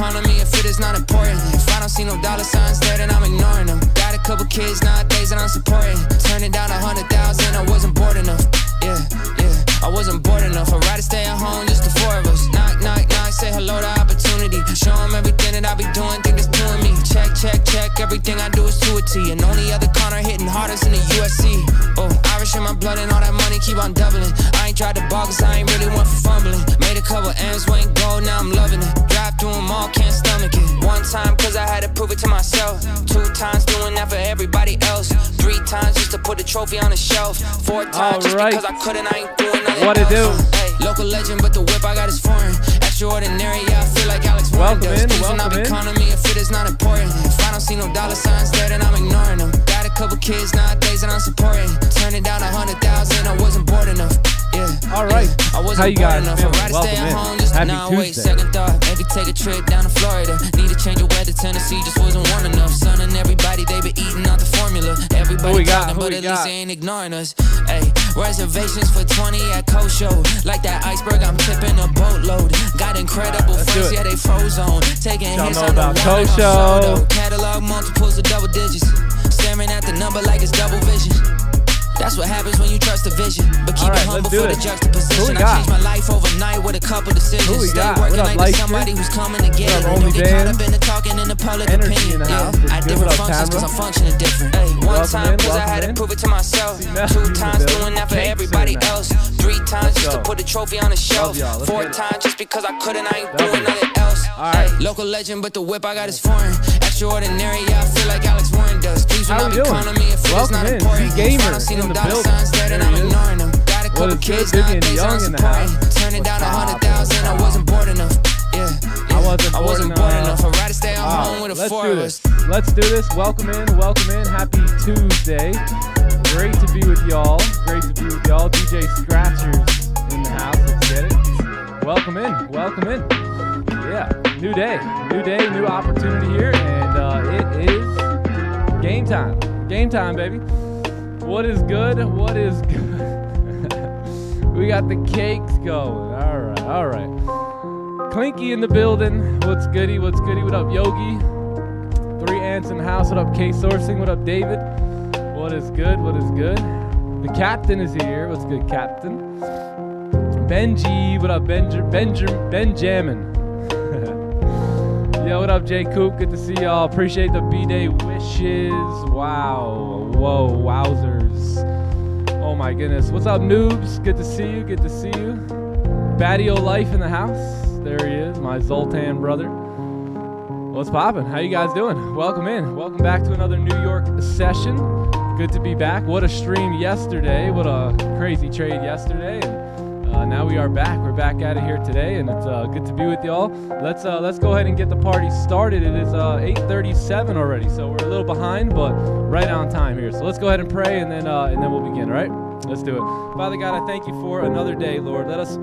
economy if it is not important. If I don't see no dollar signs there, then I'm ignoring them. Got a couple kids nowadays that I'm supporting. Turning down 100,000, I wasn't bored enough. Yeah, I wasn't bored enough. I'd rather stay at home, just the four of us. Knock, knock, knock, say hello to opportunity. Show them everything that I be doing, think it's doing me. Check, check, check, everything I do is to a T. And only other corner hitting hardest in the USC. Oh, Irish in my blood and all that money keep on doubling. I ain't tried to ball cause I ain't really went for fumbling. Made a couple M's, went gold, now I'm loving it. Drive through them all, can't stomach it. One time cause I had to prove it to myself. 2 times doing that for everybody else. 3 times just to put the trophy on the shelf. 4 times just because I couldn't, I ain't doing nothing what else. It do? Hey, local legend, but the whip I got is foreign. Extraordinary, yeah, I feel like Alex Warren does. Welcome in. Economy if it is not important. If I don't see no dollar signs there, then I'm ignoring them. Got a couple kids nowadays that I'm supporting. Turning down 100,000, I wasn't bored enough. Yeah. All right. Yeah, I wasn't how you guys feeling? Welcome in. Happy Tuesday. Wait, second thought. Maybe take a trip down to Florida. Need a change of weather. Tennessee just wasn't warm enough. Son and everybody, they been eating out the formula. Everybody talking, but at least they ain't ignoring us. Hey, reservations for 20 at Kosho. Like that iceberg, I'm tipping a boatload. Got incredible friends, yeah, they froze on. Taking hits on the Kosho. Catalog multiples of double digits. Staring at the number like it's double vision. That's what happens when you trust the vision. But keep it humble for the juxtaposition. I changed my life overnight with a couple decisions. Stay working like somebody who's coming to get it. Don't get caught up in the talking in the public opinion. I different functions cause I'm functioning different. One time cause I had to prove it to myself. 2 times doing that for everybody else. 3 times just to put the trophy on the shelf. 4 times just because I couldn't, I ain't doing nothing else. Local legend, but the whip I got is foreign. Extraordinary, yeah, I feel like Alex Warren does. Please do not economy if it is not important. If I don't see no dollar signs there, then I'm ignoring them. Got a couple kids nowadays that I'm supporting. Turning down 100,000, I wasn't bored enough. Yeah, I wasn't bored enough. I'd rather stay at home with a 4 of us. Let's do this. Welcome in. Happy Tuesday. Great to be with y'all. DJ Scratchers in the house. Let's get it. Welcome in. Yeah, new day, new opportunity here, and it is game time, baby. What is good? We got the cakes going. All right. Clinky in the building. What's goody? What up, Yogi? 3 Ants in the house. What up, K-Sourcing? What up, David? What is good? The captain is here. What's good, captain? Benji. What up, Benjamin? Yo, what up, Jay Coop? Good to see y'all. Appreciate the B-Day wishes. Wow. Whoa, wowzers. Oh my goodness. What's up, noobs? Good to see you. Badio Life in the house. There he is, my Zoltan brother. What's poppin'? How you guys doing? Welcome in. Welcome back to another New York session. Good to be back. What a stream yesterday. What a crazy trade yesterday. And now we are back. We're back at it here today, and it's good to be with y'all. Let's go ahead and get the party started. It is 8:37 already, so we're a little behind, but right on time here. So let's go ahead and pray, and then we'll begin. All right? Let's do it. Father God, I thank you for another day, Lord. Let us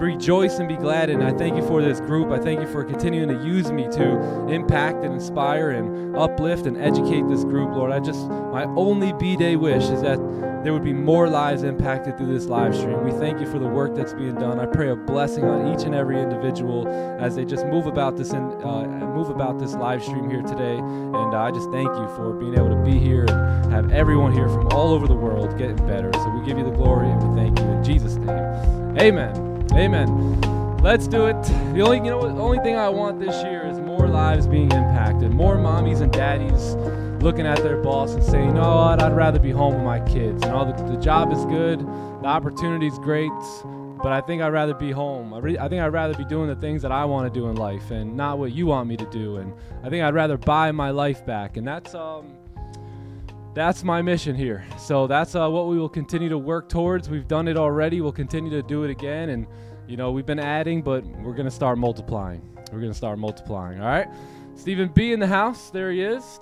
rejoice and be glad, and I thank you for this group. I thank you for continuing to use me to impact and inspire and uplift and educate this group, Lord. My only B-Day wish is that there would be more lives impacted through this live stream. We thank you for the work that's being done. I pray a blessing on each and every individual as they just move about this live stream here today. And I just thank you for being able to be here and have everyone here from all over the world getting better. So we give you the glory and we thank you in Jesus' name. Amen. Let's do it. The only thing I want this year is more lives being impacted, more mommies and daddies looking at their boss and saying, you know what, I'd rather be home with my kids. You know, the job is good, the opportunity's great, but I think I'd rather be home. I think I'd rather be doing the things that I want to do in life and not what you want me to do. And I think I'd rather buy my life back. And that's my mission here. So that's what we will continue to work towards. We've done it already. We'll continue to do it again. And, you know, we've been adding, but we're going to start multiplying. All right. Stephen B in the house. There he is.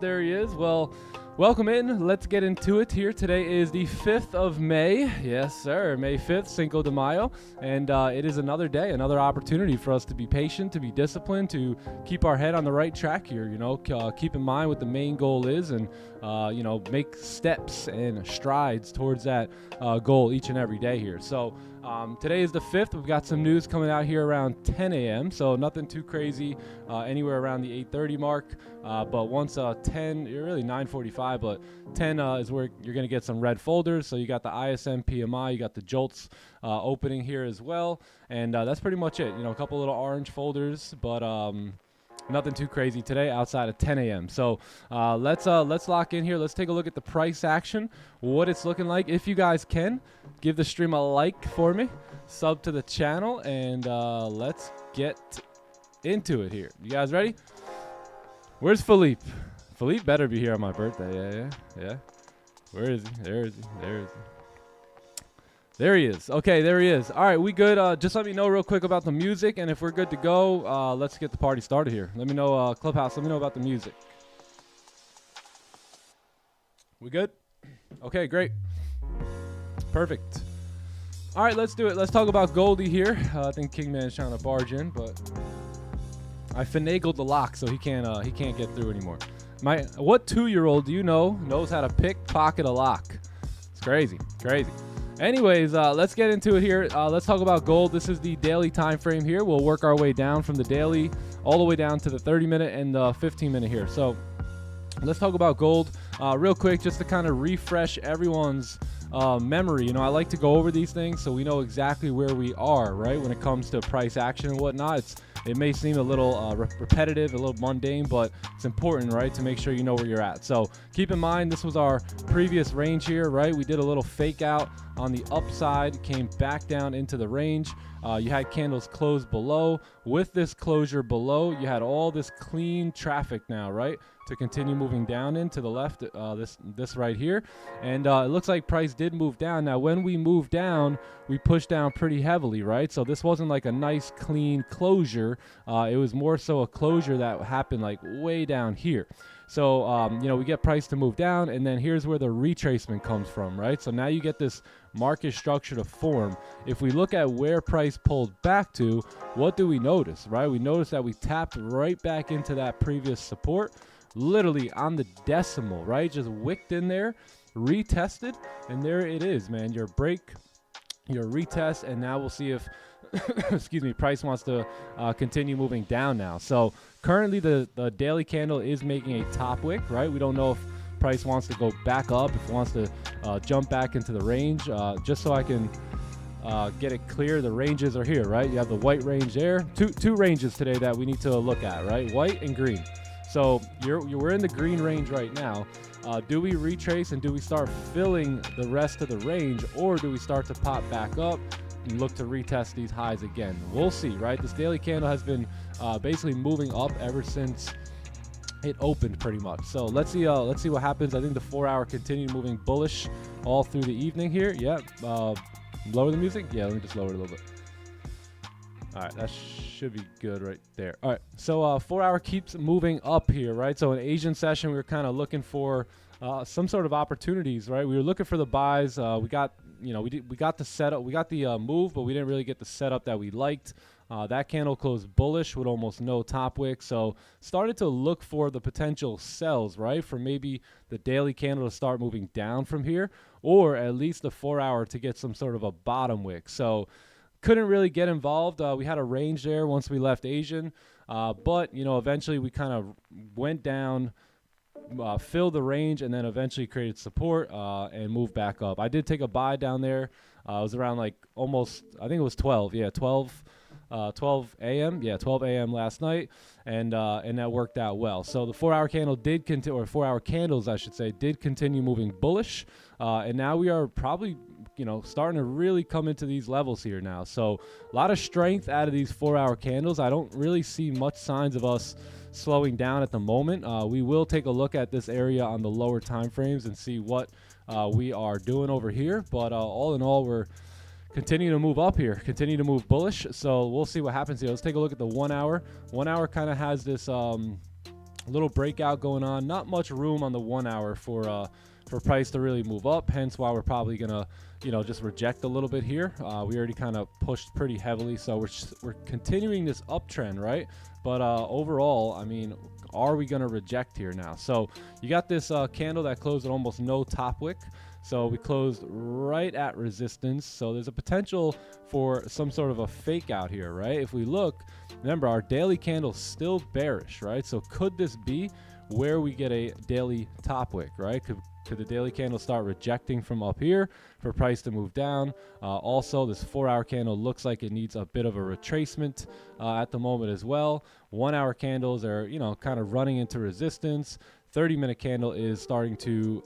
Well, welcome in. Let's get into it here. Today is the 5th of May. Yes, sir. May 5th, Cinco de Mayo. And it is another day, another opportunity for us to be patient, to be disciplined, to keep our head on the right track here. You know, keep in mind what the main goal is and, you know, make steps and strides towards that goal each and every day here. So Today is the 5th. We've got some news coming out here around 10 a.m. So nothing too crazy, anywhere around the 8:30 mark. But once 10, really 9:45, but 10 is where you're going to get some red folders. So you got the ISM PMI, you got the JOLTS opening here as well. And that's pretty much it. You know, a couple little orange folders, but nothing too crazy today outside of 10 a.m. So let's lock in here. Let's take a look at the price action, what it's looking like. If you guys can, give the stream a like for me, sub to the channel, and let's get into it here. You guys ready? Where's Philippe? Philippe better be here on my birthday. Yeah. Where is he? There is he. There he is. Okay, there he is. All right, we good. Just let me know real quick about the music, and if we're good to go, let's get the party started here. Let me know, Clubhouse, let me know about the music. We good? Okay, great. Perfect. All right, let's do it. Let's talk about Goldie here. I think Kingman's trying to barge in, but I finagled the lock so he can't get through anymore. What 2-year-old do you know knows how to pickpocket a lock? It's crazy. Anyways, let's get into it here. Let's talk about gold. This is the daily time frame here. We'll work our way down from the daily all the way down to the 30-minute and the 15-minute here. So let's talk about gold real quick, just to kind of refresh everyone's memory. You know, I like to go over these things so we know exactly where we are, right, when it comes to price action and whatnot. It may seem a little repetitive, a little mundane, but it's important, right, to make sure you know where you're at. So keep in mind, this was our previous range here, right? We did a little fake out on the upside, came back down into the range. You had candles close below. With this closure below, you had all this clean traffic now, right, to continue moving down into the left, this right here. And it looks like price did move down. Now, when we moved down, we pushed down pretty heavily, right? So this wasn't like a nice clean closure. It was more so a closure that happened like way down here. So, you know, we get price to move down, and then here's where the retracement comes from, right? So now you get this market structure to form. If we look at where price pulled back to, what do we notice, right? We notice that we tapped right back into that previous support, literally on the decimal, right? Just wicked in there, retested, and there it is, man. Your break, your retest, and now we'll see if excuse me, price wants to continue moving down now. So currently the daily candle is making a top wick, right? We don't know if price wants to go back up, if it wants to jump back into the range. Just so I can get it clear, the ranges are here, right? You have the white range there. Two ranges today that we need to look at, right? White and green. So we're in the green range right now. Do we retrace and do we start filling the rest of the range, or do we start to pop back up and look to retest these highs again? We'll see, right? This daily candle has been basically moving up ever since it opened, pretty much. So let's see what happens. I think the 4-hour continued moving bullish all through the evening here. Yeah. Lower the music. Yeah, let me just lower it a little bit. All right, that should be good right there. All right, so 4-hour keeps moving up here, right? So in Asian session, we were kind of looking for some sort of opportunities, right? We were looking for the buys. We got the setup, we got the move, but we didn't really get the setup that we liked. That candle closed bullish with almost no top wick, so started to look for the potential sells, right, for maybe the daily candle to start moving down from here, or at least the 4-hour to get some sort of a bottom wick. So couldn't really get involved. We had a range there once we left Asian, but you know, eventually we kind of went down, filled the range, and then eventually created support and moved back up. I did take a buy down there. It was around like almost, I think it was 12. Yeah, 12 a.m. Yeah, 12 a.m. last night, and that worked out well. So the 4-hour candle did continue, or 4-hour candles, I should say, did continue moving bullish, and now we are probably, you know, starting to really come into these levels here now. So a lot of strength out of these 4-hour candles. I don't really see much signs of us slowing down at the moment. We will take a look at this area on the lower time frames and see what we are doing over here. But all in all, we're continuing to move up here, continue to move bullish. So we'll see what happens here. Let's take a look at the 1 hour. 1 hour kind of has this little breakout going on. Not much room on the 1 hour for price to really move up, hence why we're probably gonna, you know, just reject a little bit here. We already kind of pushed pretty heavily, so we're continuing this uptrend, right? But overall, I mean, are we gonna reject here now? So you got this candle that closed at almost no top wick. So we closed right at resistance. So there's a potential for some sort of a fake out here, right? If we look, remember our daily candle's still bearish, right? So could this be where we get a daily top wick, right? Could the daily candle start rejecting from up here for price to move down? Also, this 4-hour candle looks like it needs a bit of a retracement at the moment as well. 1-hour candles are, you know, kind of running into resistance. 30-minute candle is starting to,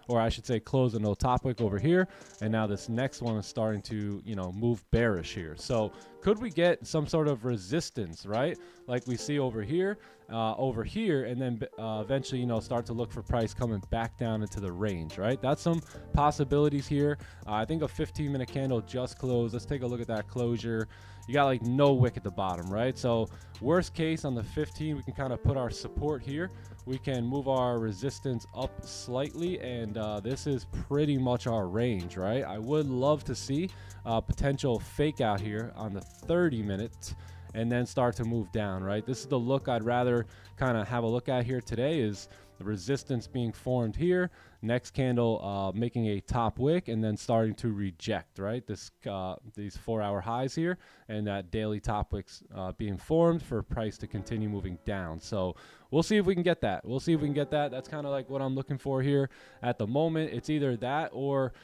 or I should say, close a no top wick over here, and now this next one is starting to, you know, move bearish here. So could we get some sort of resistance, right, like we see over here, and then eventually, you know, start to look for price coming back down into the range, right? That's some possibilities here. I think a 15-minute candle just closed. Let's take a look at that closure. You got like no wick at the bottom, right? So worst case on the 15, we can kind of put our support here. We can move our resistance up slightly, and this is pretty much our range, right? I would love to see a potential fake out here on the 30-minute and then start to move down, right? This is the look I'd rather kind of have a look at here today, is the resistance being formed here, next candle making a top wick and then starting to reject, right? These 4-hour highs here, and that daily top wicks being formed for price to continue moving down. So we'll see if we can get that. That's kind of like what I'm looking for here at the moment. It's either that or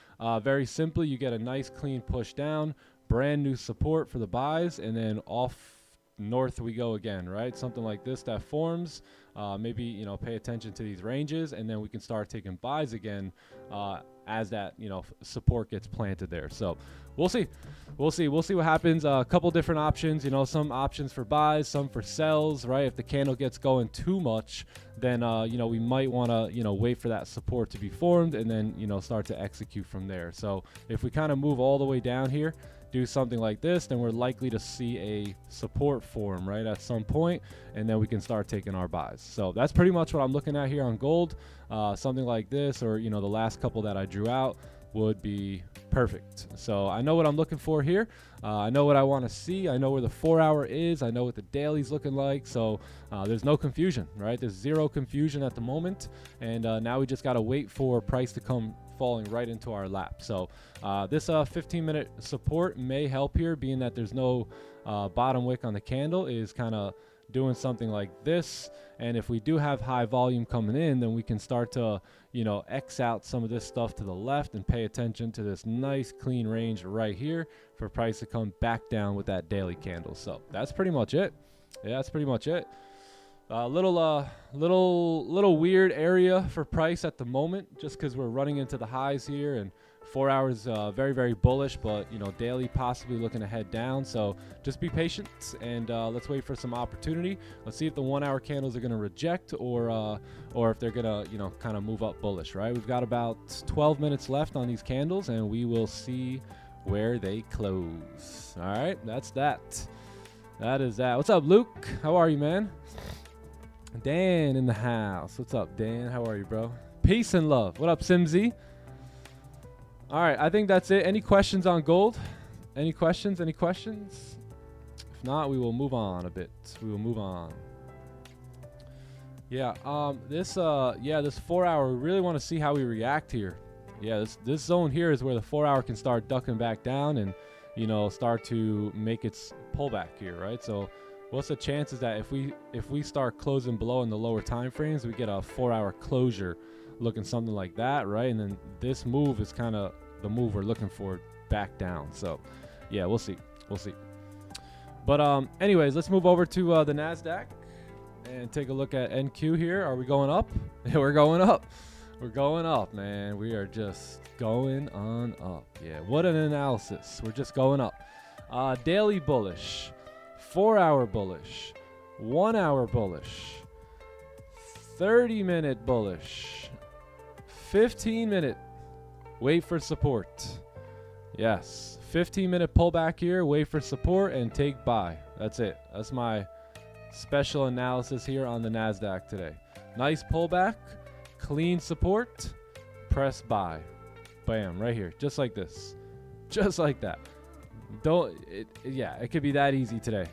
very simply you get a nice clean push down, brand new support for the buys, and then off north we go again, right? Something like this that forms. Maybe, you know, pay attention to these ranges, and then we can start taking buys again as that, you know, support gets planted there. So we'll see what happens. A couple different options, you know, some options for buys, some for sells, right? If the candle gets going too much, then you know, we might want to, you know, wait for that support to be formed and then, you know, start to execute from there. So if we kind of move all the way down here, do something like this, then we're likely to see a support form, right, at some point, and then we can start taking our buys. So that's pretty much what I'm looking at here on gold. Something like this, or, you know, the last couple that I drew out would be perfect. So I know what I'm looking for here. I know what I want to see. I know where the 4-hour is. I know what the daily's looking like. So there's no confusion, right? There's zero confusion at the moment. And now we just got to wait for price to come falling right into our lap. So this 15-minute support may help here, being that there's no bottom wick on the candle, is kind of doing something like this. And if we do have high volume coming in, then we can start to, you know, X out some of this stuff to the left and pay attention to this nice clean range right here for price to come back down with that daily candle. So that's pretty much it. Yeah, that's pretty much it. Little weird area for price at the moment, just because we're running into the highs here, and 4 hours very, very bullish, but, you know, daily possibly looking to head down. So just be patient, and let's wait for some opportunity. Let's see if the 1-hour candles are going to reject, or if they're going to, you know, kind of move up bullish, right? We've got about 12 minutes left on these candles, and we will see where they close. All right, that's that. That is that. What's up, Luke? How are you, man? Dan in the house. What's up, Dan? How are you, bro? Peace and love. What up, Simzy? All right, I think that's it. Any questions on gold? Any questions? If not, we will move on a bit. Yeah, this 4-hour, we really want to see how we react here. Yeah, this zone here is where the 4-hour can start ducking back down and, you know, start to make its pullback here, right? So what's the chances that if we start closing below in the lower time frames, we get a 4-hour closure looking something like that, right? And then this move is kind of the move we're looking for back down. So yeah, we'll see. But anyways, let's move over to the NASDAQ and take a look at NQ here. Are we going up? Yeah, we're going up, man. We are just going on up. Yeah, what an analysis. We're just going up. Daily bullish, 4-hour bullish, 1-hour bullish, 30-minute bullish, 15-minute, wait for support. Yes, 15-minute pullback here, wait for support, and take buy. That's it. That's my special analysis here on the NASDAQ today. Nice pullback, clean support, press buy. Bam, right here, just like this. Just like that. It could be that easy today.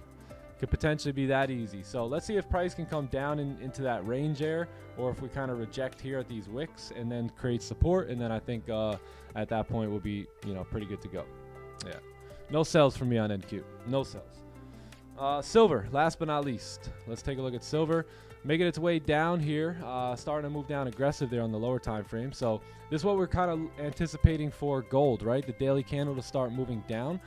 Could potentially be that easy. So let's see if price can come down into that range there, or if we kind of reject here at these wicks and then create support, and then I think at that point we'll be, you know, pretty good to go. Yeah, no sells for me on NQ. No sells. Silver, last but not least. Let's take a look at silver. Making its way down here, starting to move down aggressive there on the lower time frame. So this is what we're kind of anticipating for gold, right? The daily candle to start moving down.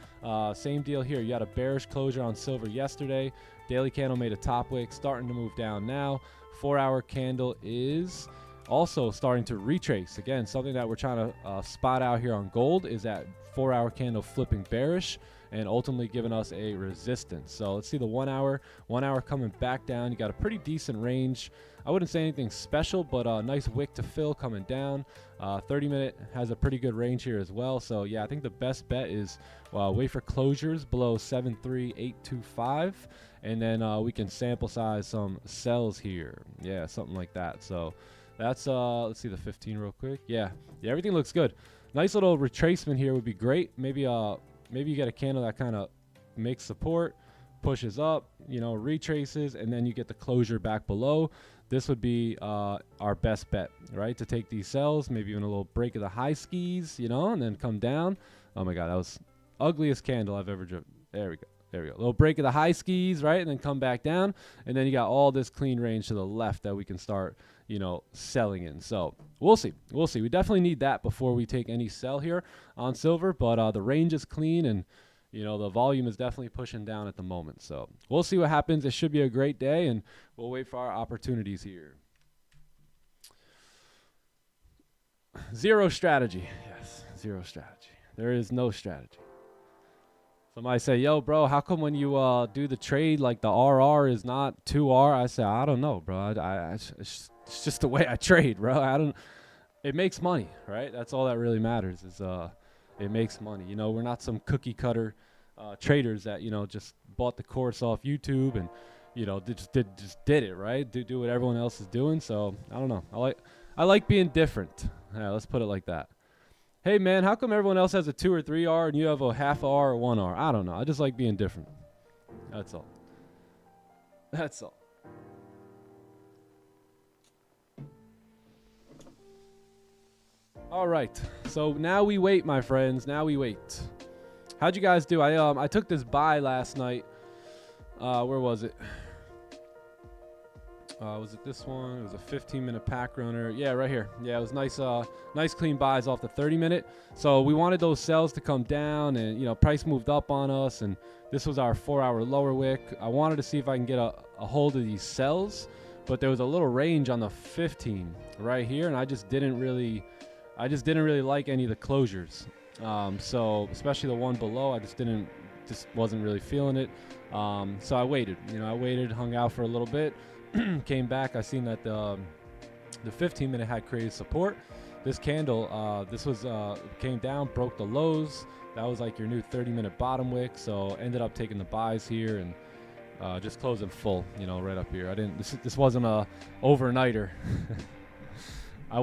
Same deal here. You had a bearish closure on silver yesterday. Daily candle made a top wick, starting to move down now. 4-hour candle is also starting to retrace. Again, something that we're trying to spot out here on gold is that 4-hour candle flipping bearish and ultimately giving us a resistance. So let's see the 1 hour. 1 hour coming back down. You got a pretty decent range. I wouldn't say anything special, but a nice wick to fill coming down. 30-minute has a pretty good range here as well. So yeah, I think the best bet is wait for closures below 73825, and then we can sample size some sells here. Yeah, something like that. So that's let's see the 15 real quick. Yeah, everything looks good. Nice little retracement here would be great. Maybe you get a candle that kind of makes support, pushes up, you know, retraces, and then you get the closure back below. This would be our best bet, right? To take these sells, maybe even a little break of the high skis, you know, and then come down. Oh my God, that was ugliest candle I've ever driven. There we go. There we go. A little break of the high skis, right? And then come back down. And then you got all this clean range to the left that we can start, you know, selling in. So we'll see. We'll see. We definitely need that before we take any sell here on silver. But the range is clean, and, you know, the volume is definitely pushing down at the moment. So we'll see what happens. It should be a great day, and we'll wait for our opportunities here. Zero strategy. Yes, zero strategy. There is no strategy. Somebody say, yo, bro, how come when you do the trade, like the RR is not 2R? I say, I don't know, bro. It's just the way I trade, bro. It makes money, right? That's all that really matters is it makes money. You know, we're not some cookie cutter traders that, you know, just bought the course off YouTube and, you know, just did it, right? Do what everyone else is doing. So I don't know. I like being different. Yeah, let's put it like that. Hey, man, how come everyone else has a 2 or 3R and you have a half R or 1R? I don't know. I just like being different. That's all. That's all. All right. So now we wait, my friends. Now we wait. How'd you guys do? I took this buy last night. Where was it? Was it this one? It was a 15-minute pack runner. Yeah, right here. Yeah, it was nice nice clean buys off the 30-minute. So we wanted those sells to come down, and, you know, price moved up on us, and this was our 4-hour lower wick. I wanted to see if I can get a hold of these sells, but there was a little range on the 15 right here, and I just didn't really like any of the closures. So especially the one below, I just wasn't really feeling it. So I waited. You know, I waited, hung out for a little bit. Came back. I seen that the 15-minute had created support. This candle, came down, broke the lows. That was like your new 30-minute bottom wick. So ended up taking the buys here and just closing full. You know, right up here. This wasn't a overnighter. I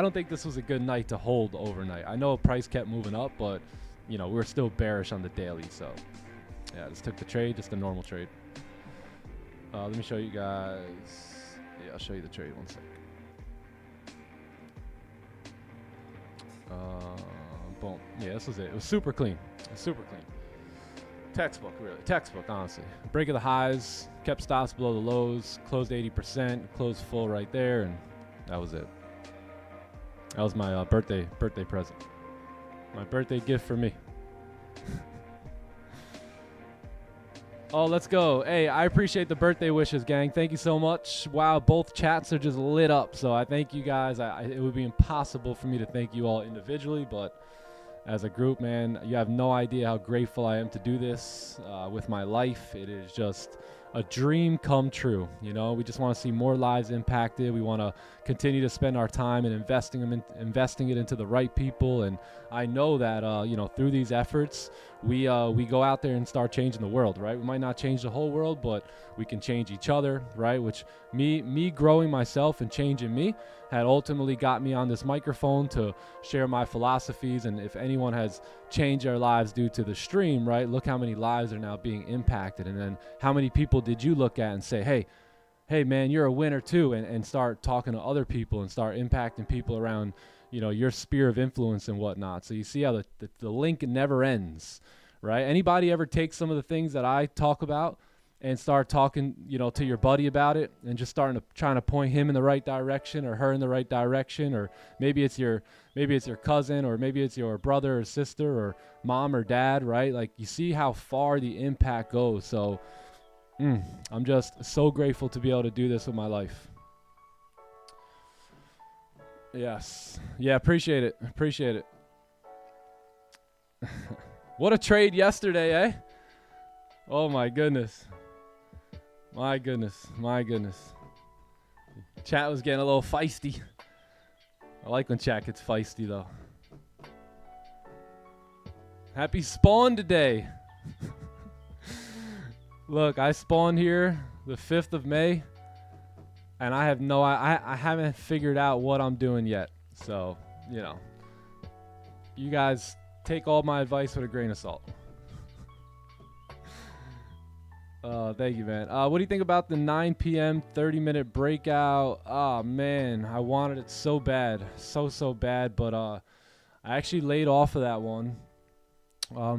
don't think this was a good night to hold overnight. I know price kept moving up, but, you know, we're still bearish on the daily. So yeah, just took the trade, just a normal trade. Let me show you guys. Yeah, I'll show you the trade. 1 sec. Boom. Yeah, this was it. It was super clean. Super clean. Textbook, really. Textbook, honestly. Break of the highs, kept stops below the lows, closed 80%, closed full right there, and that was it. That was my birthday present. My birthday gift for me. Oh, let's go. Hey, I appreciate the birthday wishes, gang. Thank you so much. Wow, both chats are just lit up. So I thank you guys. It would be impossible for me to thank you all individually, but as a group, man, you have no idea how grateful I am to do this with my life. It is just a dream come true. You know, we just want to see more lives impacted. We want to continue to spend our time and investing it into the right people. And I know that, you know, through these efforts, we go out there and start changing the world, right? We might not change the whole world, but we can change each other, right? Which me growing myself and changing me had ultimately got me on this microphone to share my philosophies. And if anyone has changed their lives due to the stream, right? Look how many lives are now being impacted. And then how many people did you look at and say, hey man, you're a winner too, and start talking to other people and start impacting people around, you know, your sphere of influence and whatnot. So you see how the link never ends, right? Anybody ever take some of the things that I talk about and start talking, you know, to your buddy about it and just trying to point him in the right direction or her in the right direction, or maybe it's your cousin, or maybe it's your brother or sister or mom or dad, right? Like, you see how far the impact goes. So I'm just so grateful to be able to do this with my life. Yes. Yeah, appreciate it. Appreciate it. What a trade yesterday, eh? Oh my goodness. My goodness. My goodness. Chat was getting a little feisty. I like when chat gets feisty though. Happy spawn today. Look, I spawned here the 5th of May. And I have I haven't figured out what I'm doing yet. So, you know, you guys take all my advice with a grain of salt. Thank you, man. What do you think about the 9 p.m. 30-minute breakout? Oh, man, I wanted it so bad. So bad. But I actually laid off of that one.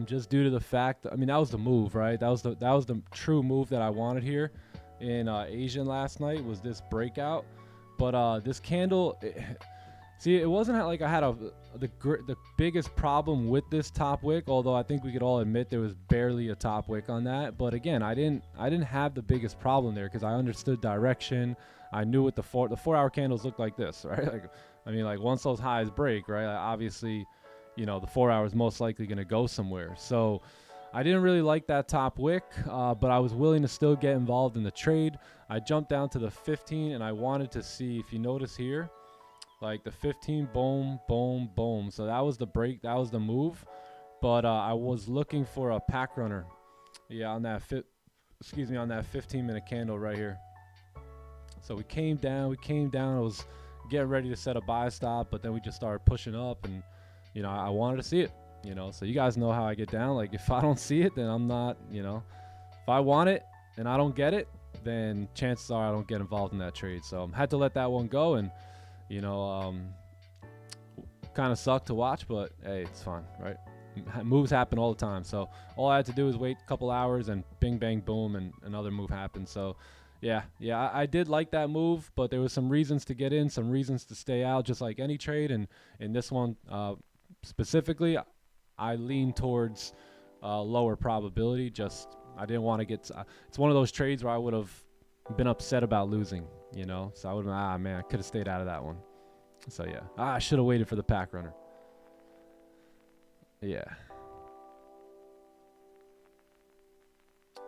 Just due to the fact, I mean, that was the move, right? That was the true move that I wanted here in Asian last night, was this breakout. But this candle, see, it wasn't like I had the biggest problem with this top wick, although I think we could all admit there was barely a top wick on that. But again, I didn't have the biggest problem there because I understood direction. I knew what the 4-hour candles looked like this, right? Like, I mean, like, once those highs break, right, like, obviously, you know, the 4 hour is most likely going to go somewhere. So I didn't really like that top wick, but I was willing to still get involved in the trade. I jumped down to the 15 and I wanted to see, if you notice here, like the 15, boom, boom, boom. So that was the break, that was the move. But I was looking for a pack runner. Yeah, on that 15-minute candle right here. So we came down, I was getting ready to set a buy stop, but then we just started pushing up, and you know, I wanted to see it, you know. So you guys know how I get down. Like, if I don't see it, then I'm not, you know. If I want it and I don't get it, then chances are I don't get involved in that trade. So I had to let that one go, and, you know, kind of sucked to watch, but hey, it's fun, right? Moves happen all the time. So all I had to do was wait a couple hours, and bing, bang, boom, and another move happened. So yeah, I did like that move, but there was some reasons to get in, some reasons to stay out, just like any trade. And in this one specifically, I lean towards lower probability. Just, I didn't want to get, it's one of those trades where I would have been upset about losing, you know. So I would have, man, I could have stayed out of that one. So yeah, I should have waited for the pack runner. Yeah.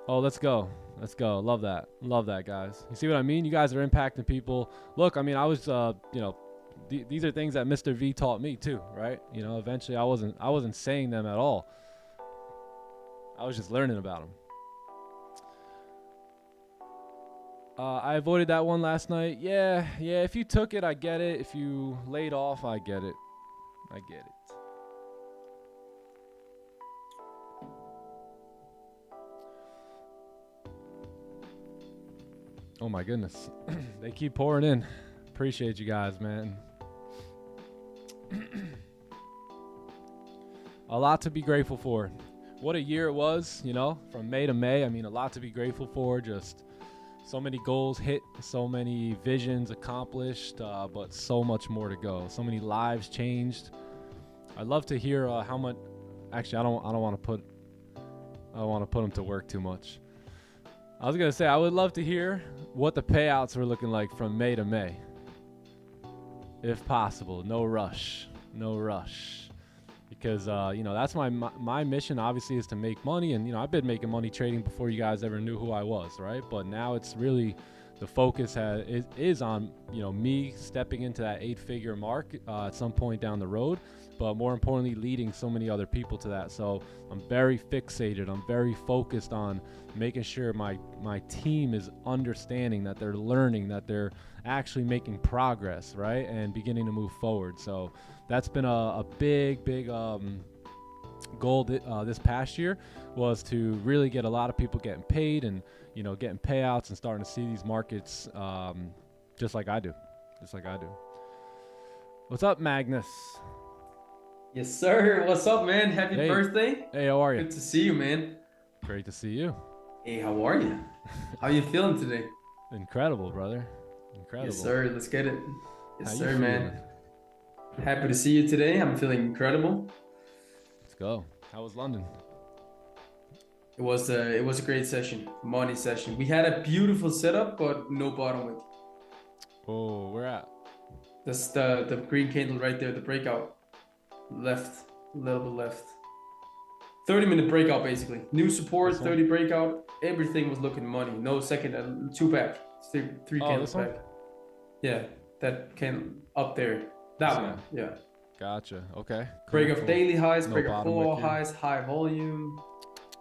Oh, let's go. Let's go. Love that. Love that, guys. You see what I mean? You guys are impacting people. Look, I mean, I was, you know, these are things that Mr. V taught me too, right? You know, eventually I wasn't saying them at all. I was just learning about them. I avoided that one last night. Yeah. If you took it, I get it. If you laid off, I get it. I get it. Oh my goodness. They keep pouring in. Appreciate you guys, man. A lot to be grateful for. What a year it was, you know, from May to May. I mean, a lot to be grateful for. Just so many goals hit, so many visions accomplished, but so much more to go. So many lives changed. I'd love to hear how much. Actually, I don't want to put them to work too much. I was going to say, I would love to hear what the payouts were looking like from May to May. If possible, no rush. Because, you know, that's my mission, obviously, is to make money. And, you know, I've been making money trading before you guys ever knew who I was, right? But now it's really the focus is on, you know, me stepping into that 8-figure mark at some point down the road, but more importantly, leading so many other people to that. So I'm very fixated. I'm very focused on making sure my team is understanding, that they're learning, that they're actually making progress, right, and beginning to move forward. So that's been a big goal this past year, was to really get a lot of people getting paid and, you know, getting payouts and starting to see these markets just like I do. What's up, Magnus? Yes, sir. What's up, man? Happy birthday. Hey, how are you? Good to see you, man. Great to see you. Hey, how are you? How you feeling today? Incredible, brother. Incredible. Yes, sir. Let's get it. Yes, How sir, you man. Happy to see you today. I'm feeling incredible. Let's go. How was London? It was a great session, money session. We had a beautiful setup, but no bottom wick. Oh, where at? That's the green candle right there, the breakout. Left, a little bit left. 30-minute breakout, basically. New support, 30 breakout. Everything was looking money. No second, 2 back. Three candles back. Yeah, that candle up there. That one, yeah. Gotcha. Okay. Cool, break of daily highs, no break of full highs, high volume.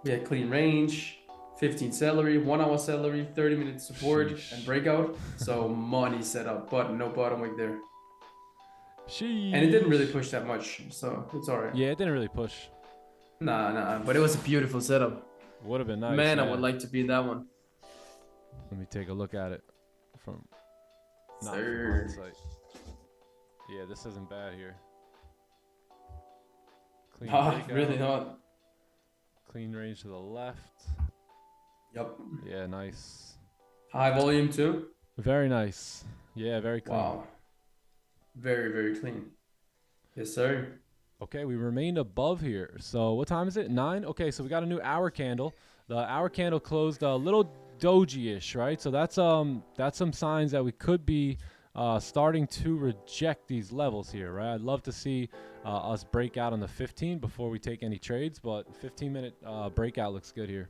We had clean range, 15 celery, 1 hour celery, 30-minute support and breakout. So money set up, but no bottom wick there. Sheesh. And it didn't really push that much, so it's all right. Yeah, it didn't really push. Nah, but it was a beautiful setup. Would have been nice. Man, I would like to be in that one. Let me take a look at it from Sir. hindsight. Yeah, this isn't bad here. Clean really not. Clean range to the left. Yep. Yeah, nice. High volume too. Very nice. Yeah, very clean. Wow. Very, very clean. Yes, sir. Okay, we remained above here. So what time is it? 9? Okay, so we got a new hour candle. The hour candle closed a little doji-ish, right? So that's some signs that we could be starting to reject these levels here, right? I'd love to see us break out on the 15 before we take any trades, but 15-minute breakout looks good here.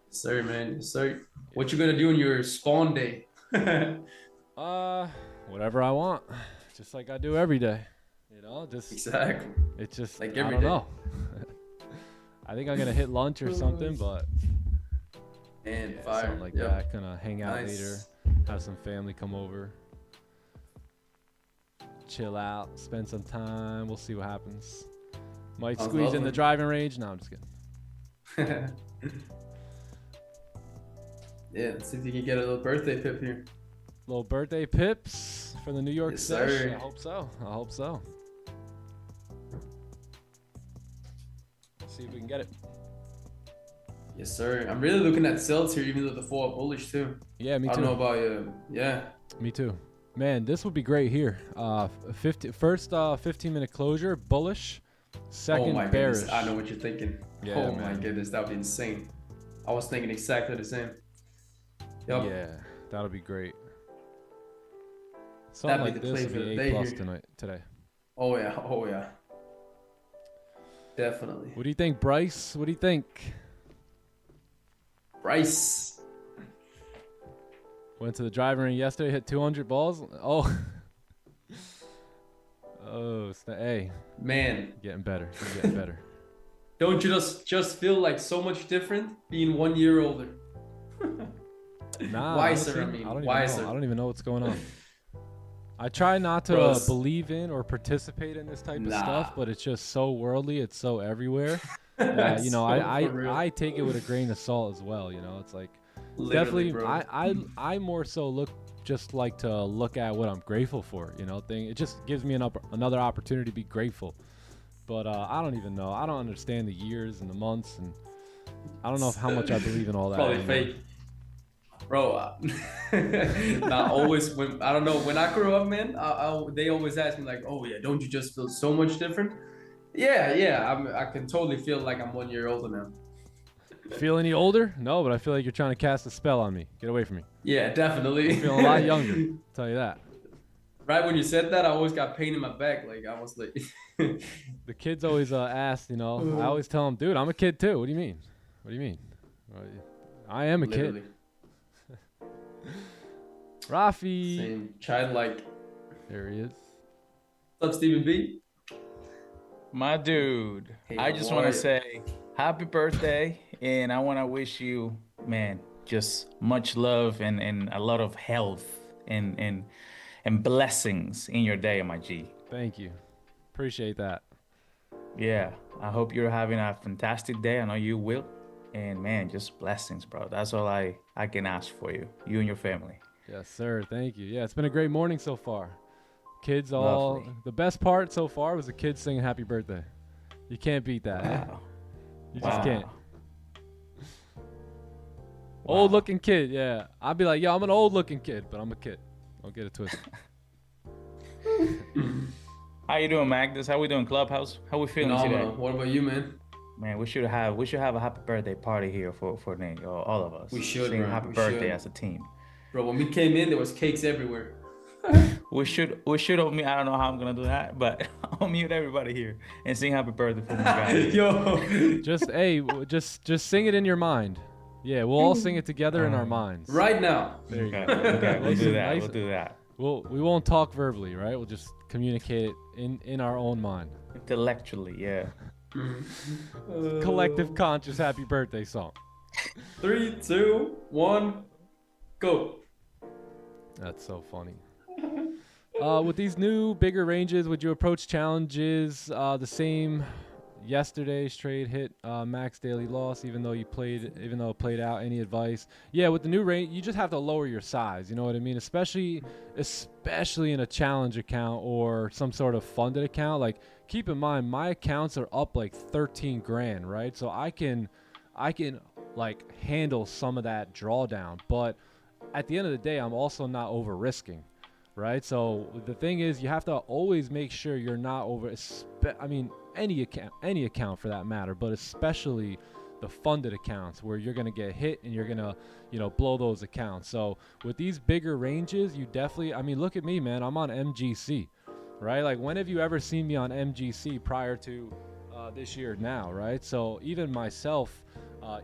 Yes, sir, man. Yes, sir. What you gonna do on your spawn day? Whatever I want, just like I do every day. You know, just exactly. It's just like I every don't day. know. I think I'm gonna hit lunch or something, but and yeah, fire something like that. Gonna hang out later, have some family come over, chill out, spend some time. We'll see what happens. Might squeeze in the driving range. No, I'm just kidding. Yeah, let's see if you can get a little birthday pip here. Little birthday pips for the New York session. Sir. I hope so. I hope so. Let's see if we can get it. Yes, sir. I'm really looking at sells here, even though the 4 are bullish too. Yeah, me too. I don't know about you. Yeah. Me too. Man, this would be great here. First 15-minute closure, bullish. Second, bearish. Goodness. I know what you're thinking. Yeah, oh man. my goodness, that would be insane. I was thinking exactly the same. Yep. Yeah, that'll be great. Something like this would be A+ today. Oh yeah. Definitely. What do you think, Bryce? What do you think? Bryce went to the driving range yesterday, hit 200 balls. Oh. Oh, hey. Man. Getting better. You're getting better. Don't you just feel like so much different being 1 year older? Nah. Wiser, honestly, I mean. I don't even know what's going on. I try not to believe in or participate in this type of stuff, but it's just so worldly. It's so everywhere. You know, I take it with a grain of salt as well. You know, it's like definitely. I more so look at what I'm grateful for. You know, it just gives me another opportunity to be grateful. But I don't even know. I don't understand the years and the months, and I don't know how much I believe in all that. Probably fake. Bro, not always. I don't know. When I grew up, man, they always ask me like, "Oh yeah, don't you just feel so much different?" Yeah. I can totally feel like I'm 1 year older now. Feel any older? No, but I feel like you're trying to cast a spell on me. Get away from me. Yeah, definitely. I feel a lot younger. I'll tell you that. Right when you said that, I always got pain in my back. Like I was like. The kids always ask, you know. I always tell them, "Dude, I'm a kid too." What do you mean? What do you mean? I am a kid. Rafi. Same childlike. There he is. What's up, Stephen B? My dude, Hey, I how just are want to you? say happy birthday, and I want to wish you, man, just much love and a lot of health and blessings in your day, my G. Thank you. Appreciate that. Yeah, I hope you're having a fantastic day. I know you will. And man, just blessings, bro. That's all I can ask for you and your family. Yes, sir. Thank you. Yeah, it's been a great morning so far. Kids all. Lovely. The best part so far was the kids singing happy birthday. You can't beat that. Wow. You just can't. Wow. Old looking kid, yeah. I'd be like, yo, I'm an old looking kid, but I'm a kid. Don't get it twisted. How you doing, Magnus? How we doing, Clubhouse? How we feeling today? What about you, man? Man, we should have a happy birthday party here for Nate, all of us. We should, sing bro. happy We birthday should. as a team. Bro, when we came in, there was cakes everywhere. We should unmute. I don't know how I'm gonna do that, but I'll mute everybody here and sing happy birthday for my guy. Yo. just sing it in your mind. Yeah, we'll all sing it together in our minds. Right now. There you go. Okay, we'll do that. Nice. We'll do that. We won't talk verbally, right? We'll just communicate in our own mind. Intellectually, yeah. Collective conscious happy birthday song. 3, 2, 1, go. That's so funny. With these new bigger ranges, would you approach challenges the same? Yesterday's trade hit max daily loss, even though it played out. Any advice? Yeah, with the new range, you just have to lower your size. You know what I mean? Especially in a challenge account or some sort of funded account. Like, keep in mind, my accounts are up like 13 grand, right? So I can like handle some of that drawdown, but at the end of the day, I'm also not over risking, right? So the thing is, you have to always make sure you're not over. Any account for that matter, but especially the funded accounts where you're gonna get hit and you're gonna, blow those accounts. So with these bigger ranges, you definitely. Look at me, man. I'm on MGC, right? Like, when have you ever seen me on MGC prior to this year now, right? So even myself,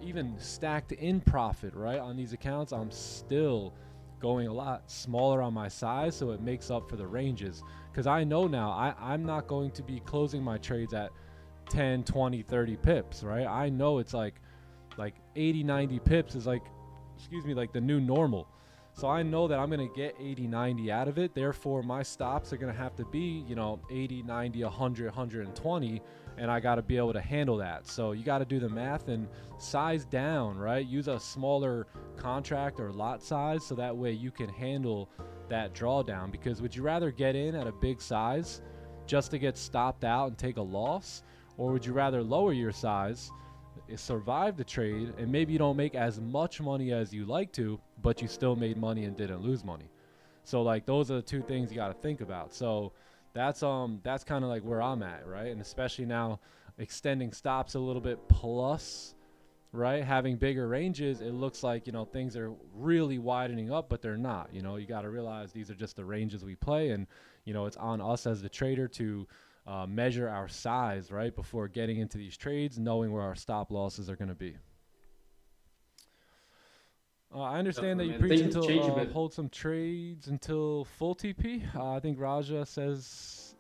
even stacked in profit, right, on these accounts, I'm still going a lot smaller on my size, so it makes up for the ranges. Because I know now I'm not going to be closing my trades at 10, 20, 30 pips, right? I know it's like 80, 90 pips is like the new normal. So I know that I'm going to get 80, 90 out of it. Therefore, my stops are going to have to be, 80, 90, 100, 120, and I got to be able to handle that. So you got to do the math and size down, right? Use a smaller contract or lot size so that way you can handle that drawdown. Because would you rather get in at a big size just to get stopped out and take a loss, or would you rather lower your size, survive the trade, and maybe you don't make as much money as you like to, but you still made money and didn't lose money? So like, those are the two things you got to think about. So that's kind of like where I'm at, right? And especially now extending stops a little bit plus, right, having bigger ranges, it looks like, things are really widening up, but they're not. You got to realize these are just the ranges we play, and it's on us as the trader to measure our size, right, before getting into these trades, knowing where our stop losses are going to be. I understand that you preach until hold some trades until full TP. I think Raja says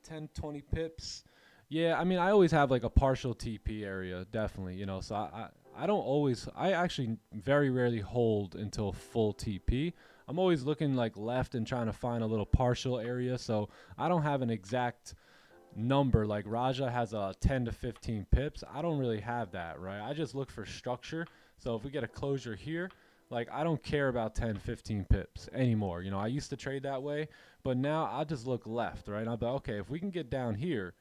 10, 20 pips. Yeah, I always have like a partial TP area, definitely, so I actually very rarely hold until full TP. I'm always looking like left and trying to find a little partial area, so I don't have an exact number. Like Raja has a 10 to 15 pips. I don't really have that, right? I just look for structure. So if we get a closure here, like, I don't care about 10, 15 pips anymore. I used to trade that way, but now I just look left, right? I'll be like, okay, if we can get down here,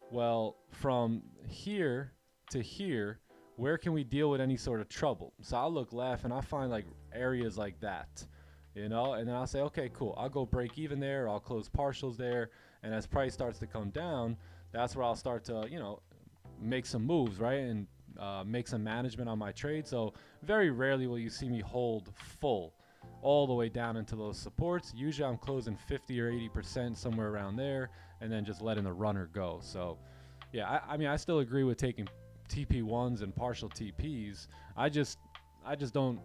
well, from here to here, where can we deal with any sort of trouble? So I'll look left and I'll find like areas like that, and then I'll say, okay, cool, I'll go break even there, or I'll close partials there. And as price starts to come down, that's where I'll start to, make some moves, right? And make some management on my trade. So very rarely will you see me hold full all the way down into those supports. Usually I'm closing 50 or 80%, somewhere around there, and then just letting the runner go. So yeah, I still agree with taking TP1s and partial TPs. I just don't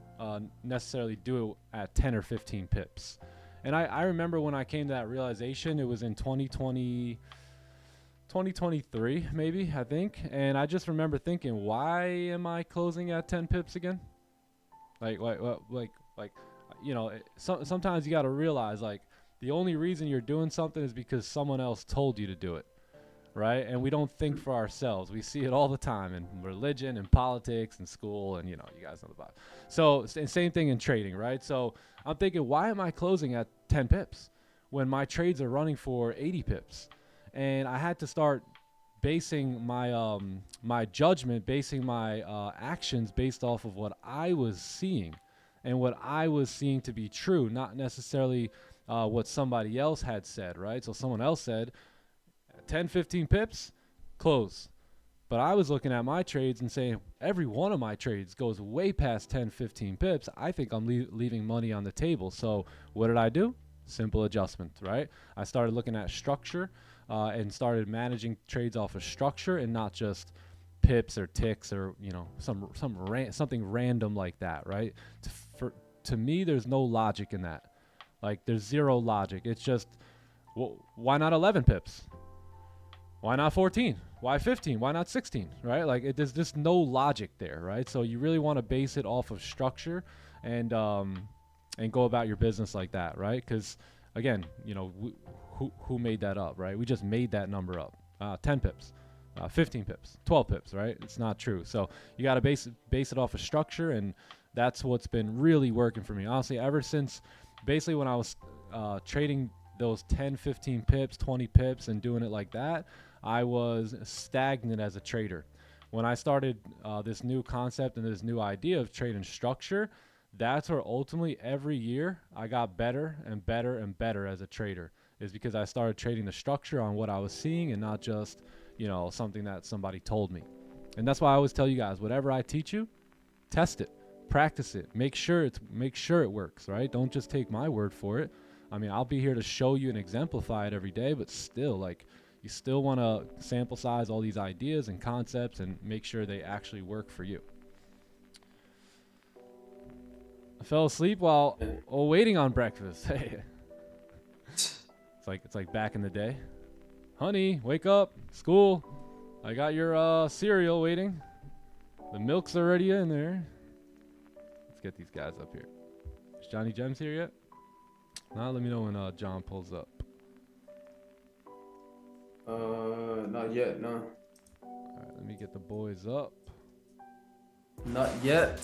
necessarily do it at 10 or 15 pips. And I remember when I came to that realization, it was in 2023 maybe, I think. And I just remember thinking, why am I closing at 10 pips again? Like you know, sometimes you got to realize, like, the only reason you're doing something is because someone else told you to do it, right? And we don't think for ourselves. We see it all the time in religion and politics and school, and, you know, you guys know about it. So same thing in trading, right? So I'm thinking, why am I closing at 10 pips when my trades are running for 80 pips? And I had to start basing my my judgment, basing my actions based off of what I was seeing and what I was seeing to be true, not necessarily what somebody else had said, right? So someone else said 10, 15 pips, close. But I was looking at my trades and saying every one of my trades goes way past 10, 15 pips. I think I'm leaving money on the table. So what did I do? Simple adjustment, right? I started looking at structure and started managing trades off of structure and not just pips or ticks or, you know, something random like that, right? To me, there's no logic in that. Like, there's zero logic. It's just, well, why not 11 pips? Why not 14? Why 15? Why not 16? Right? Like, there's just no logic there, right? So you really want to base it off of structure and go about your business like that, right? Because, again, you know, who made that up, right? We just made that number up. 10 pips, 15 pips, 12 pips, right? It's not true. So you got to base it off of structure, and that's what's been really working for me. Honestly, ever since basically when I was trading those 10, 15 pips, 20 pips, and doing it like that, I was stagnant as a trader. When I started this new concept and this new idea of trading structure, that's where ultimately every year I got better and better and better as a trader, is because I started trading the structure on what I was seeing and not just, you know, something that somebody told me. And that's why I always tell you guys, whatever I teach you, test it, practice it, make sure it works, right? Don't just take my word for it. I mean, I'll be here to show you and exemplify it every day, but still, like, you still want to sample size all these ideas and concepts and make sure they actually work for you. I fell asleep while waiting on breakfast. Hey, it's like back in the day. Honey, wake up, school. I got your cereal waiting. The milk's already in there. Let's get these guys up here. Is Johnny Gems here yet? Now let me know when John pulls up. Not yet, no. All right, let me get the boys up. Not yet.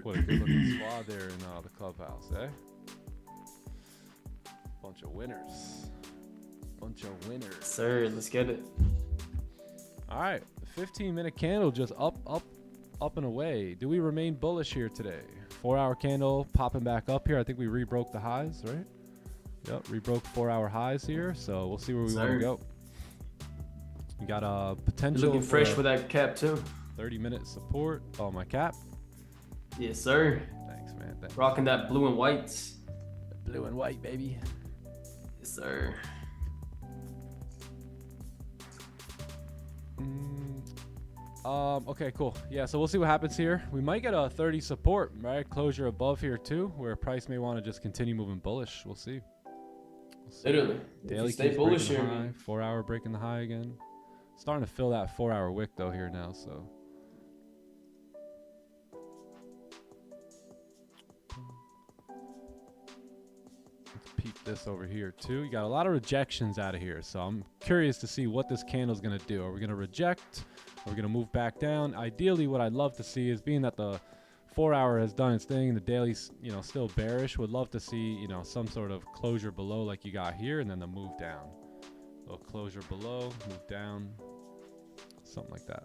What a good looking squad there in the clubhouse, eh? Bunch of winners. Sir, let's get it. All right, 15-minute candle just up and away. Do we remain bullish here today? 4-hour candle popping back up here. I think we rebroke the highs, right? Yep, rebroke 4-hour highs here. So we'll see where we want to go. We got a potential. Looking fresh with that cap too. 30-minute support. Oh, my cap. Yes, sir. Thanks, man. Thanks. Rocking that blue and white. Blue and white, baby. Yes, sir. Okay, cool. Yeah, so we'll see what happens here. We might get a 30 support, right? Closure above here too, where price may want to just continue moving bullish. We'll see. Literally. Daily stay bullish here, high, 4-hour breaking the high again. Starting to fill that 4-hour wick though here now, so. Let's peep this over here too. You got a lot of rejections out of here, so I'm curious to see what this candle's gonna do. Are we gonna reject? Are we gonna move back down? Ideally, what I'd love to see is, being that the 4-hour has done its thing, the daily's, you know, still bearish, would love to see, you know, some sort of closure below like you got here, and then the move down. A little closure below, move down, something like that.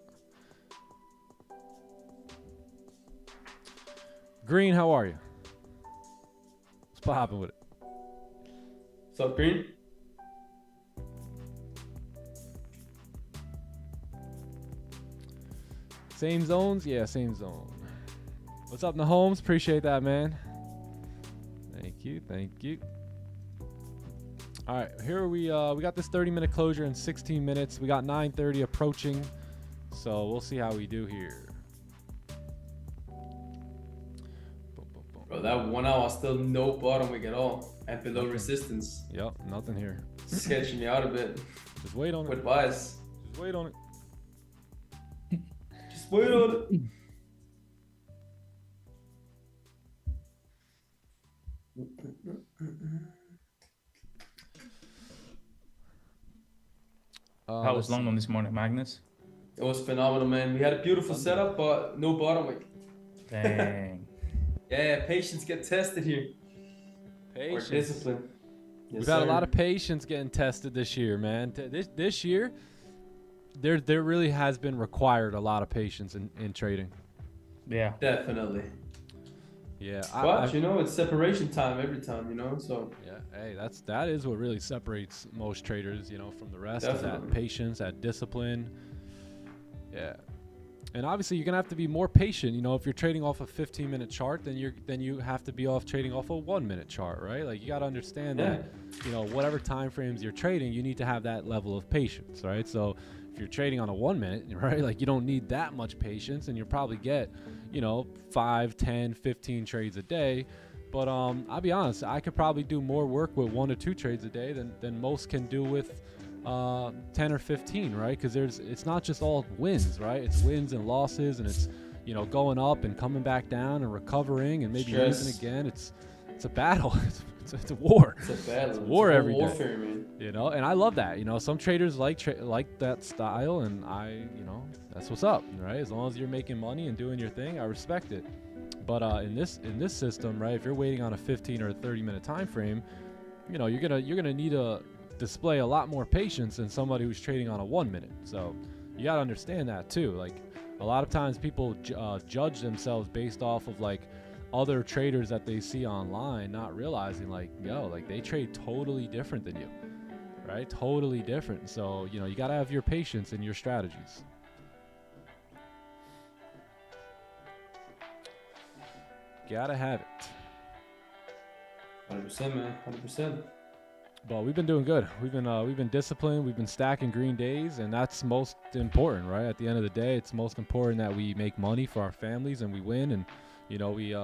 Green, how are you? What's popping with it? What's up, Green? Same zones? Yeah, same zone. What's up, Nahomes? Appreciate that, man. Thank you, thank you. All right, here we got this 30-minute closure in 16 minutes. We got 9:30 approaching, so we'll see how we do here. Bro, that 1 hour still no bottom wick at all. And below resistance. Yep, nothing here. Sketching me out a bit. Just wait on it. With bias. Just wait on it. Just wait on it. How was London this morning, Magnus? It was phenomenal, man. We had a beautiful setup, but no bottom wick. Dang. Yeah, patience get tested here. Patience. Or discipline. Yes, We've had a lot of patience getting tested this year, man. This year, there really has been required a lot of patience in trading. Yeah. Definitely. Yeah. But you know, it's separation time every time, you know, so. Yeah. Hey, that is what really separates most traders, you know, from the rest. Definitely. Is that patience, that discipline. Yeah. And obviously, you're gonna have to be more patient. You know, if you're trading off a 15-minute chart, then you have to be trading off a 1-minute chart, right? Like you got to understand that, you know, whatever time frames you're trading, you need to have that level of patience, right? So if you're trading on a 1 minute, right, like you don't need that much patience, and you'll probably get, you know, 5, 10, 15 trades a day. But I'll be honest, I could probably do more work with 1 to 2 trades a day than most can do with 10 or 15, right? Because it's not just all wins, right? It's wins and losses, and it's, you know, going up and coming back down and recovering and maybe losing again. It's a battle. It's a war. It's a battle. It's a war every day. Warfare, man. You know, and I love that. You know, some traders like that style, and you know, that's what's up, right? As long as you're making money and doing your thing, I respect it. But in this system, right? If you're waiting on a 15 or a 30-minute time frame, you know, you're gonna need to display a lot more patience than somebody who's trading on a 1 minute. So you gotta understand that too. Like a lot of times people judge themselves based off of like other traders that they see online, not realizing like, yo, like they trade totally different than you, right? Totally different. So, you know, you gotta have your patience and your strategies. Gotta have it. 100%, man. 100%. But we've been doing good. We've been disciplined. We've been stacking green days, and that's most important, right? At the end of the day, it's most important that we make money for our families and we win, and you know we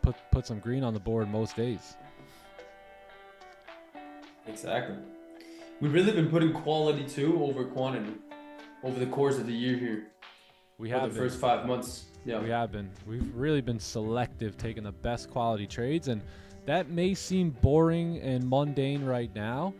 put some green on the board most days. Exactly. We've really been putting quality too over quantity over the course of the year here. We have the first 5 months. Yeah, we have been. We've really been selective, taking the best quality trades, and that may seem boring and mundane right now,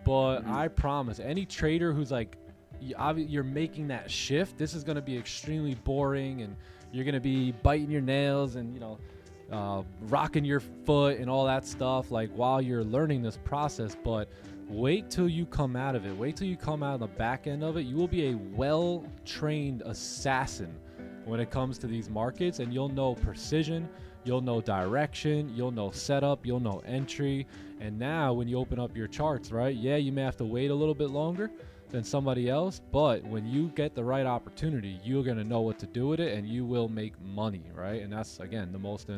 but I promise any trader who's like, you're making that shift, this is going to be extremely boring, and you're going to be biting your nails and, you know, rocking your foot and all that stuff, like while you're learning this process. But wait till you come out of it. Wait till you come out of the back end of it. You will be a well-trained assassin when it comes to these markets, and you'll know precision. You'll know direction, you'll know setup, you'll know entry. And now when you open up your charts, right? Yeah, you may have to wait a little bit longer than somebody else, but when you get the right opportunity, you're going to know what to do with it, and you will make money, right? And that's, again, the most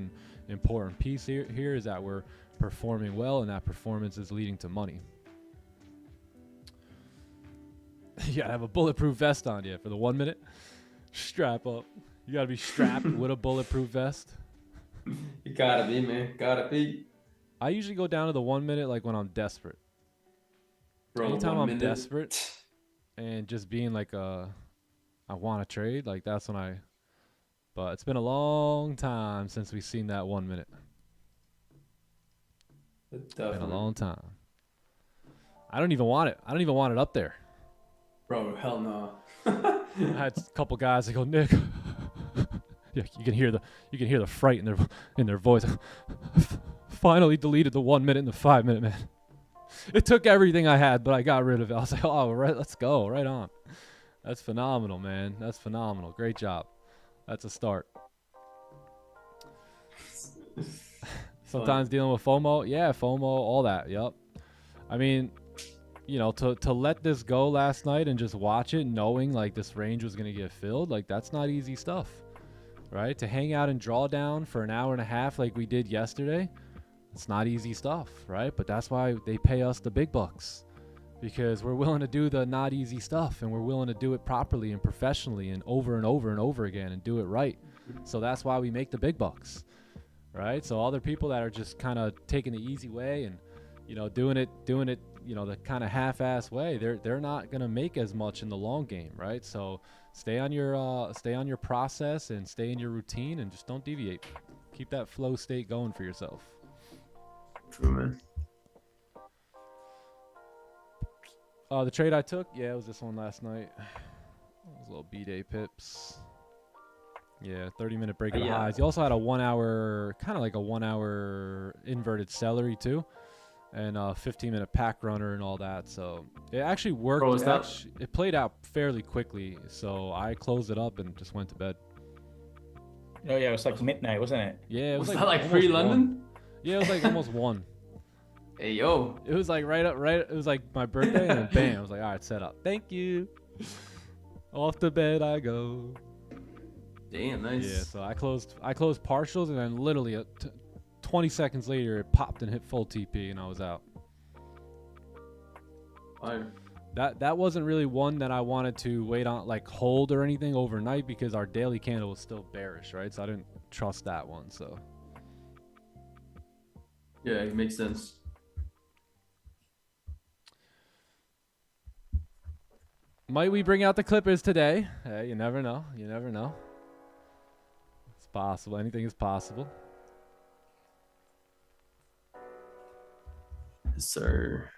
important piece here is that we're performing well, and that performance is leading to money. You got to have a bulletproof vest on you for the 1 minute. Strap up. You got to be strapped with a bulletproof vest. You gotta be, man. Gotta be. I usually go down to the 1 minute like when I'm desperate. Bro, anytime I'm desperate and just being like I want to trade, like that's when but it's been a long time since we've seen that 1 minute. It's been a long time. I don't even want it. I don't even want it up there. Bro, hell no. I had a couple guys that go, Nick. Yeah, you can hear the fright in their voice. Finally deleted the 1 minute and the 5 minute, man. It took everything I had, but I got rid of it. I was like, oh, right, let's go, right on. That's phenomenal, man. That's phenomenal. Great job. That's a start. Sometimes dealing with FOMO, yeah, FOMO, all that. Yep. I mean, you know, to let this go last night and just watch it, knowing like this range was gonna get filled, like that's not easy stuff. Right? To hang out and draw down for an hour and a half like we did yesterday, it's not easy stuff, right? But that's why they pay us the big bucks, because we're willing to do the not easy stuff, and we're willing to do it properly and professionally and over and over and over again and do it right. So that's why we make the big bucks, right? So other people that are just kind of taking the easy way and, you know, doing it, you know, the kind of half-ass way, they're not gonna make as much in the long game, right? So stay on your process and stay in your routine and just don't deviate. Keep that flow state going for yourself. True, man. The trade I took, yeah, it was this one last night. Those little B-day pips. Yeah, 30-minute break of the highs. You also had a 1 hour, kind of like a 1 hour inverted celery too, and a 15-minute pack runner and all that. So it actually worked. Bro, it played out fairly quickly. So I closed it up and just went to bed. Oh yeah, it was like midnight, wasn't it? Yeah, it was that like almost free London? 1. Yeah, it was like almost 1. Hey, yo. It was like right. It was like my birthday, and then bam, I was like, all right, set up. Thank you. Off to bed I go. Damn, nice. Yeah, so I closed partials, and then literally 20 seconds later, it popped and hit full TP, and I was out. Fire. That wasn't really one that I wanted to wait on, like hold or anything overnight, because our daily candle was still bearish, right? So I didn't trust that one. So Yeah, it makes sense. might we bring out the Clippers today? Hey, you never know. You never know. It's possible. Anything is possible. Yes, sir.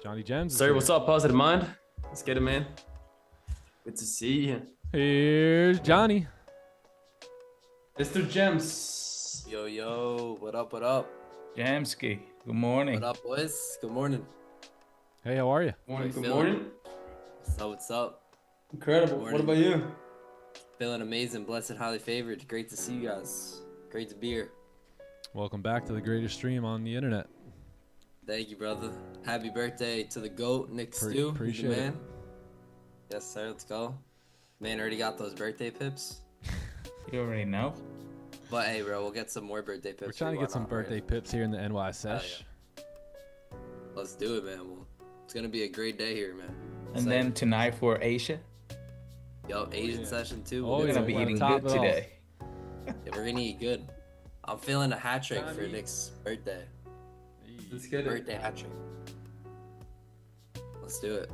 Johnny Gems. Sir, what's up, Positive Mind? Let's get it, man. Good to see you. Here's Johnny. Mr. Gems. Yo, yo, what up, what up? Jamski, good morning. What up, boys? Good morning. Hey, how are you? Morning, good feeling? morning. What's up? Incredible. Morning. What about you? Feeling amazing, blessed, highly favored. Great to see you guys. Great to be here. Welcome back to the greatest stream on the internet. Thank you, brother. Happy birthday to the GOAT, Nick Stew. Appreciate the man. it. Yes, sir, let's go. Man, already got those birthday pips. You already know. But hey, bro, we'll get some more birthday pips. We're trying to get some birthday pips here in the NY sesh. Let's do it, man. Well, it's going to be a great day here, man. And then tonight for Asia, Yo, Asian session too. Oh, we're yeah, gonna be we're eating top good it off. today. Yeah, we're going to eat good. I'm feeling a hat trick for Nick's birthday. Let's get it. Birthday hat trick. Let's do it.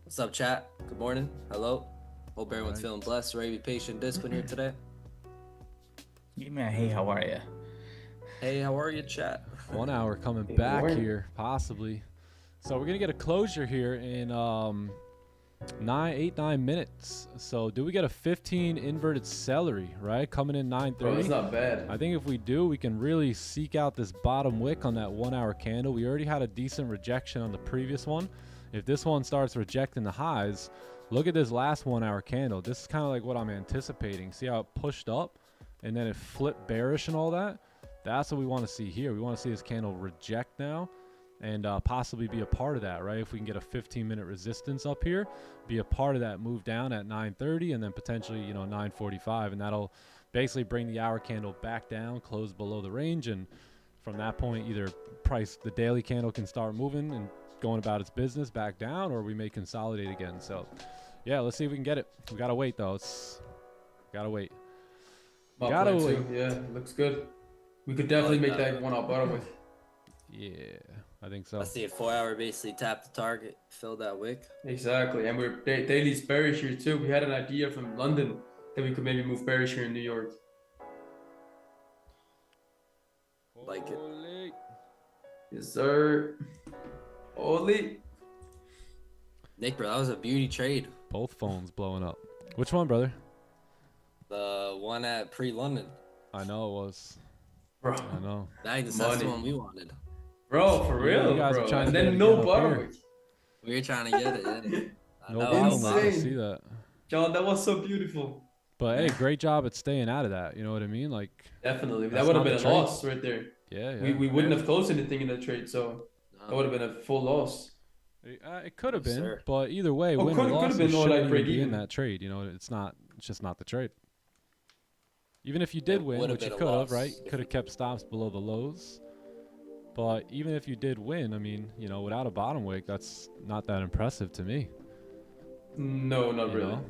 What's up, chat? Good morning. Hello. Hope everyone's feeling blessed, ready to be patient, disciplined here today. Give me a hey, how are ya? Hey, how are you, chat? 1 hour coming Hey, back morning. here, possibly. So we're gonna get a closure here in 9 minutes. So do we get a 15 inverted celery, right? Coming in Bro, 9:30. it's not bad. I think if we do, we can really seek out this bottom wick on that 1 hour candle. We already had a decent rejection on the previous one. If this one starts rejecting the highs, look at this last 1 hour candle. This is kind of like what I'm anticipating. See how it pushed up and then it flipped bearish and all that? That's what we want to see here. We want to see this candle reject now and possibly be a part of that, right? If we can get a 15-minute resistance up here, be a part of that move down at 9:30 and then potentially, 9:45, and that'll basically bring the hour candle back down, close below the range, and from that point, either the daily candle can start moving and going about its business back down, or we may consolidate again. So, yeah, let's see if we can get it. We gotta wait though. Gotta wait. My Gotta plan wait. too. Yeah, looks good. We could definitely like make that. that one up bottom with. Yeah, I think so. I see a 4 hour basically tap the target, fill that wick. Exactly, and we're daily's bearish here too. We had an idea from London that we could maybe move bearish here in New York. Like it. Holy. Yes, sir. Holy. Nick, bro, that was a beauty trade. Both phones blowing up. Which one, brother? The one at pre-London. I know it was. Bro. I know. Dang, that's the Money. one we wanted. Bro, for Yeah, real, you guys are bro. trying And to get then it no up bottom here. wick. We were trying to get it. Yeah. I No know, problem. I was I insane. can see that. John, that was so beautiful. But hey, great job at staying out of that. You know what I mean? Like, Definitely. That's That would have not been the a trade. loss right there. yeah. We wouldn't have closed anything in that trade, so that would have been a full loss. It could have Yes, been, sir. but either way, Oh, win or could have loss, been you more shouldn't like even break be in even. that trade. It's just not the trade. Even if you did It win, would've which you been a could have, loss right? if Could have kept stops below the lows. But even if you did win, I mean, without a bottom wick, that's not that impressive to me. No, not you really. know?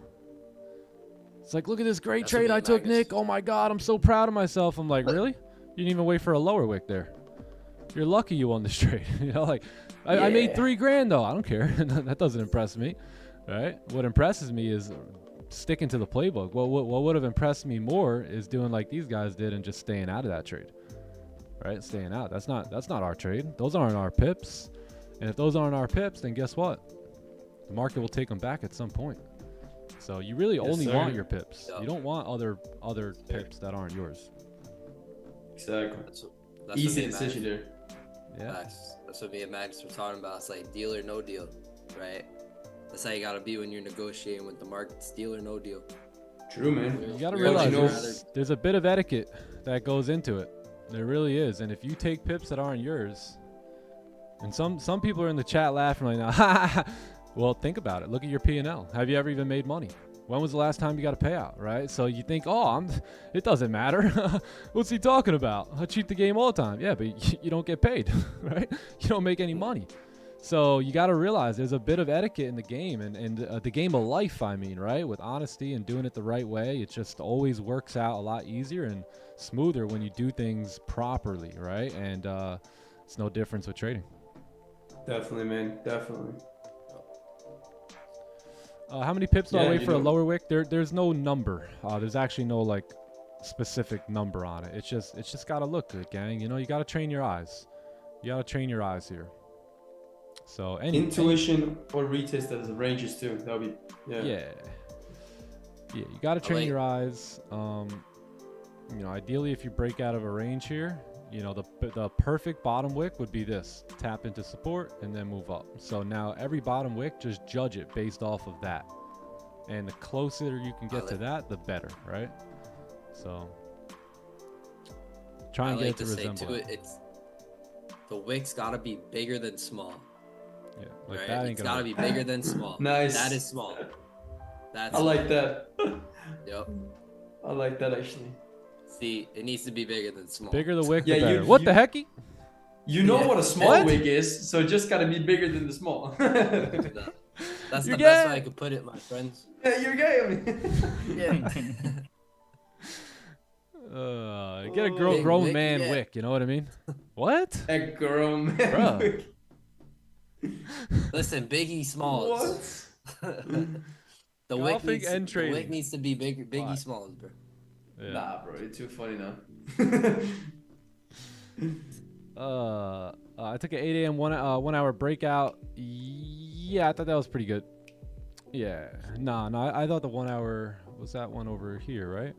It's like, look at this great That's what trade me I and took, Magnus- Nick. Oh my God, I'm so proud of myself. I'm like, really? You didn't even wait for a lower wick there. You're lucky you won this trade. You know, like, I made $3,000 though. I don't care. That doesn't impress me, right? What impresses me is sticking to the playbook. What would have impressed me more is doing like these guys did and just staying out of that trade, right? Staying out. That's not our trade. Those aren't our pips. And if those aren't our pips, then guess what? The market will take them back at some point. So you really only want your pips. You don't want other pips that aren't yours. Exactly. That's Easy decision there. Yeah. That's what me and Magnus were talking about. It's like deal or no deal, right? That's how you gotta be when you're negotiating with the markets. Deal or no deal. True, man. You gotta We realize always there's a bit of etiquette that goes into it. There really is. And if you take pips that aren't yours, and some people are in the chat laughing right now. Well, think about it. Look at your P&L. Have you ever even made money? When was the last time you got a payout, right? So you think, it doesn't matter. What's he talking about? I cheat the game all the time. Yeah, but you don't get paid, right? You don't make any money. So you got to realize there's a bit of etiquette in the game and the game of life, I mean, right? With honesty and doing it the right way, it just always works out a lot easier and smoother when you do things properly, right? And it's no difference with trading. Definitely, man. Definitely. How many pips do I Yeah, wait you for a know. lower wick? There's no number. There's actually no like specific number on it. It's just gotta look good, gang. You know, you gotta train your eyes. You gotta train your eyes here. So Intuition or retest as ranges too. That'll be yeah. You gotta train your eyes. You know, ideally if you break out of a range here, you know, the perfect bottom wick would be this. Tap into support and then move up. So now every bottom wick, just judge it based off of that. And the closer you can get to that, the better, right? So try and get it to resemble it. It's the wick's gotta be bigger than small. Yeah, like Right? that ain't It's gonna gotta be bigger than small. Nice. That is small. That's I like that. Yep. I like that actually. See, it needs to be bigger than small. Bigger the wick, Yeah, the better. you- What you- the hecky? You know Yeah. what a small What? wig is, so it just gotta be bigger than the small. That's You're the best gay. way I could put it, my friends. Yeah, you're gay. I mean. Yeah. Get a Big grown wick, man yeah. wick, you know what I mean? What? A girl, man. Bruh. Listen, Biggie Smalls. What? The wick Golfing needs, and the trading. wick needs to be bigger. Biggie Why? Smalls, bro. Yeah. Nah, bro, you're too funny now. I took an 8 a.m. 1 hour breakout. Yeah, I thought that was pretty good. Yeah. No, I thought the 1 hour was that one over here, right?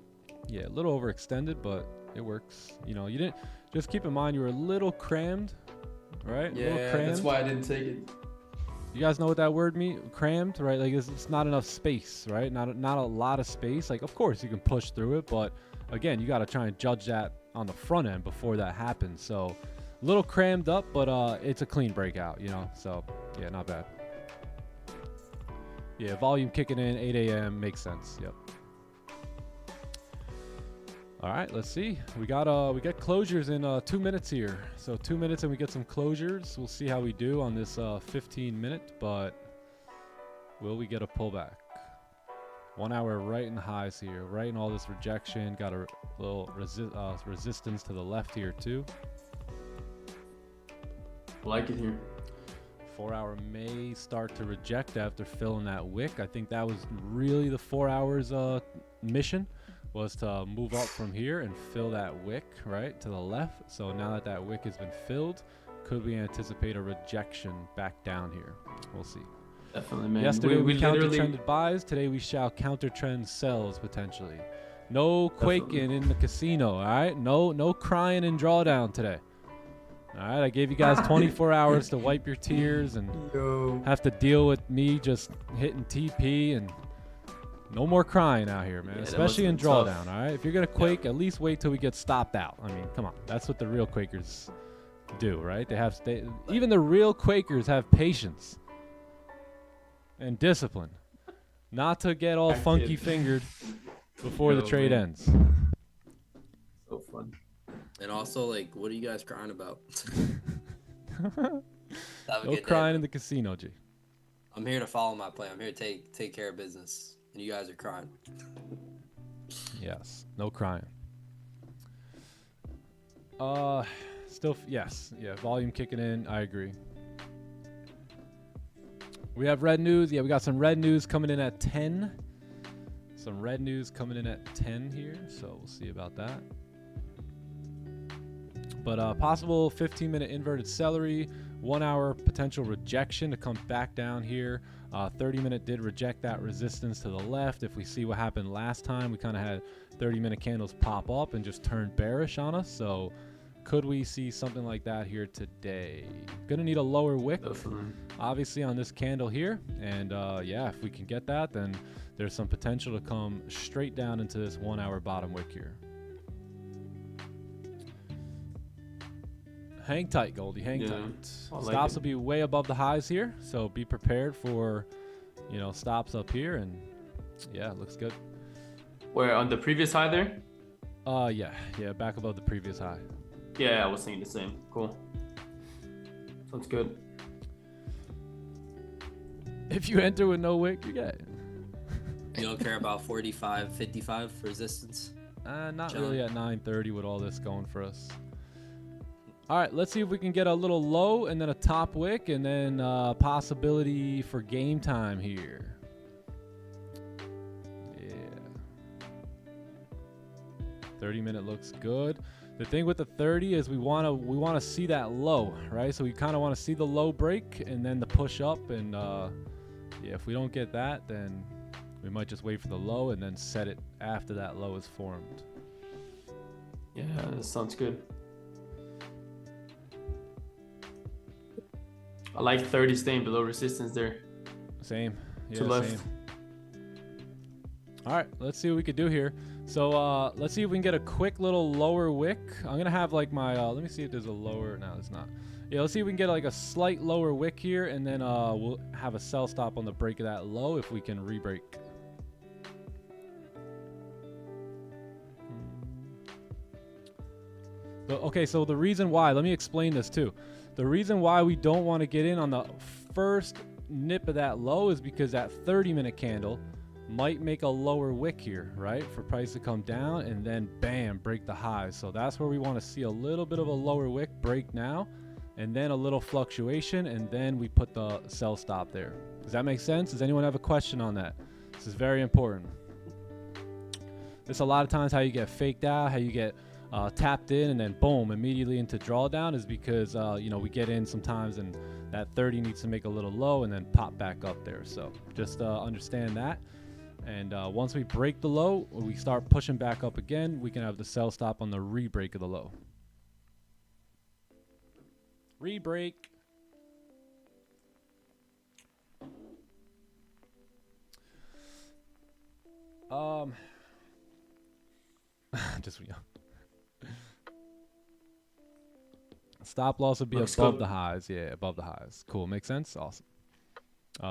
Yeah, a little overextended, but it works. You know, you didn't. Just keep in mind you were a little crammed, right? A little Yeah, crammed. that's why I didn't take it. You guys know what that word means? Crammed, right? Like it's not enough space, right? Not a lot of space. Like of course you can push through it, but again, you got to try and judge that on the front end before that happens. So a little crammed up, but it's a clean breakout, you know. So yeah, not bad. Yeah, volume kicking in 8 a.m. makes sense. Yep. All right, let's see. We got closures in 2 minutes here. So 2 minutes and we get some closures. We'll see how we do on this 15 minute, but will we get a pullback? 1 hour right in the highs here, right in all this rejection. Got a little resistance to the left here too. I like it here. 4 hour may start to reject after filling that wick. I think that was really the 4 hours mission, was to move up from here and fill that wick right to the left. So now that that wick has been filled, could we anticipate a rejection back down here? We'll see. Definitely, man. Yesterday we literally counter-trended buys. Today we shall counter-trend sells potentially. No quaking in the casino, all right? No crying in drawdown today. All right, I gave you guys 24 hours to wipe your tears and have to deal with me just hitting TP, and no more crying out here, man, Yeah, that especially in must've been drawdown, tough. all right? If you're going to quake, at least wait till we get stopped out. I mean, come on. That's what the real Quakers do, right? Even the real Quakers have patience and discipline not to get all I kid. funky fingered before the Yo, trade man. ends. So fun. And also, like, what are you guys crying about? Have a No good day, crying bro. in the casino, G. I'm here to follow my plan. I'm here to take care of business. And you guys are crying. Yes. No crying. Still, yes. Yeah, volume kicking in. I agree. We have red news. Yeah, we got some red news coming in at 10. Some red news coming in at 10 here, so we'll see about that. But possible 15-minute inverted celery, 1 hour potential rejection to come back down here. 30-minute did reject that resistance to the left. If we see what happened last time, we kind of had 30-minute candles pop up and just turn bearish on us. So could we see something like that here today? Gonna need a lower wick, obviously, on this candle here. And yeah, if we can get that, then there's some potential to come straight down into this 1 hour bottom wick here. Hang tight, Goldie. Hang tight. Stops will be way above the highs here, so be prepared for, you know, stops up here. And yeah, it looks good. Where, on the previous high there? Yeah, back above the previous high. Yeah, I was saying the same. Cool. Sounds good. If you enter with no wick, you get it. You don't care about 45, 55 resistance? Not John? really at 9:30 with all this going for us. All right, let's see if we can get a little low and then a top wick and then possibility for game time here. Yeah. 30-minute looks good. The thing with the 30 is we want to see that low, right? So we kind of want to see the low break and then the push up. And yeah, if we don't get that, then we might just wait for the low and then set it after that low is formed. Yeah, that sounds good. I like 30 staying below resistance there. Same. Yeah, to left. Same. All right, let's see what we could do here. So let's see if we can get a quick little lower wick. I'm gonna have like my let me see if there's a lower. No, it's not. Yeah, let's see if we can get like a slight lower wick here, and then we'll have a sell stop on the break of that low if we can re-break. Okay, so the reason why, let me explain this too. The reason why we don't want to get in on the first nip of that low is because that 30-minute candle might make a lower wick here, right? For price to come down and then bam, break the highs. So that's where we want to see a little bit of a lower wick break now, and then a little fluctuation, and then we put the sell stop there. Does that make sense? Does anyone have a question on that? This is very important. This a lot of times how you get faked out, how you get tapped in and then boom, immediately into drawdown is because you know, we get in sometimes and that 30 needs to make a little low and then pop back up there. So just understand that. And once we break the low, we start pushing back up again, we can have the sell stop on the re-break of the low. Re-break. Just stop loss would be Looks above good. the highs. Yeah, above the highs. Cool. Makes sense. Awesome.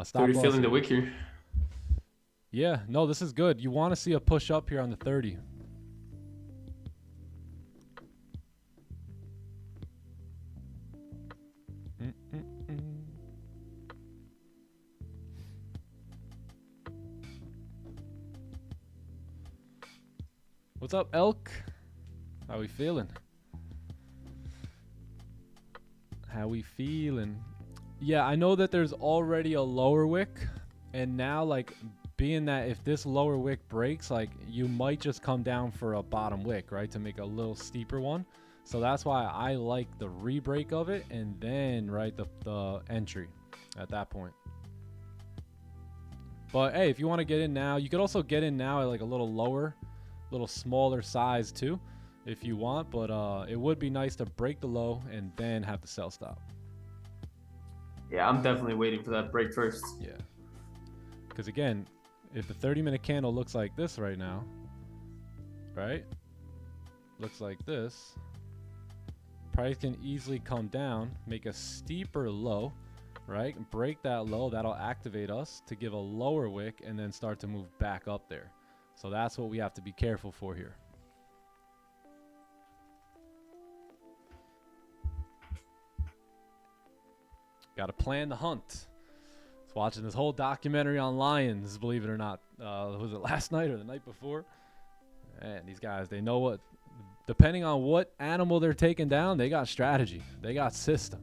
Stop Already loss. feeling the wick here. Yeah, no, this is good. You want to see a push up here on the 30. What's up, Elk? How we feeling? How we feeling? Yeah, I know that there's already a lower wick, and now like being that if this lower wick breaks, like you might just come down for a bottom wick, right, to make a little steeper one. So that's why I like the re-break of it, and then right the entry at that point. But hey, if you want to get in now, you could also get in now at like a little lower, little smaller size too, if you want. But it would be nice to break the low and then have the sell stop. Yeah, I'm definitely waiting for that break first. Yeah, because again, if the 30-minute candle looks like this right now, right, looks like this, price can easily come down, make a steeper low, right, break that low. That'll activate us to give a lower wick and then start to move back up there. So that's what we have to be careful for here. Got to plan the hunt. I was watching this whole documentary on lions, believe it or not. Was it last night or the night before? Man, these guys, they know what, depending on what animal they're taking down, they got strategy. They got system.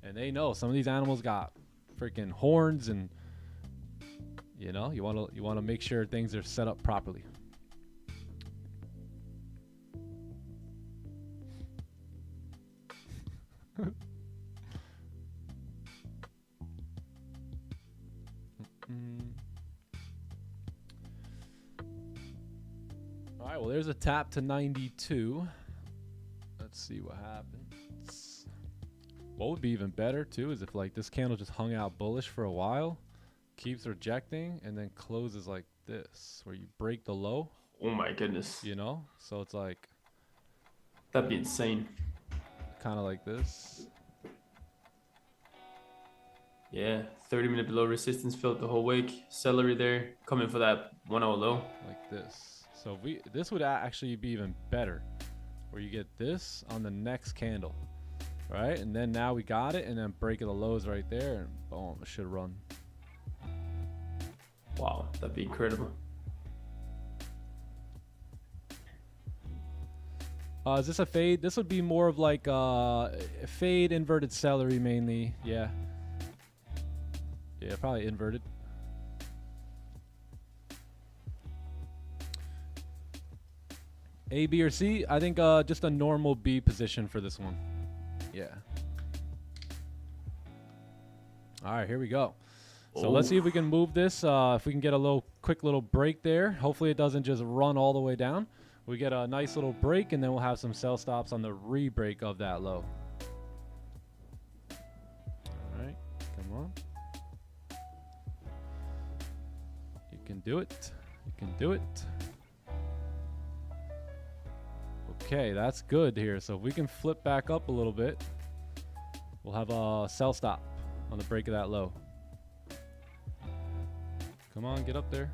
And they know some of these animals got freaking horns, and you know, you want to make sure things are set up properly. All right, well, there's a tap to 92. Let's see what happens. What would be even better too is if like this candle just hung out bullish for a while, keeps rejecting, and then closes like this, where you break the low. Oh my goodness. You know, so it's like That'd be insane. kind of like this. Yeah, 30-minute below resistance filled the whole week. Celery there, coming for that 1 hour low. Like this. So if we, this would actually be even better, where you get this on the next candle, right? And then now we got it, and then break of the lows right there, and boom, it should run. Wow, that'd be incredible. Is this a fade? This would be more of like fade inverted celery mainly. Yeah. Yeah, probably inverted. A, B, or C? I think just a normal B position for this one. Yeah. All right, here we go. So let's see if we can move this. If we can get a quick little break there. Hopefully it doesn't just run all the way down. We get a nice little break, and then we'll have some sell stops on the re-break of that low. All right, come on. You can do it. You can do it. Okay, that's good here. So if we can flip back up a little bit, we'll have a sell stop on the break of that low. Come on, get up there.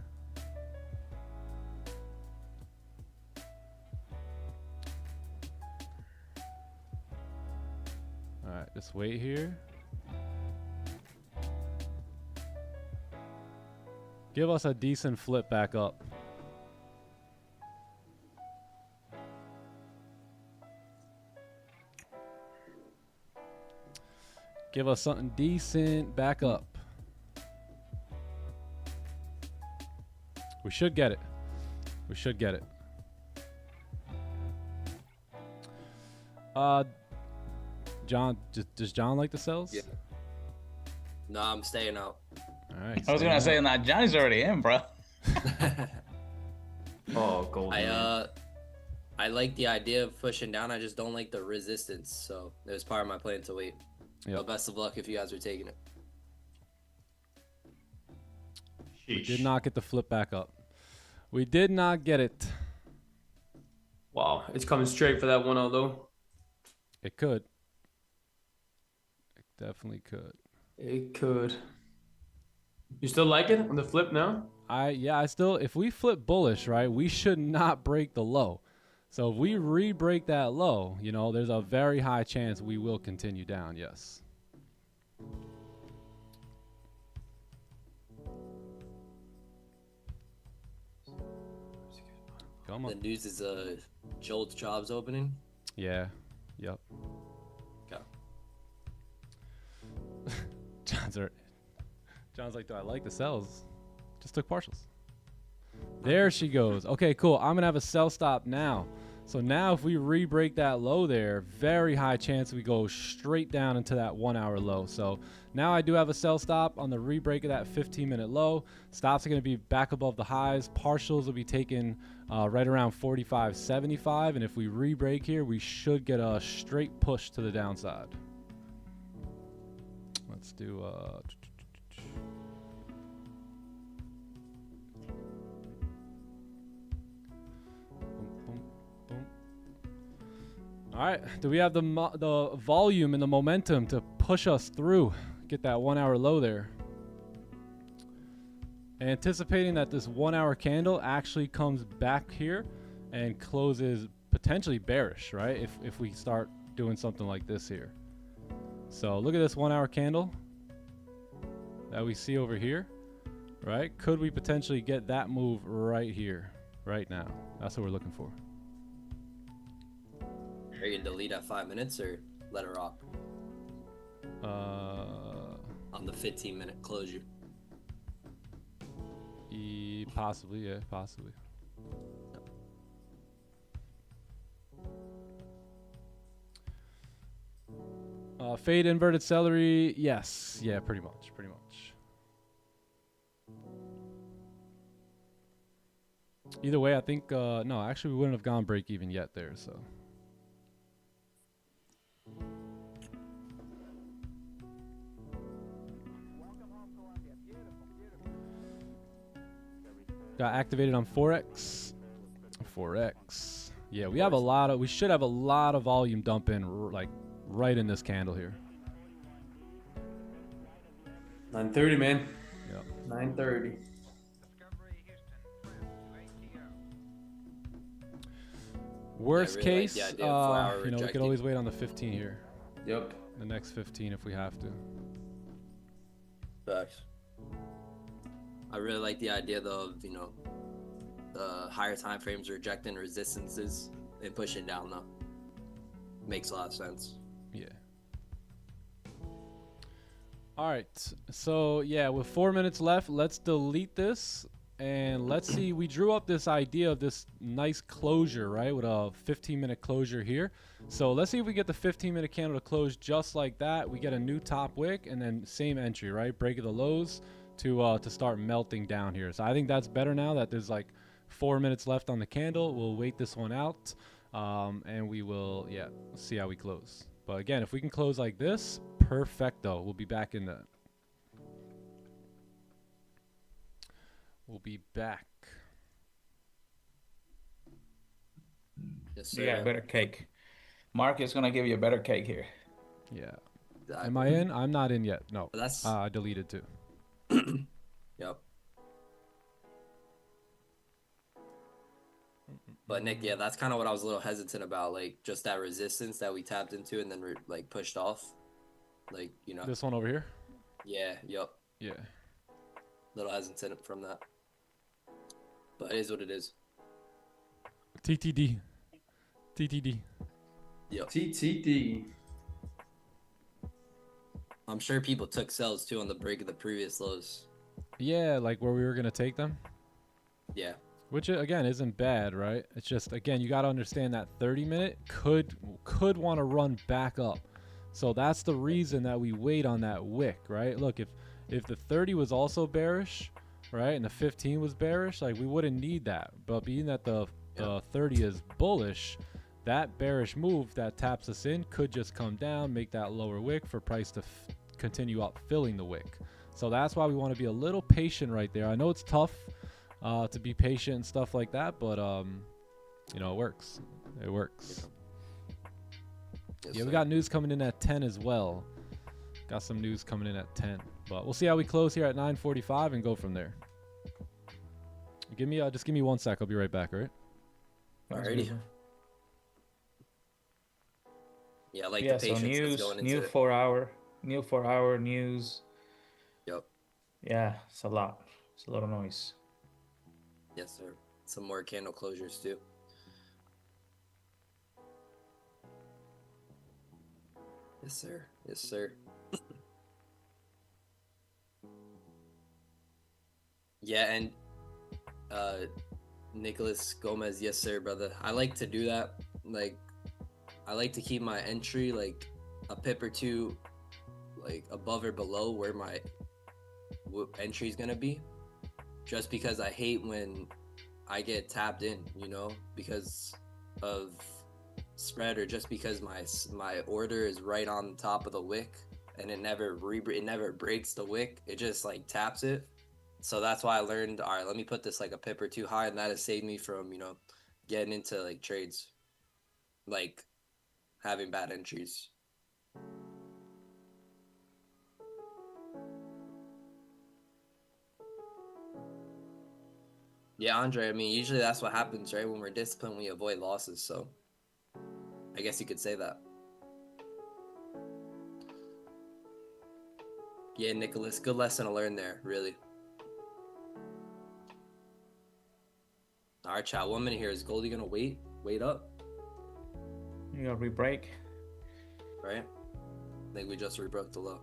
All right, just wait here. Give us a decent flip back up. Give us something decent back up. We should get it. We should get it. John, does John like the sells? Yeah. No, I'm staying out. All right. I was gonna say, nah, Johnny's already in, bro. Oh, gold. I like the idea of pushing down. I just don't like the resistance. So it was part of my plan to wait. Yep. Well, best of luck if you guys are taking it. We did not get the flip back up. We did not get it. Wow, it's coming straight for that 1 hour low. It could. It definitely could. It could. You still like it on the flip now? I still, if we flip bullish, right, we should not break the low. So if we re-break that low, you know, there's a very high chance we will continue down, yes. Come on. The news is Joel's jobs opening. Yeah. Yep. Okay. John's like, do I like the sells? Just took partials. There she goes. Okay, cool. I'm gonna have a sell stop now. So now if we re-break that low there, very high chance we go straight down into that 1 hour low. So now I do have a sell stop on the re-break of that 15-minute low. Stops are going to be back above the highs. Partials will be taken right around 45.75. And if we re-break here, we should get a straight push to the downside. Let's do... All right, do we have the volume and the momentum to push us through, get that 1 hour low there? Anticipating that this 1 hour candle actually comes back here and closes potentially bearish, right? If we start doing something like this here. So look at this 1 hour candle that we see over here, right? Could we potentially get that move right here? right now. That's what we're looking for. Are you gonna delete at 5 minutes or let it rock? On the 15-minute closure. Possibly, yeah, possibly. Fade inverted celery, yes, yeah, pretty much. Either way, I think no, actually we wouldn't have gone break even yet there, so. Got activated on forex. Yeah, we should have a lot of volume dump in like right in this candle here. 9:30, man. Yep. 9:30. Worst really case, like the idea of you know, we could rejecting. always wait on the 15 here. Yep. The next 15 if we have to. Facts. I really like the idea though of, you know, the higher time frames rejecting resistances and pushing down though. Makes a lot of sense. Yeah. All right. So yeah, with 4 minutes left, let's delete this and let's see. We drew up this idea of this nice closure, right? With a 15-minute closure here. So let's see if we get the 15-minute candle to close just like that. We get a new top wick and then same entry, right? Break of the lows to start melting down here. So I think that's better now that there's like 4 minutes left on the candle. We'll wait this one out and we will, yeah, see how we close. But again, if we can close like this, perfecto. We'll be back in that. We'll be back. Yes, sir. Yeah, better cake. Mark is gonna give you a better cake here. Yeah. Exactly. Am I in? I'm not in yet. No. That's I deleted too. Yep. But Nick, yeah, that's kind of what I was a little hesitant about, like just that resistance that we tapped into and then like pushed off, like, you know. This one over here? Yeah. Yep. Yeah. Little hesitant from that, but it is what it is. TTD. TTD. Yep. TTD. I'm sure people took sells too on the break of the previous lows. Yeah, like where we were going to take them. Yeah. Which again isn't bad, right? It's just again you got to understand that 30-minute could want to run back up. So that's the reason that we wait on that wick, right? Look, if the 30 was also bearish, right, and the 15 was bearish, like we wouldn't need that. But being that the 30 is bullish, that bearish move that taps us in could just come down, make that lower wick for price to continue up filling the wick. So that's why we want to be a little patient right there. I know it's tough to be patient and stuff like that, but you know, it works. It works. Yes, Yeah, sir. we got news coming in at 10 as well. Got some news coming in at 10, but we'll see how we close here at 9:45 and go from there. Give me just give me 1 sec. I'll be right back. All right. Alrighty. Yeah, I like Yeah, the patience so that's news, going into new it. 4 hour news. Yep. Yeah, it's a lot. It's a lot of noise. Yes, sir. Some more candle closures too. Yes, sir. Yes, sir. Yeah, and Nicholas Gomez, yes, sir, brother. I like to do that. Like, I like to keep my entry like a pip or two, like above or below where my entry is gonna be. Just because I hate when I get tapped in, you know, because of spread or just because my order is right on top of the wick and it never breaks the wick. It just like taps it. So that's why I learned, all right, let me put this like a pip or two high, and that has saved me from, you know, getting into like trades, like having bad entries. Yeah, Andre, I mean, usually that's what happens, right? When we're disciplined, we avoid losses. So I guess you could say that. Yeah, Nicholas, good lesson to learn there, really. All right, chat. 1 minute here. Is Goldie gonna wait up? You gotta re-break. Right? I think we just rebroke the low.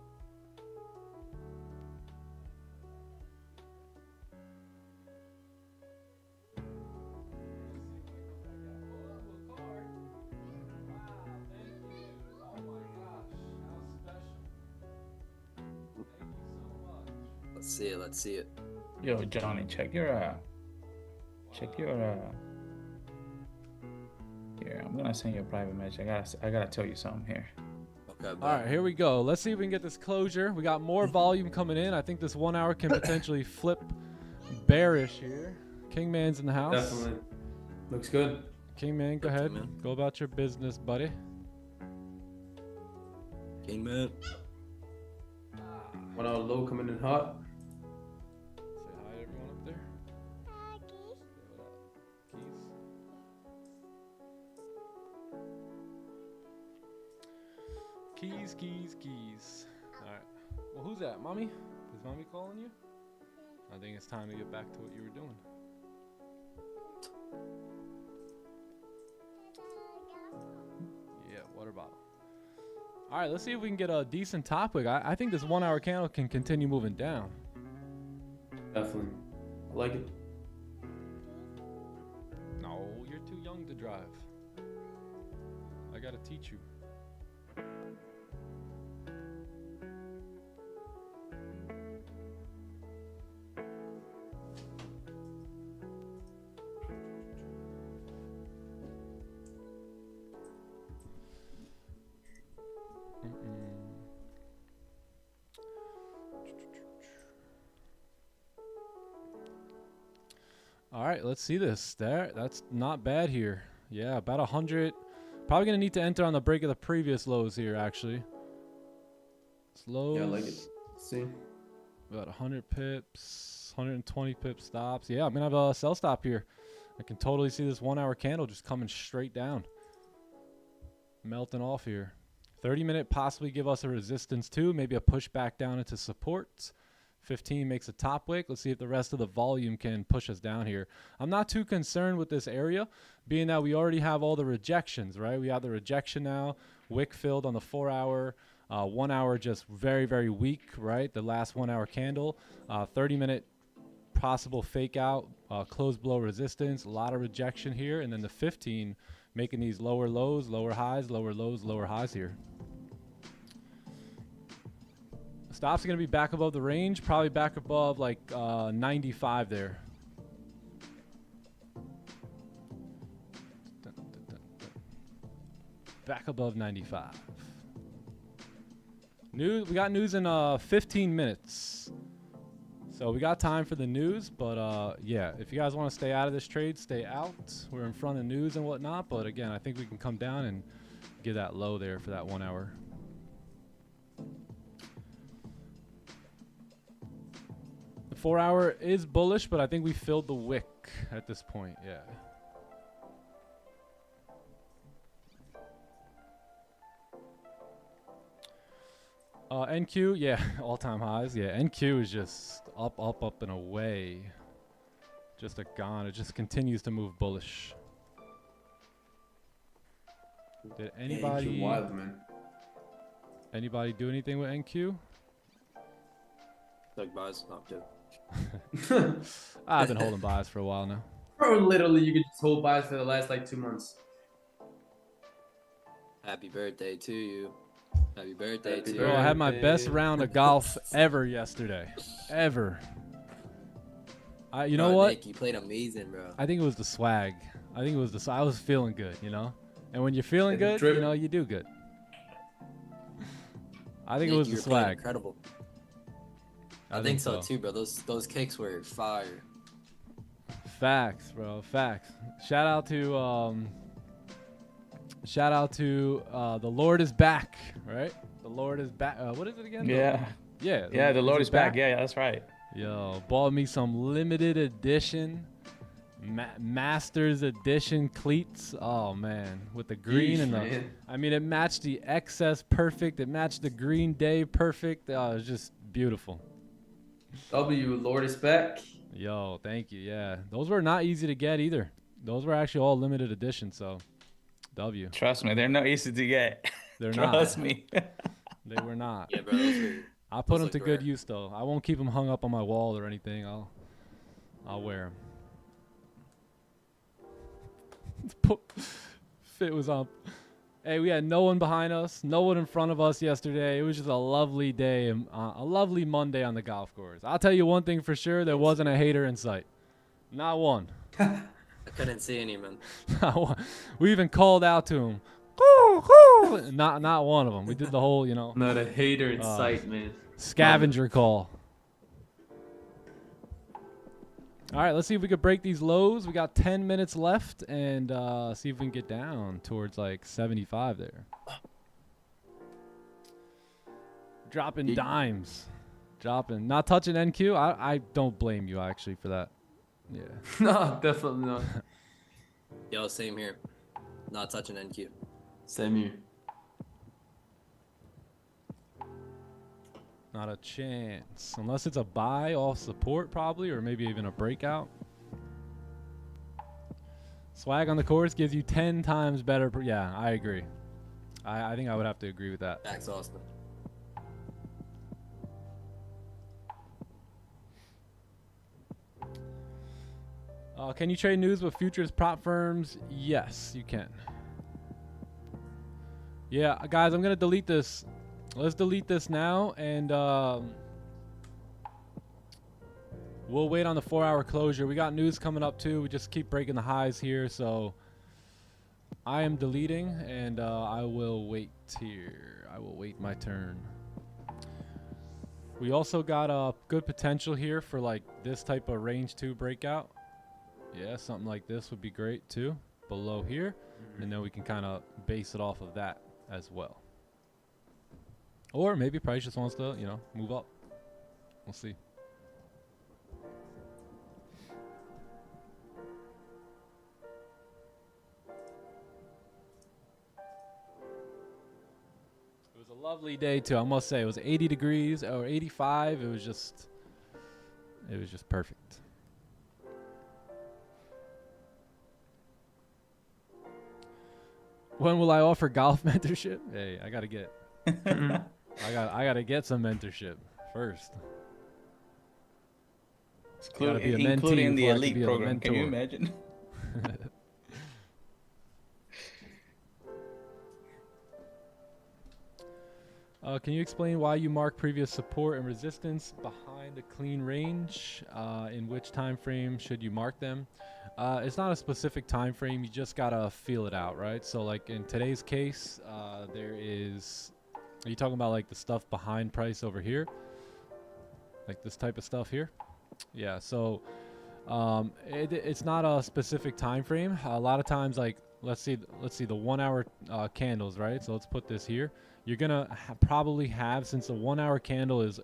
Let's see it. Yo, Johnny, check your here, I'm gonna send you a private message. I gotta tell you something here. Okay. All right, here we go. Let's see if we can get this closure. We got more volume coming in. I think this 1 hour can potentially flip bearish here. Kingman's in the house. Definitely. Looks good. Kingman, go ahead. Go about your business, buddy. Kingman. 1 hour low coming in hot. Say hi to everyone up there. Keys. All right. Well, who's that? Mommy? Is Mommy calling you? I think it's time to get back to what you were doing. Yeah, water bottle. All right, let's see if we can get a decent top wick. I think this 1 hour candle can continue moving down. Definitely. I like it. No, you're too young to drive. I gotta teach you. All right, let's see this. That's not bad here. Yeah, about 100. Probably gonna need to enter on the break of the previous lows here, actually. Lows. Yeah, I like it. Let's see. About 100 pips, 120 pip stops. Yeah, I'm gonna have a sell stop here. I can totally see this 1 hour candle just coming straight down, melting off here. 30-minute possibly give us a resistance too, maybe a push back down into support. 15 makes a top wick. Let's see if the rest of the volume can push us down here. I'm not too concerned with this area, being that we already have all the rejections, right? We have the rejection now, wick filled on the 4 hour, 1 hour just very, very weak, right? The last 1 hour candle, 30-minute possible fake out, close below resistance, a lot of rejection here, and then the 15 making these lower lows, lower highs, lower lows, lower highs here. Stops are going to be back above the range, probably back above like 95 there. Back above 95. News, we got news in 15 minutes. So we got time for the news, but yeah, if you guys want to stay out of this trade, stay out. We're in front of news and whatnot, but again, I think we can come down and get that low there for that 1 hour. The 4 hour is bullish, but I think we filled the wick at this point. Yeah. NQ, yeah, all-time highs. Yeah, NQ is just up, up, up, and away. Just a gone. It just continues to move bullish. Did anybody? NQ wild, man. Anybody do anything with NQ? Like buys, not good. I've been holding buys for a while now. Bro, literally, you could just hold buys for the last like 2 months. Happy birthday to you. Happy birthday Happy to Bro, you. I had my best round of golf ever yesterday. Ever. You know what? Nick, you played amazing, bro. I think it was the swag. I think it was I was feeling good, you know? And when you're feeling good, drip. you know, you do good. I think Nick, it was you the were playing swag. Incredible. I think so too, bro. Those kicks were fire. Facts, bro. Facts. Shout out to the Lord is back, right? The Lord is back. What is it again? Yeah. Yeah. The Lord is back. Yeah, that's right. Yo, bought me some limited edition Masters edition cleats. Oh man, with the green Yeesh, and the man. I mean, it matched the XS perfect. It matched the Green Day perfect. It was just beautiful. W, Lord is back. Yo, thank you. Yeah, those were not easy to get either. Those were actually all limited edition. So, W. Trust me, they're not easy to get. They're Trust not. me. They were not. Yeah, bro, those were. I'll put Those them look to good rare. use though. I won't keep them hung up on my wall or anything. I'll wear them. Fit was up. Hey, we had no one behind us, no one in front of us yesterday. It was just a lovely day, a lovely Monday on the golf course. I'll tell you one thing for sure: there wasn't a hater in sight. Not one. I couldn't see any, man. Not one. We even called out to him. Not one of them. We did the whole, Not a hater in sight, man. scavenger call. All right, let's see if we could break these lows. We got 10 minutes left, and see if we can get down towards like 75 there. Dropping dimes. Dropping. Not touching NQ. I don't blame you, actually, for that. Yeah. No, definitely not. Yo, same here. Not touching NQ. Same here. Not a chance. Unless it's a buy off support, probably, or maybe even a breakout. Swag on the course gives you 10 times better. Yeah, I agree. I think I would have to agree with that. Thanks, Austin. Can you trade news with futures prop firms? Yes, you can. Yeah, guys, I'm going to delete this. Let's delete this now, and we'll wait on the 4-hour closure. We got news coming up, too. We just keep breaking the highs here, so I am deleting, and I will wait here. I will wait my turn. We also got good potential here for, like, this type of range 2 breakout. Yeah, something like this would be great, too, below here, and then we can kind of base it off of that as well. Or maybe price just wants to, move up. We'll see. It was a lovely day too, I must say. It was 80 degrees or 85. It was just perfect. When will I offer golf mentorship? Hey, I gotta get. I gotta get some mentorship first. Including the elite program. Can you imagine? Can you explain why you mark previous support and resistance behind a clean range? In which time frame should you mark them? It's not a specific time frame. You just gotta feel it out, right? So, like in today's case, there is. Are you talking about like the stuff behind price over here? Like this type of stuff here? Yeah, so it's not a specific time frame. A lot of times, like let's see the 1 hour candles, right? So let's put this here. You're gonna probably have, since the 1 hour candle is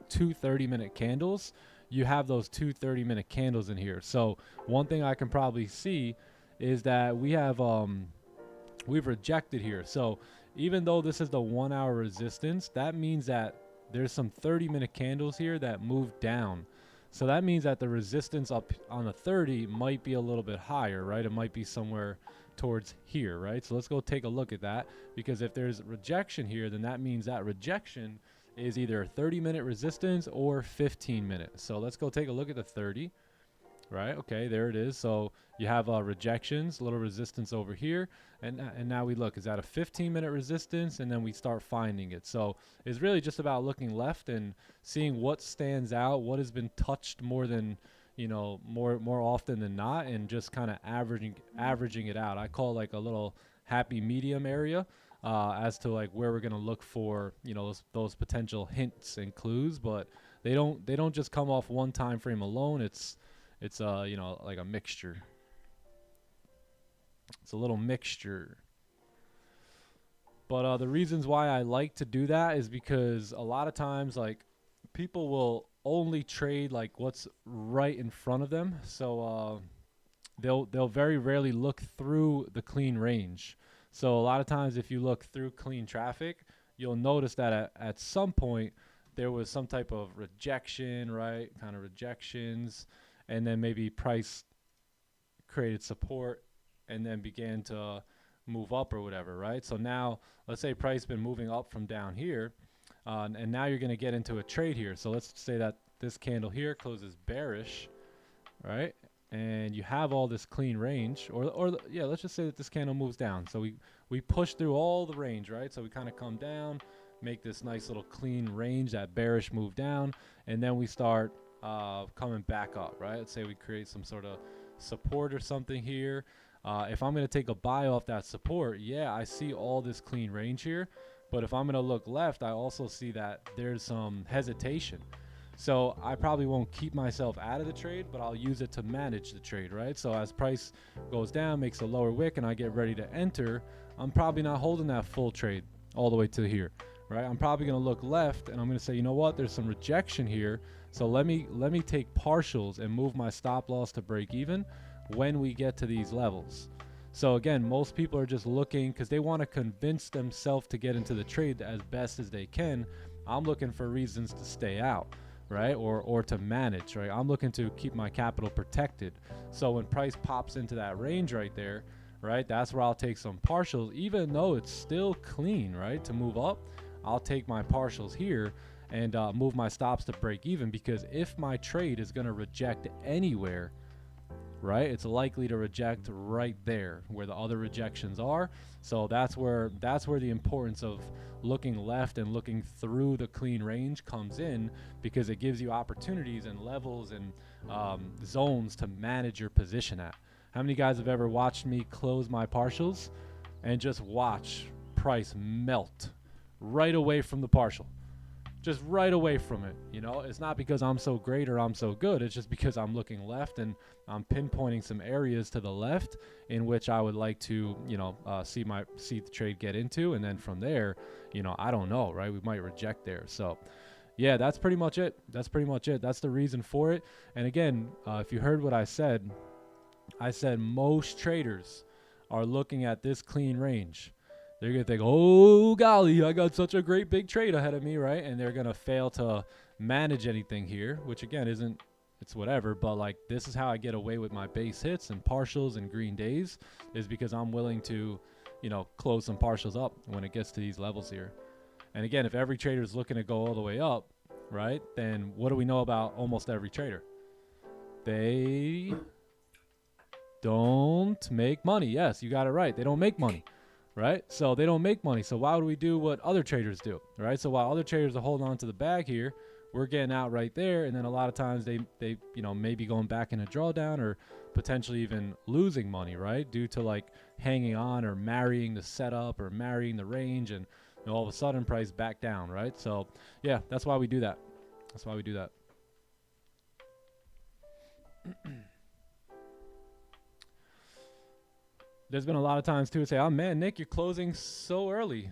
two 30-minute candles, you have those two 30-minute candles in here. So one thing I can probably see is that we've rejected here. So even though this is the 1 hour resistance, that means that there's some 30-minute candles here that move down. So that means that the resistance up on the 30 might be a little bit higher, right? It might be somewhere towards here, right? So let's go take a look at that, because if there's rejection here, then that means that rejection is either 30-minute resistance or 15-minute. So let's go take a look at the 30. Right, okay, there it is. So you have rejections, little resistance over here, and now we look, is that a 15-minute resistance, and then we start finding it. So it's really just about looking left and seeing what stands out, what has been touched more than, more often than not, and just kind of averaging it out. I call it like a little happy medium area as to like where we're gonna look for, those potential hints and clues, but they don't just come off one time frame alone. It's like a mixture. It's a little mixture. But the reasons why I like to do that is because a lot of times, like, people will only trade like what's right in front of them. So they'll very rarely look through the clean range. So a lot of times if you look through clean traffic, you'll notice that at some point there was some type of rejection, right? Kind of rejections, and then maybe price created support and then began to move up or whatever, right? So now let's say price been moving up from down here, and now you're going to get into a trade here. So let's say that this candle here closes bearish, right? And you have all this clean range, or yeah, let's just say that this candle moves down. So we push through all the range, right? So we kind of come down, make this nice little clean range, that bearish move down, and then we start coming back up, right? Let's say we create some sort of support or something here. If I'm going to take a buy off that support, yeah, I see all this clean range here. But if I'm going to look left, I also see that there's some hesitation. So I probably won't keep myself out of the trade, but I'll use it to manage the trade, right? So as price goes down, makes a lower wick, and I get ready to enter, I'm probably not holding that full trade all the way to here, right? I'm probably going to look left, and I'm going to say, you know what? There's some rejection here. So let me take partials and move my stop loss to break even when we get to these levels. So again, most people are just looking because they want to convince themselves to get into the trade as best as they can. I'm looking for reasons to stay out, right? Or to manage, right? I'm looking to keep my capital protected. So when price pops into that range right there, right, that's where I'll take some partials, even though it's still clean, right? To move up, I'll take my partials here and move my stops to break even, because if my trade is going to reject anywhere, right, it's likely to reject right there where the other rejections are. So that's where the importance of looking left and looking through the clean range comes in, because it gives you opportunities and levels and zones to manage your position at. How many guys have ever watched me close my partials and just watch price melt right away from the partial? Just right away from it, you know? It's not because I'm so great or I'm so good. It's just because I'm looking left and I'm pinpointing some areas to the left in which I would like to, you know, see the trade get into, and then from there, you know, I don't know, right? We might reject there. So yeah, that's pretty much it. That's the reason for it. And again, if you heard what I said most traders are looking at this clean range. They're going to think, oh, golly, I got such a great big trade ahead of me, right? And they're going to fail to manage anything here, which, again, it's whatever. But, like, this is how I get away with my base hits and partials and green days, is because I'm willing to, you know, close some partials up when it gets to these levels here. And, again, if every trader is looking to go all the way up, right, then what do we know about almost every trader? They don't make money. Yes, you got it right. They don't make money. Right? So they don't make money. So why would we do what other traders do? Right? So while other traders are holding on to the bag here, we're getting out right there. And then a lot of times they you know, maybe going back in a drawdown or potentially even losing money, right? Due to like hanging on or marrying the setup or marrying the range, and you know, all of a sudden price back down, right? So yeah, that's why we do that. There's been a lot of times too say, oh man, Nick, you're closing so early,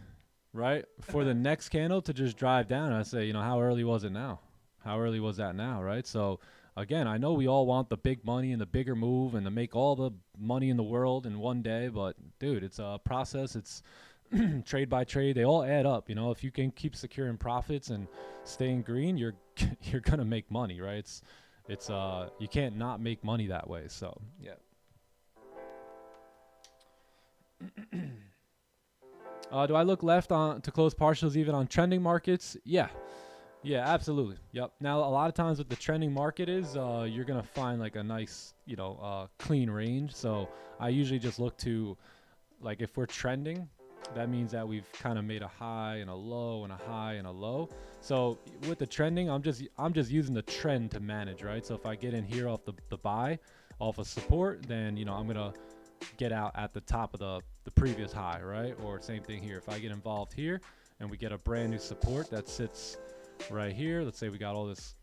right? For the next candle to just drive down. I say, you know, how early was it now? How early was that now, right? So again, I know we all want the big money and the bigger move and to make all the money in the world in one day, but dude, it's a process. It's trade by trade. They all add up. You know, if you can keep securing profits and staying green, you're gonna make money, right? It's you can't not make money that way. So yeah. Do I look left on to close partials even on trending markets? Yeah, absolutely. Yep. Now a lot of times what the trending market is, you're gonna find like a nice, you know, clean range. So I usually just look to, like, if we're trending, that means that we've kind of made a high and a low and a high and a low. So with the trending, I'm just using the trend to manage, right? So if I get in here off the buy, off of support, then you know I'm gonna get out at the top of the previous high, right? Or same thing here. If I get involved here and we get a brand new support that sits right here, let's say we got all this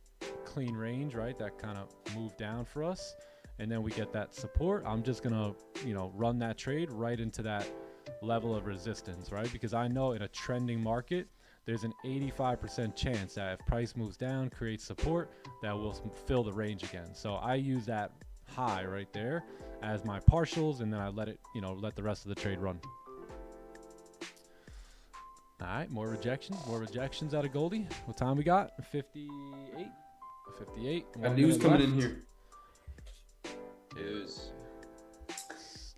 clean range, right? That kind of moved down for us, and then we get that support. I'm just gonna, you know, run that trade right into that level of resistance, right? Because I know in a trending market, there's an 85% chance that if price moves down, creates support, that will fill the range again. So I use that high right there as my partials, and then I let it, you know, let the rest of the trade run. All right, more rejections out of Goldie. What time we got? 58. 58. Got news coming in here. News.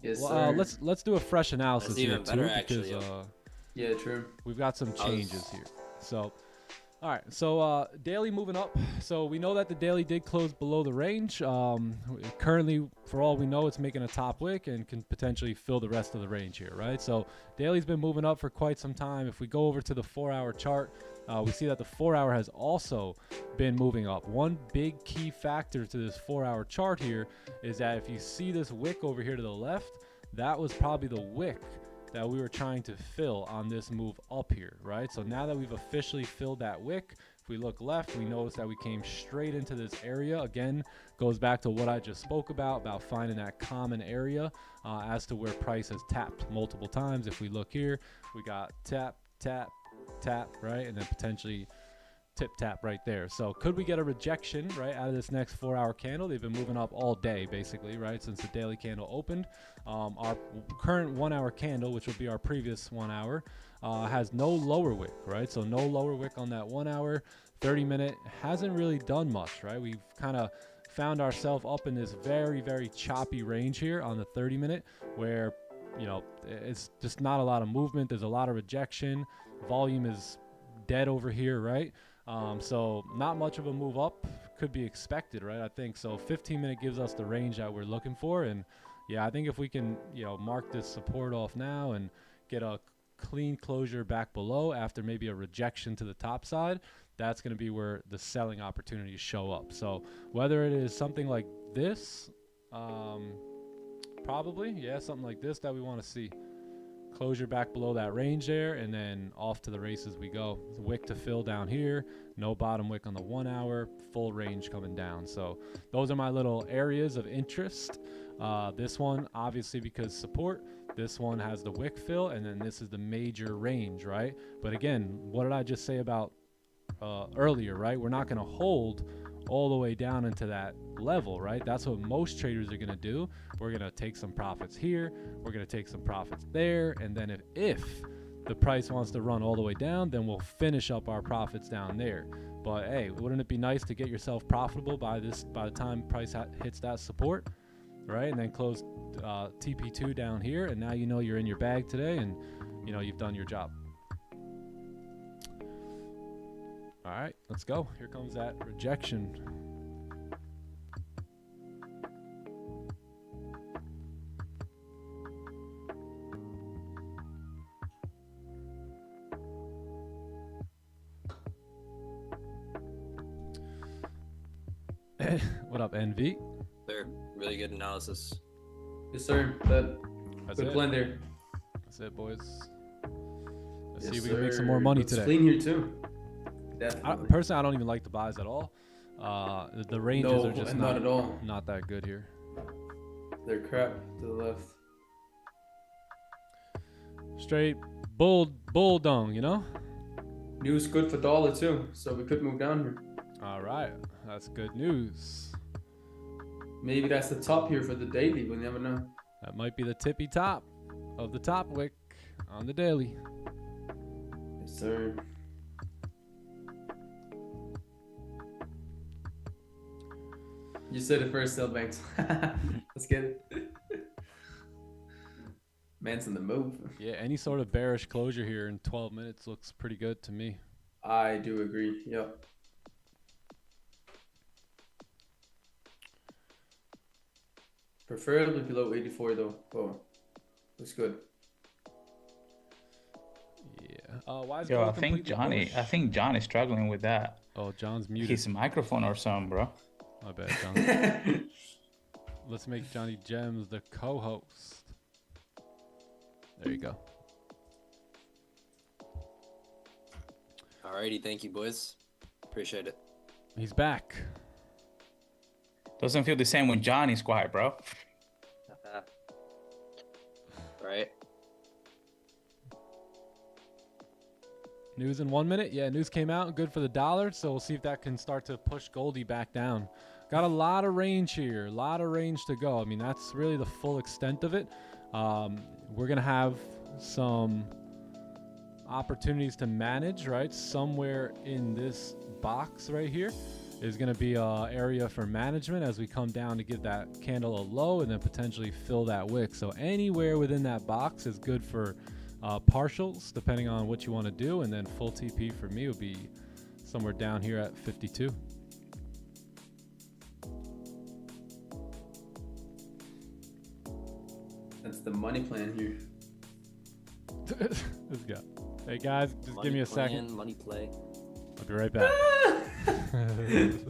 Yes, Well, sir. let's do a fresh analysis That's here even too, better, because actually, Yeah, true. we've got some changes here. So, all right. So daily moving up. So we know that the daily did close below the range. Currently, for all we know, it's making a top wick and can potentially fill the rest of the range here, right? So daily's been moving up for quite some time. If we go over to the 4-hour chart, we see that the 4-hour has also been moving up. One big key factor to this 4-hour chart here is that if you see this wick over here to the left, that was probably the wick that we were trying to fill on this move up here, right? So now that we've officially filled that wick, if we look left, we notice that we came straight into this area. Again, goes back to what I just spoke about finding that common area as to where price has tapped multiple times. If we look here, we got tap, tap, tap, right? And then potentially tip tap right there. So could we get a rejection right out of this next 4-hour candle? They've been moving up all day basically, right, since the daily candle opened. Our current 1-hour candle, which will be our previous 1 hour, has no lower wick, right? So no lower wick on that 1 hour. 30-minute hasn't really done much, right? We've kind of found ourselves up in this very, very choppy range here on the 30-minute where, you know, it's just not a lot of movement. There's a lot of rejection. Volume is dead over here, right? So not much of a move up could be expected, right? I think so. 15-minute gives us the range that we're looking for, and yeah, I think if we can, you know, mark this support off now and get a clean closure back below after maybe a rejection to the top side, that's going to be where the selling opportunities show up. So whether it is something like this, probably, yeah, something like this that we want to see. Closure back below that range there, and then off to the races we go. Wick to fill down here, no bottom wick on the 1 hour, full range coming down. So those are my little areas of interest. This one obviously because support, this one has the wick fill, and then this is the major range, right? But again, what did I just say about earlier, right? We're not going to hold all the way down into that level, right? That's what most traders are going to do. We're going to take some profits here, we're going to take some profits there, and then if the price wants to run all the way down, then we'll finish up our profits down there. But hey, wouldn't it be nice to get yourself profitable by the time price hits that support, right? And then close TP2 down here, and now you know you're in your bag today, and you know you've done your job. All right, let's go. Here comes that rejection. What up, NV? They're really good analysis. Yes, sir. That's Good it. blend there. That's it, boys. Let's Yes, see if we can make some sir. more money Looks today. clean here too. Definitely. Personally, I don't even like the buys at all. The ranges No, are just not at all. not that good here. They're crap to the left. Straight bull dung, you know? News good for dollar too, so we could move down here. All right, that's good news. Maybe that's the top here for the daily. We never know. That might be the tippy top of the top wick on the daily. Yes, sir. You said it first, Sell Banks. Let's get it. Man's in the move. Yeah, any sort of bearish closure here in 12 minutes looks pretty good to me. I do agree. Yep. Preferably below 84 though. Oh, looks good. Yeah. Why is Yo, gold I think completely bullish? John is struggling with that. Oh, John's muted. His microphone or something, bro. My bad, John. Let's make Johnny Gems the co-host. There you go. Alrighty, thank you, boys. Appreciate it. He's back. Doesn't feel the same when John is quiet, bro. Right? News in 1 minute. Yeah, news came out. Good for the dollar. So we'll see if that can start to push Goldie back down. Got a lot of range here. A lot of range to go. I mean, that's really the full extent of it. We're going to have some opportunities to manage, right? Somewhere in this box right here is going to be an area for management as we come down to give that candle a low and then potentially fill that wick. So anywhere within that box is good for partials, depending on what you want to do. And then full TP for me would be somewhere down here at 52. That's the money plan here. Let's go. Hey guys, just Money give me a plan, second. Money play. I'll be right back.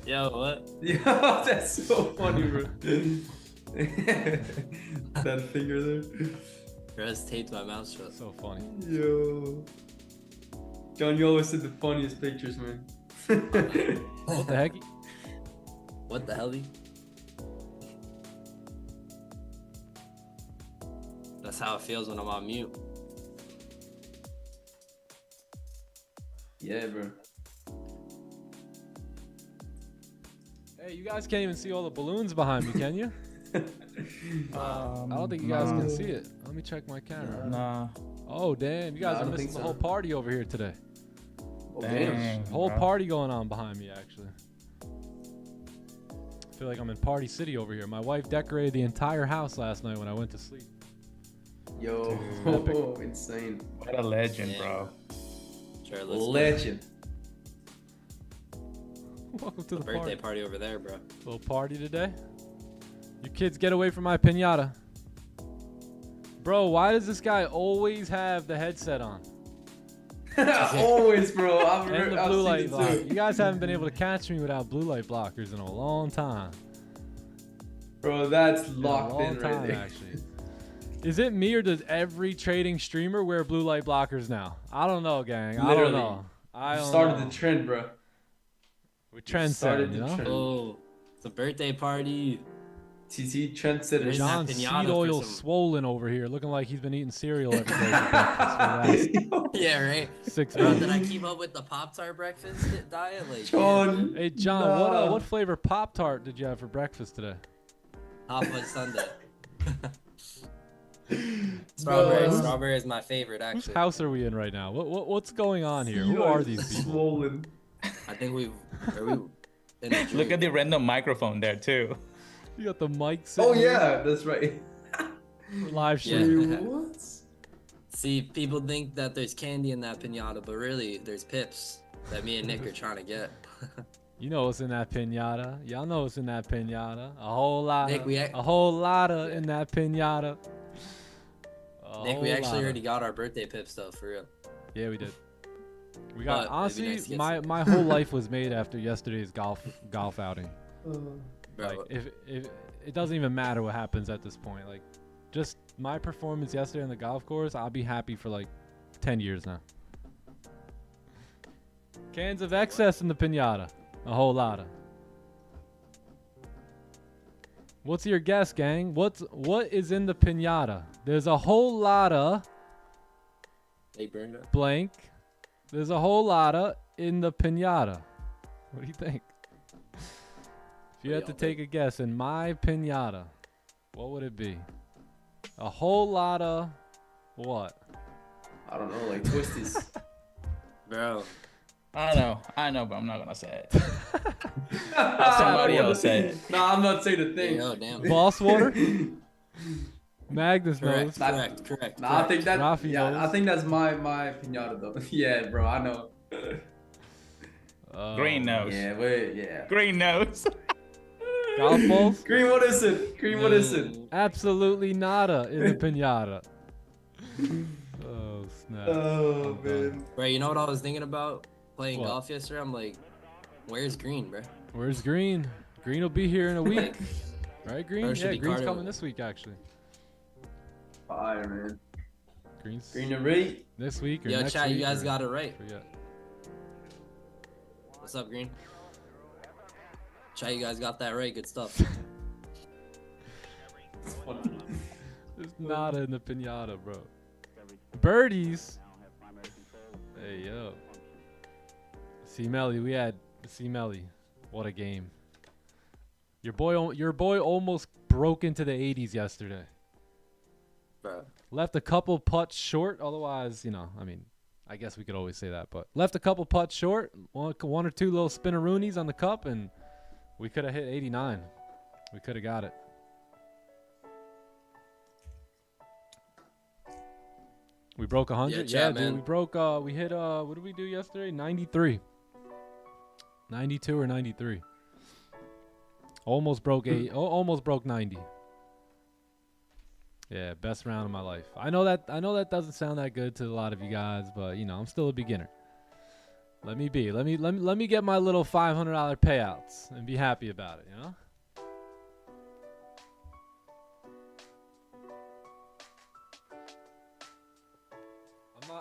Yo, what? Yo, that's so funny, bro. That finger there. Rez taped my mouth shut. So funny. Yo. John, you always did the funniest pictures, man. What the heck? What the hell? That's how it feels when I'm on mute. Yeah, bro. Hey, you guys can't even see all the balloons behind me, can you? I don't think you guys can see it. Let me check my camera. Nah. Oh, damn. You guys I are don't missing think the so. whole party over here today. Oh, damn. Whole bro. party going on behind me, actually. I feel like I'm in Party City over here. My wife decorated the entire house last night when I went to sleep. Yo, Dude. oh, insane. What a legend, Yeah. bro. Sure, let's go. Legend. Welcome to the Birthday party. party over there, bro. Little party today. You kids get away from my pinata. Bro, why does this guy always have the headset on? Always, bro. And the blue light blocker. You guys haven't been able to catch me without blue light blockers in a long time. Bro, that's In a locked long in right time, there. actually. Is it me or does every trading streamer wear blue light blockers now? I don't know, gang. I don't Literally. know. I You don't started know. the trend, bro. We're trend started setting, you the know? trend. Oh, it's a birthday party. TT trendsetters. There's John's that seed pinata for oil some- swollen over here, looking like he's been eating cereal every day for breakfast for the last Yeah, right. 6 Bro, months. did I keep up with the Pop-Tart breakfast diet? Like, John. Hey, John, Nah. what flavor Pop-Tart did you have for breakfast today? Hot Fudge Sundae. Strawberry. Bro. Strawberry is my favorite, Whose actually. house are we in right now? What's going on here? You Who are these people? Swollen. I think we in a Look dream. at the random microphone there too. You got the mic Oh sitting yeah, that's right. for live Yeah. stream. Wait, what? See, people think that there's candy in that pinata, but really, there's pips that me and Nick are trying to get. You know what's in that pinata. Y'all know what's in that pinata. A whole lot. Nick, A whole lot in that pinata. Nick, we actually already got our birthday pips, though, for real. Yeah, we did. We got But it'd be honestly, nice to get my whole life was made after yesterday's golf outing. Bro, Like if it doesn't even matter what happens at this point. Like just my performance yesterday on the golf course, I'll be happy for like 10 years now. Cans of excess in the pinata. A whole lot of. What's your guess, gang? What is in the pinata? There's a whole lot of they burned it. blank. There's a whole lot of in the pinata. What do you think? If you What had do to y'all take a guess in my pinata, what would it be? A whole lot of what? I don't know, like twisties. Bro, I know, but I'm not gonna say it. Somebody Somebody else say it. Nah, I'm not saying a thing. yo, damn. Boss water? Magnus knows. Correct. Nah, I think that. Rafi Yeah, knows. I think that's my pinata though. Yeah, bro, I know. Green nose. Yeah, wait, yeah. Green nose. Golf balls? Green, what is it? Green, what is it? Absolutely nada in the pinata. Oh snap! Oh I'm done. man. Bro, you know what I was thinking about playing What? golf yesterday? I'm like, where's Green, bro? Where's Green? Green will be here in a week, Like, right? Green? Or should Yeah, be Green's Carter. coming this week actually. Fire, man. Green's Green and Ray. this week or yo, next chat, week. you guys or- got it right. Forget. What's up, Green? Chat, you guys got that right. Good stuff. There's nada in the pinata, bro. Birdies. Hey yo. C-Melly, we had C-Melly. What a game. Your boy almost broke into the 80s yesterday. Bro. Left a couple putts short. Otherwise, you know, I mean, I guess we could always say that, but left a couple putts short, one or two little spinneroonies on the cup, and we could have hit 89. We could have got it. We broke 100. Yeah, dude, we broke. We hit. What did we do yesterday? 93. 92 or 93. Almost broke almost broke 90. Yeah, best round of my life. I know that doesn't sound that good to a lot of you guys, but you know, I'm still a beginner. Let me get my little $500 payouts and be happy about it, you know?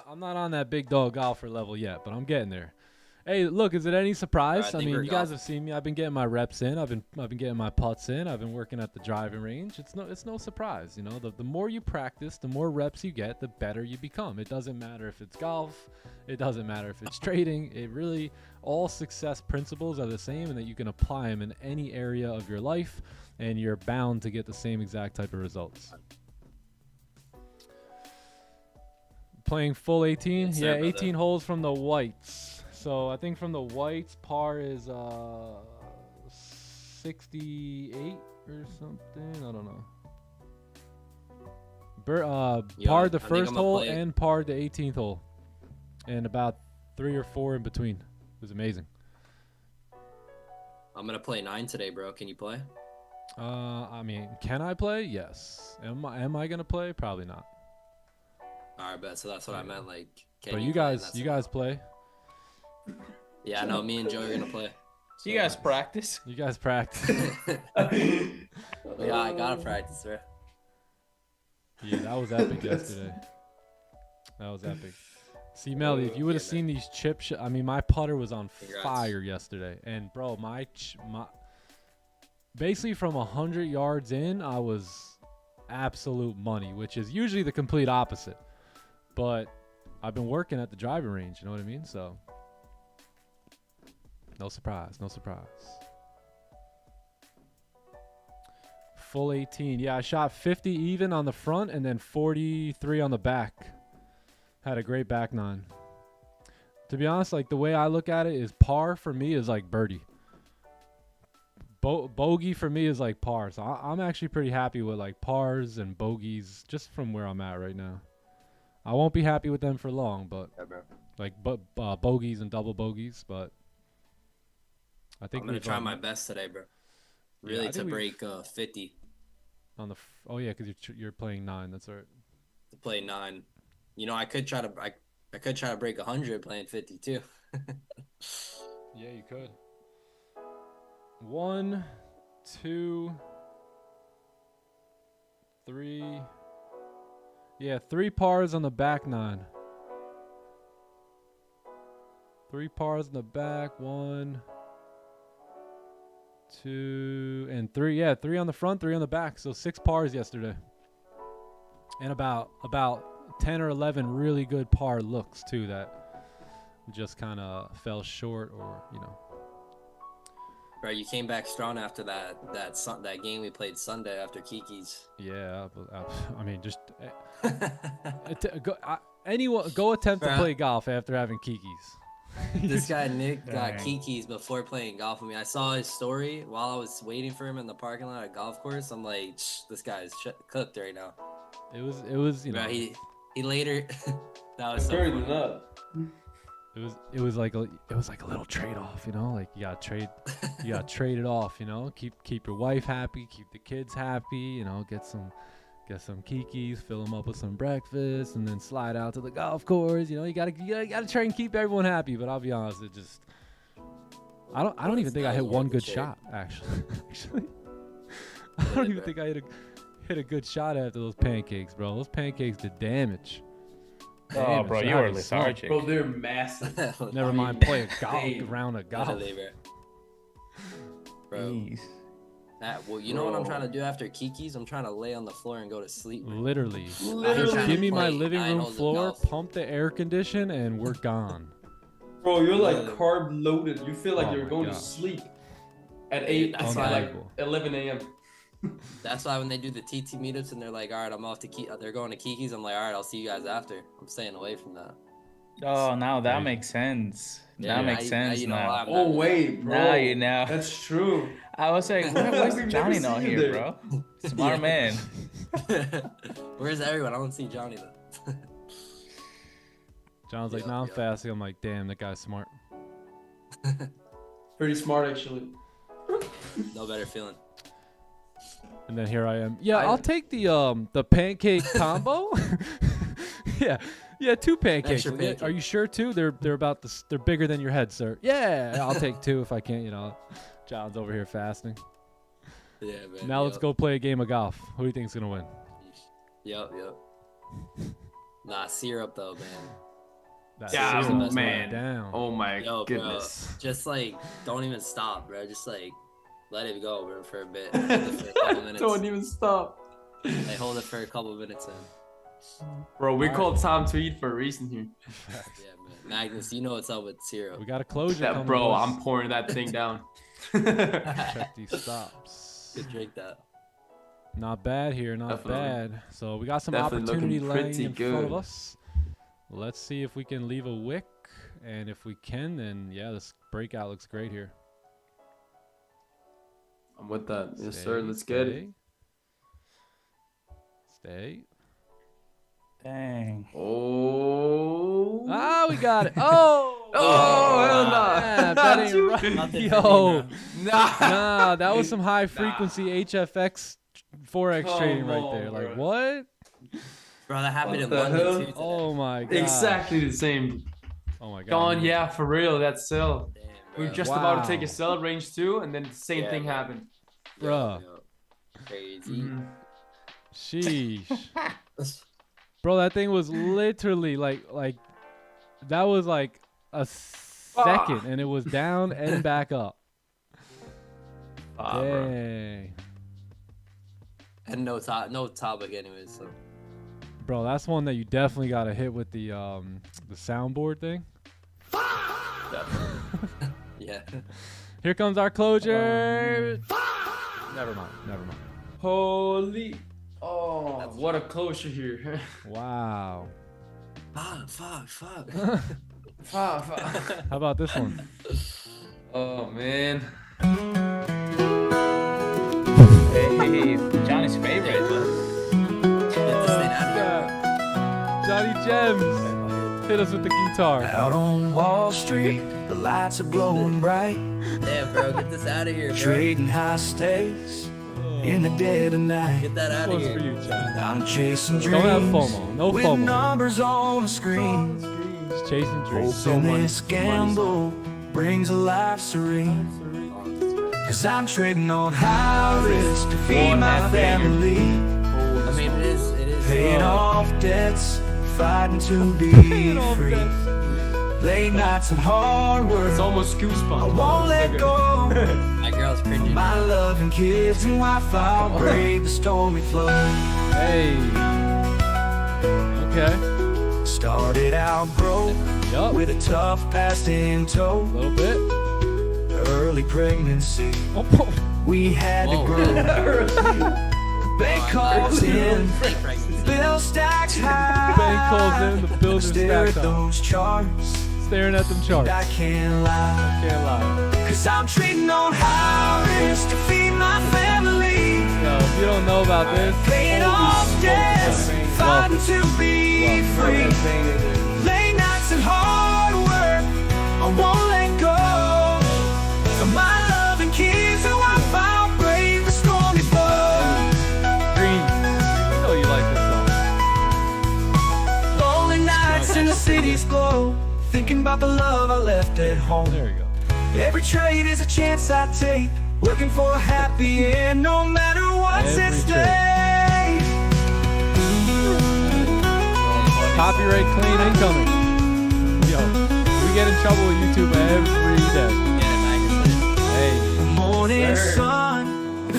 I'm not on that big dog golfer level yet, but I'm getting there. Hey, look, is it any surprise? I mean, you guys have seen me. I've been getting my reps in. I've been getting my putts in. I've been working at the driving range. It's no surprise, you know. The more you practice, the more reps you get, the better you become. It doesn't matter if it's golf. It doesn't matter if it's trading. It really, all success principles are the same, and that you can apply them in any area of your life, and you're bound to get the same exact type of results. Playing full 18? Yes, sir, 18 holes from the whites. So I think from the whites, par is 68 or something. I don't know. Par the first hole and par the 18th hole, and about 3 or 4 in between. It was amazing. I'm gonna play 9 today, bro. Can you play? I mean, can I play? Yes. Am I gonna play? Probably not. All right, bet. So that's what I meant. Like, can but you guys play? Yeah, no, me and Joe are gonna play. So you guys practice? You guys practice? Yeah, I gotta practice, bro. Yeah, that was epic yesterday. That was epic. See, Melly, if you would have seen these chip I mean, my putter was on fire yesterday, and bro, my basically from 100 yards in, I was absolute money, which is usually the complete opposite. But I've been working at the driving range, you know what I mean? So, no surprise, no surprise. Full 18. Yeah, I shot 50 even on the front and then 43 on the back. Had a great back nine. To be honest, like the way I look at it is par for me is like birdie. Bogey for me is like par. So I'm actually pretty happy with like pars and bogeys just from where I'm at right now. I won't be happy with them for long, but bogeys and double bogeys. But I think I'm gonna try my best today, bro. Really, yeah, to break 50. On the oh yeah, because you're playing 9. That's right. To play 9, you know, I could try to break 100 playing 50 too. Yeah, you could. 1, 2, 3. Yeah, 3 pars on the back 9. 3 pars in the back. 1, 2, and 3. Yeah, 3 on the front, 3 on the back. So 6 pars yesterday. And about 10 or 11 really good par looks too that just kind of fell short, or you know. Bro, you came back strong after that game we played Sunday after Kiki's. Yeah, I mean, just go attempt to play golf after having Kiki's. This guy Nick got Kiki's before playing golf with me. I saw his story while I was waiting for him in the parking lot at golf course. I'm like, this guy's cooked right now. It was you know. Bro, he later. That was so funny. It was like a little trade off, you know, like you gotta trade it off, you know, keep your wife happy, keep the kids happy, you know, get some Kikis, fill them up with some breakfast, and then slide out to the golf course. You know, you gotta try and keep everyone happy. But I'll be honest, it just I don't even think I hit one good shot actually. I don't even think I hit a good shot after those pancakes, bro. Those pancakes did damage. Oh, bro, you were lethargic. Bro, they're massive. Never mind, play a round of golf. Bro, well, you know what I'm trying to do after Kiki's? I'm trying to lay on the floor and go to sleep. Bro. Literally. Just give me my living room floor, pump the air condition, and we're gone. Bro, you're like carb loaded. You feel like you're going to sleep at 11 a.m. That's why when they do the TT meetups and they're like, all right, I'm off to they're going to Kiki's. I'm like, all right, I'll see you guys after. I'm staying away from that. Oh, now that makes sense. Yeah, that makes sense you know now. why I'm Oh not- wait, bro. Now you know. That's true. I was like, where's We've Johnny never not seen you here, there. bro? Smart man. Where's everyone? I don't see Johnny though. John's like, nah, I'm fasting. I'm like, damn, that guy's smart. Pretty smart, actually. No better feeling. And then here I am. Yeah, I'll take the pancake combo. Yeah, 2 pancakes. Extra pancake. Are you sure 2? They're about they're bigger than your head, sir. Yeah, I'll take 2 if I can. You know, John's over here fasting. Yeah, man. Now let's go play a game of golf. Who do you think's gonna win? Yep. Nah, syrup though, man. That Yeah, syrup went man. Down. Oh my Yo, goodness. bro, just like don't even stop, bro. Just like let it go, bro, for a bit. Hold it for a couple minutes. Don't even stop. Like hold it for a couple minutes, man. Bro, we called Tom to eat for a reason here. Yeah, man. Magnus, you know what's up with syrup. We got a closure. Yeah, coming bro, to us. I'm pouring that thing down. Check these stops. Good drink that. Not bad here, not Definitely. bad. So we got some Definitely opportunity looking laying pretty in front of good. us. Let's see if we can leave a wick, and if we can, then yeah, this breakout looks great here. I'm with that. Yes, Stay, sir. Let's get it. Stay. Dang. Oh. Ah, we got it. Oh. Oh, hell nah. Yeah, that ain't right. Nothing Yo. Nah. Nah, that was some high frequency HFX forex Come trading right on, there. Like bro. what? Bro, that happened in What the London hell? too. Today. Oh my god. Exactly the same. Oh my god. Gone, man. yeah, for real. That's sell. Damn, We were bro. just about to take Wow. a sell range too, and then the same Yeah, thing man. happened. Bruh. Yo, crazy. Mhm. Sheesh. Bro, that thing was literally like that was like a second, and it was down and back up. Ah, bro. Dang. And no topic anyways. So Bro, that's one that you definitely gotta hit with the soundboard thing. yeah. Here comes our closure. Never mind. Holy. Oh, what a closure here. Wow. Fuck. Fuck. How about this one? Oh, man. Hey, Johnny's favorite. Johnny Gems. Hit us with the guitar. Out on Wall Street, the lights are glowing bright, Damn, bro, get this out of here, bro. trading high stakes in the dead of night. Get that out This of one's for here. you, Chad. I'm chasing Don't have dreams FOMO. No with FOMO. numbers on the screen. Just chasing dreams. Hoping this gamble brings a life serene. Cause I'm trading on high risk to feed my family, I mean, it is. paying off debts, fighting to be free. Late nights and hard work, It's almost I goosebumps. won't let go. My girl's cringing. My love and kids and wife, I'll brave the stormy flow. Hey. Okay. Started out broke Yup. with a tough past in tow. A little bit. Early pregnancy, Oh, we had to Whoa. grow. Bank calls in, Fake pregnancy. bill stacks high. Bank calls in, the bills are Stare at stacked up. those charts, Staring at them charts. I can't lie. Can't lie. Cause I'm trading on high risk to feed my family. Yo, if you don't know about this, Paying off debts, fighting to be free. Late nights and hard work, I won't let go. Of my love and kids who I found brave the stormy flow. Green. You know you like this song. Lonely nights in the city's glow, thinking about the love I left at home. There you go. Every trade is a chance I take, looking for a happy end, no matter what's at Every stake. Copyright clean incoming. Yo, we get in trouble with YouTube every day. Yeah, Magnus. Hey. Morning sun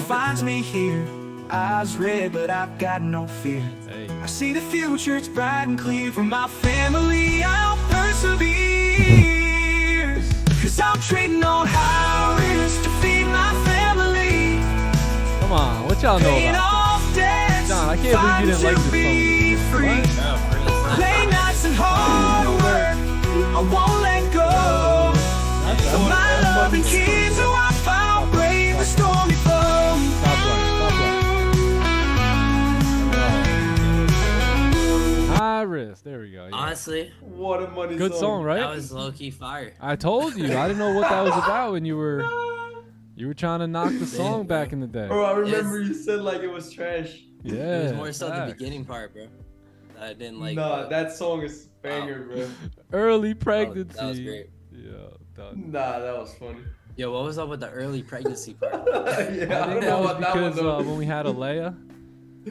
finds me here, eyes red but I've got no fear. Hey. I see the future, it's bright and clear. For my family I'll persevere. Cause I'm trading on high risk to feed my family. Come on, what y'all know Paying about off debts, John, I can't believe you didn't like this fighting to be song. free. What? Late nights and hard work, wrist. There we go. Yeah. Honestly, What a money Good song, right? that was low key fire. I told you. I didn't know what that was about when you were trying to knock the song back in the day. Bro, I remember you said like it was trash. Yeah. It was more so the facts. beginning part, bro. I didn't like. Nah, that song is banger, bro. Early pregnancy. That was great. Yeah, done. Nah, that was funny. Yo, what was up with the early pregnancy part? Yeah, I think that know was about that one, because though. when we had Alea,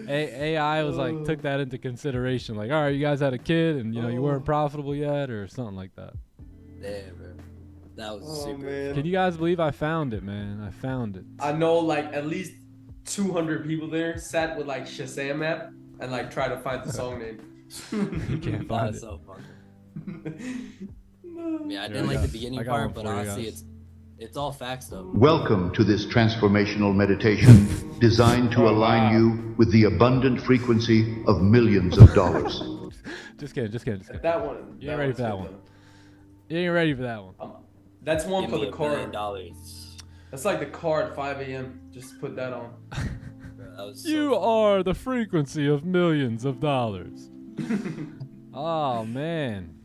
AI was like took that into consideration. Like, all right, you guys had a kid, and you weren't profitable yet, or something like that. Yeah, bro. That was super. Man. Can you guys believe I found it, man? I found it. I know like at least 200 people there sat with like Shazam app and like try to find the song name. You can't find That's it. so fun. Yeah, I Here, didn't I like got- the beginning I got part, one but for you honestly, guys. it's all facts though. Welcome to this transformational meditation designed to align you with the abundant frequency of millions of dollars. Just kidding. That one. You ain't ready for that one. You ain't ready for that one. That's one Give for me the $1 billion. card. That's like the card 5 a.m. Just put that on. Bro, that was so You fun. are the frequency of millions of dollars. Oh man.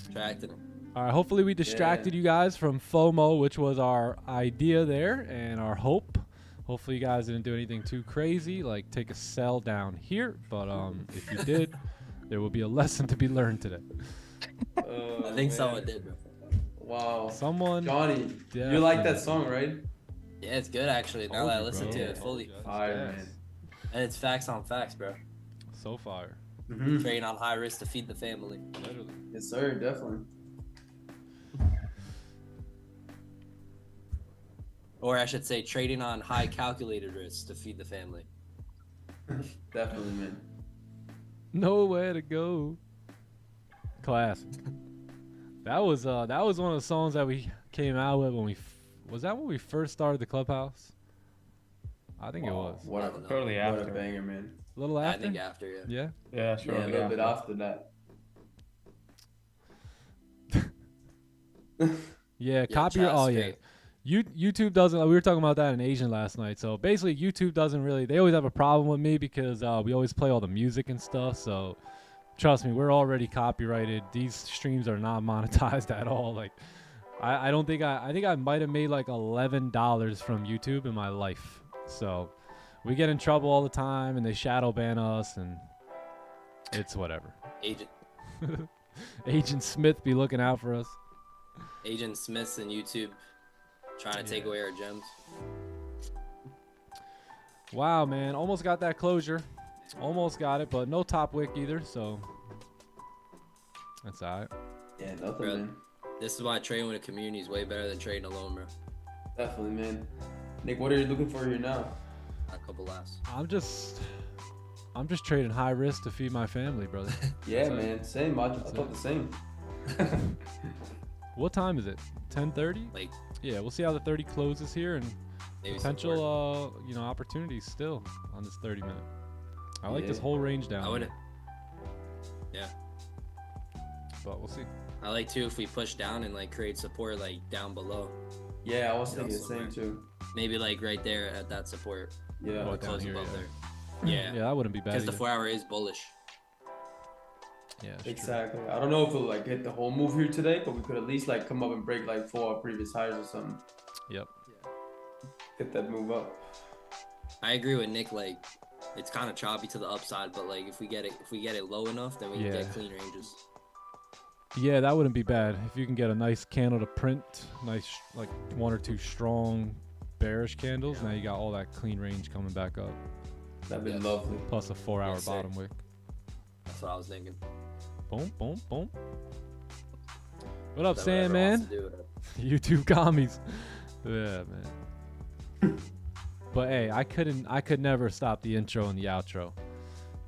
Attracted him. All right, hopefully we distracted you guys from FOMO, which was our idea there and our hope. Hopefully you guys didn't do anything too crazy, like take a cell down here. But if you did, there will be a lesson to be learned today. I think someone did, bro. Wow. Someone. Johnny, you like that song, right? Yeah, it's good actually. Now that I listen to it fully, Fire, Yes. man. and it's facts on facts, bro. So fire. Trading on high risk to feed the family. Literally. Yes, sir, definitely. Or I should say, trading on high calculated risk to feed the family. Definitely, man. Nowhere to go. Classic. That was one of the songs that we came out with when was that when we first started the clubhouse? I think it was. What I a, don't know. Shortly what a after. banger, man. A little I after. think after, yeah. Yeah. Yeah, Yeah, a little bit after that. Yeah. Yeah, Copyright. chat's Oh yeah. great. YouTube doesn't. We were talking about that in Asian last night. So basically, YouTube doesn't really. They always have a problem with me because we always play all the music and stuff. So trust me, we're already copyrighted. These streams are not monetized at all. Like, I don't think I think I might have made like $11 from YouTube in my life. So we get in trouble all the time, and they shadow ban us, and it's whatever. Agent Smith be looking out for us. Agent Smiths and YouTube trying to take away our gems. Wow, man, almost got that closure. Almost got it, but no top wick either, so that's alright. Yeah, nothing, Bro. man. This is why trading with a community is way better than trading alone, bro. Definitely, man. Nick, what are you looking for here now? A couple laughs. I'm just trading high risk to feed my family, brother. Yeah, That's it. man. Same. I thought the same. What time is it? 10:30? Like Yeah, we'll see how the 30 closes here and maybe support. potential opportunities still on this 30 minute. I like this Yeah. whole range down. I wouldn't. Yeah, But we'll see. I like too if we push down and like create support like down below. Yeah, I was Yeah, thinking the same too. Maybe like right there at that support. Yeah. Oh, Or down close here, above yeah. there. Yeah. Yeah, that wouldn't be bad. Because the either. 4 hour is bullish. Yeah, it's true. Exactly. I don't know if we'll like hit the whole move here today, but we could at least like come up and break like 4 previous highs or something. Yep. Get that move up. I agree with Nick. Like, it's kind of choppy to the upside, but like if we get it low enough, then we can Yeah. get clean ranges. Yeah, that wouldn't be bad. If you can get a nice candle to print, nice like 1 or 2 strong bearish candles, now you got all that clean range coming back up. That'd be Yes. lovely. Plus a 4-hour Yes, sir. bottom wick. That's what I was thinking. Boom, boom, boom. What up, That whatever Sandman? wants to do with it. YouTube commies. Yeah, man. But hey, I could never stop the intro and the outro.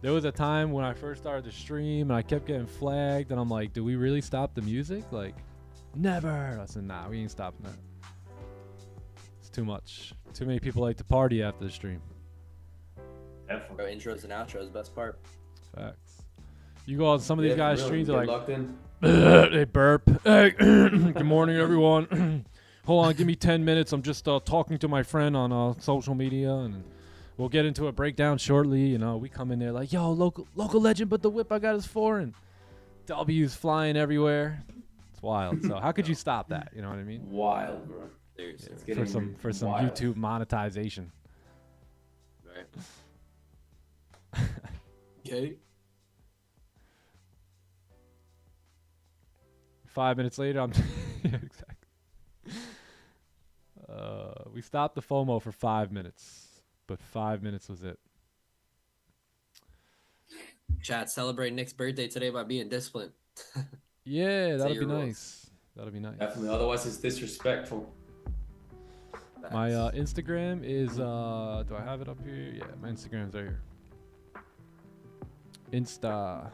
There was a time when I first started the stream and I kept getting flagged and I'm like, do we really stop the music? Like, never. I said, nah, we ain't stopping that. It's too much. Too many people like to party after the stream. Bro, intros and outros, best part. Facts. You go on some of these Yeah, for guys' real, streams, get they're like, locked in. they burp. Hey, good morning, everyone. Hold on, give me 10 minutes. I'm just talking to my friend on social media, and we'll get into a breakdown shortly. You know, we come in there like, yo, local legend, but the whip I got is foreign. W's flying everywhere. It's wild. So how could you stop that? You know what I mean? Wild, bro. Seriously. For some wild. YouTube monetization. Right. Okay. 5 minutes later, I'm yeah, exactly. We stopped the FOMO for 5 minutes, but 5 minutes was it. Chat, celebrate Nick's birthday today by being disciplined. Yeah, that'll be your rules. nice. That'll be nice. Definitely. Otherwise, it's disrespectful. My Instagram is do I have it up here? Yeah, my Instagram's right here. Insta.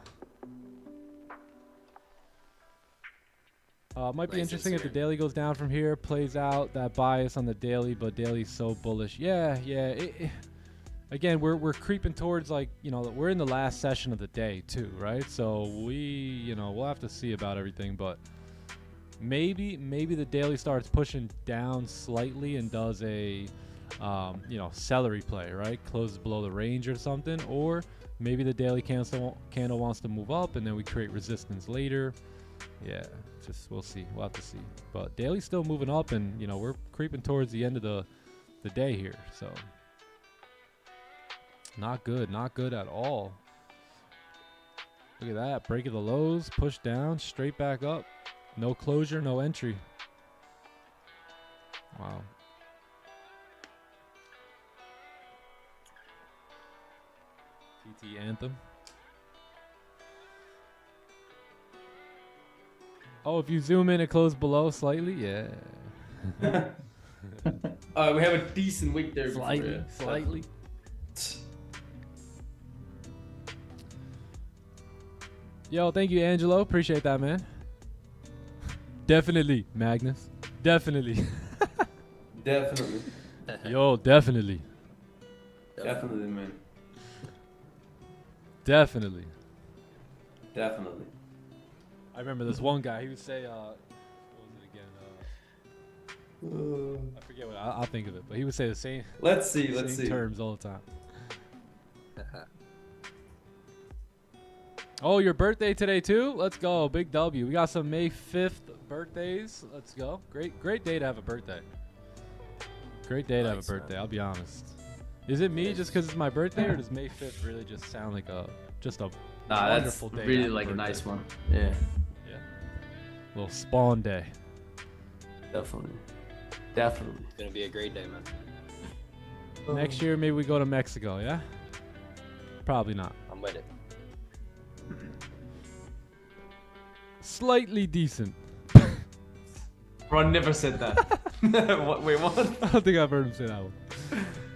Might be Nice interesting if the Instagram. daily goes down from here, plays out that bias on the daily, but daily's so bullish. Yeah. Again, we're creeping towards, like, you know, we're in the last session of the day too, right? So we'll have to see about everything, but maybe the daily starts pushing down slightly and does a celery play, right? Closes below the range or something, or maybe the daily candle wants to move up and then we create resistance later. Yeah, just we'll see. We'll have to see. But daily's still moving up, and we're creeping towards the end of the day here, so not good at all. Look at that, break of the lows, push down, straight back up, no closure, no entry. Wow. TT Anthem. Oh, if you zoom in and close below slightly, yeah. We have a decent week there. Slightly. Yo, thank you, Angelo. Appreciate that, man. Definitely, Magnus. Definitely. Definitely. Yo, definitely. Definitely, man. Definitely. Definitely. I remember this one guy. He would say, what was it again? I forget what. I'll think of it. But he would say the same. Let's see. Same terms all the time. Oh, your birthday today too? Let's go. Big W. We got some May 5th birthdays. Let's go. Great day to have a birthday. Great day to have a birthday. I'll be honest. Is it me just because it's my birthday, or does May 5th really just sound like just a wonderful day? Really like a nice one. Yeah. Yeah. Little spawn day. Definitely. It's gonna be a great day, man. Next year, maybe we go to Mexico. Yeah. Probably not. I'm with it. Slightly decent. Ron never said that. Wait, what? I don't think I've heard him say that one.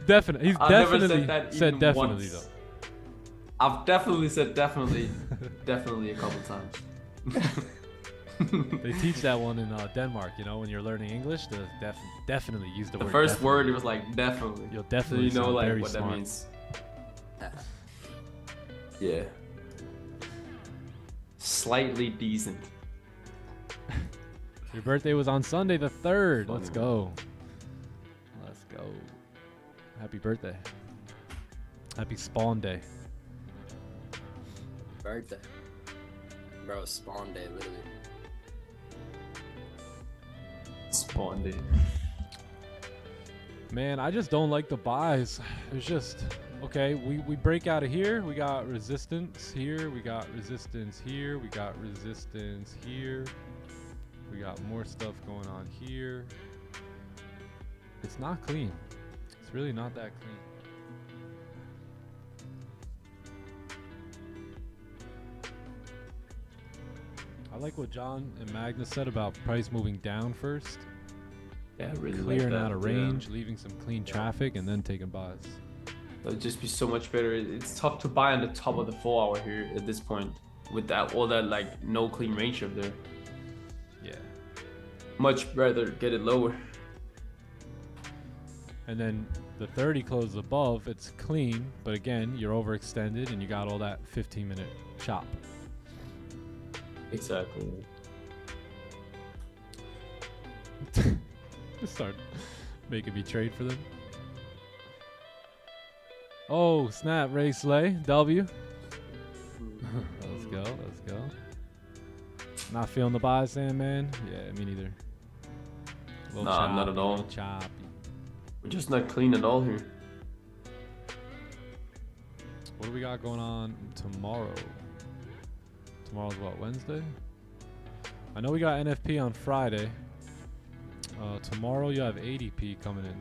Definitely. He's definitely said definitely once. though. I've definitely said definitely a couple times. They teach that one in Denmark, when you're learning English, to definitely use the word. The first definitely. word, it was like definitely. You'll definitely So you know sound like very what smart. that means. Yeah. Slightly decent. Your birthday was on Sunday the 3rd. Funny, Let's man. go. Let's go. Happy birthday. Happy spawn day. Birthday. Bro, spawn day, literally. Spawn day. Man, I just don't like the buys. It's just, okay, we break out of here. We got resistance here. We got resistance here. We got resistance here. We got more stuff going on here. It's not clean. It's really not that clean. I like what John and Magnus said about price moving down first. Yeah, really Clearing like that. out of range, leaving some clean traffic, and then taking buys. It'll just be so much better. It's tough to buy on the top of the 4 hour here at this point with that all that like no clean range up there. Yeah. Much rather get it lower. And then the 30 closes above, it's clean, but again, you're overextended and you got all that 15-minute chop. Exactly. Start making me trade for them. Oh, snap, Ray Slay, W. Let's go, let's go. Not feeling the buys, man. Yeah, me neither. Nah, not at all. Choppy. We're just not clean at all here. What do we got going on tomorrow? Tomorrow's what, Wednesday? I know we got NFP on Friday. Tomorrow you have ADP coming in.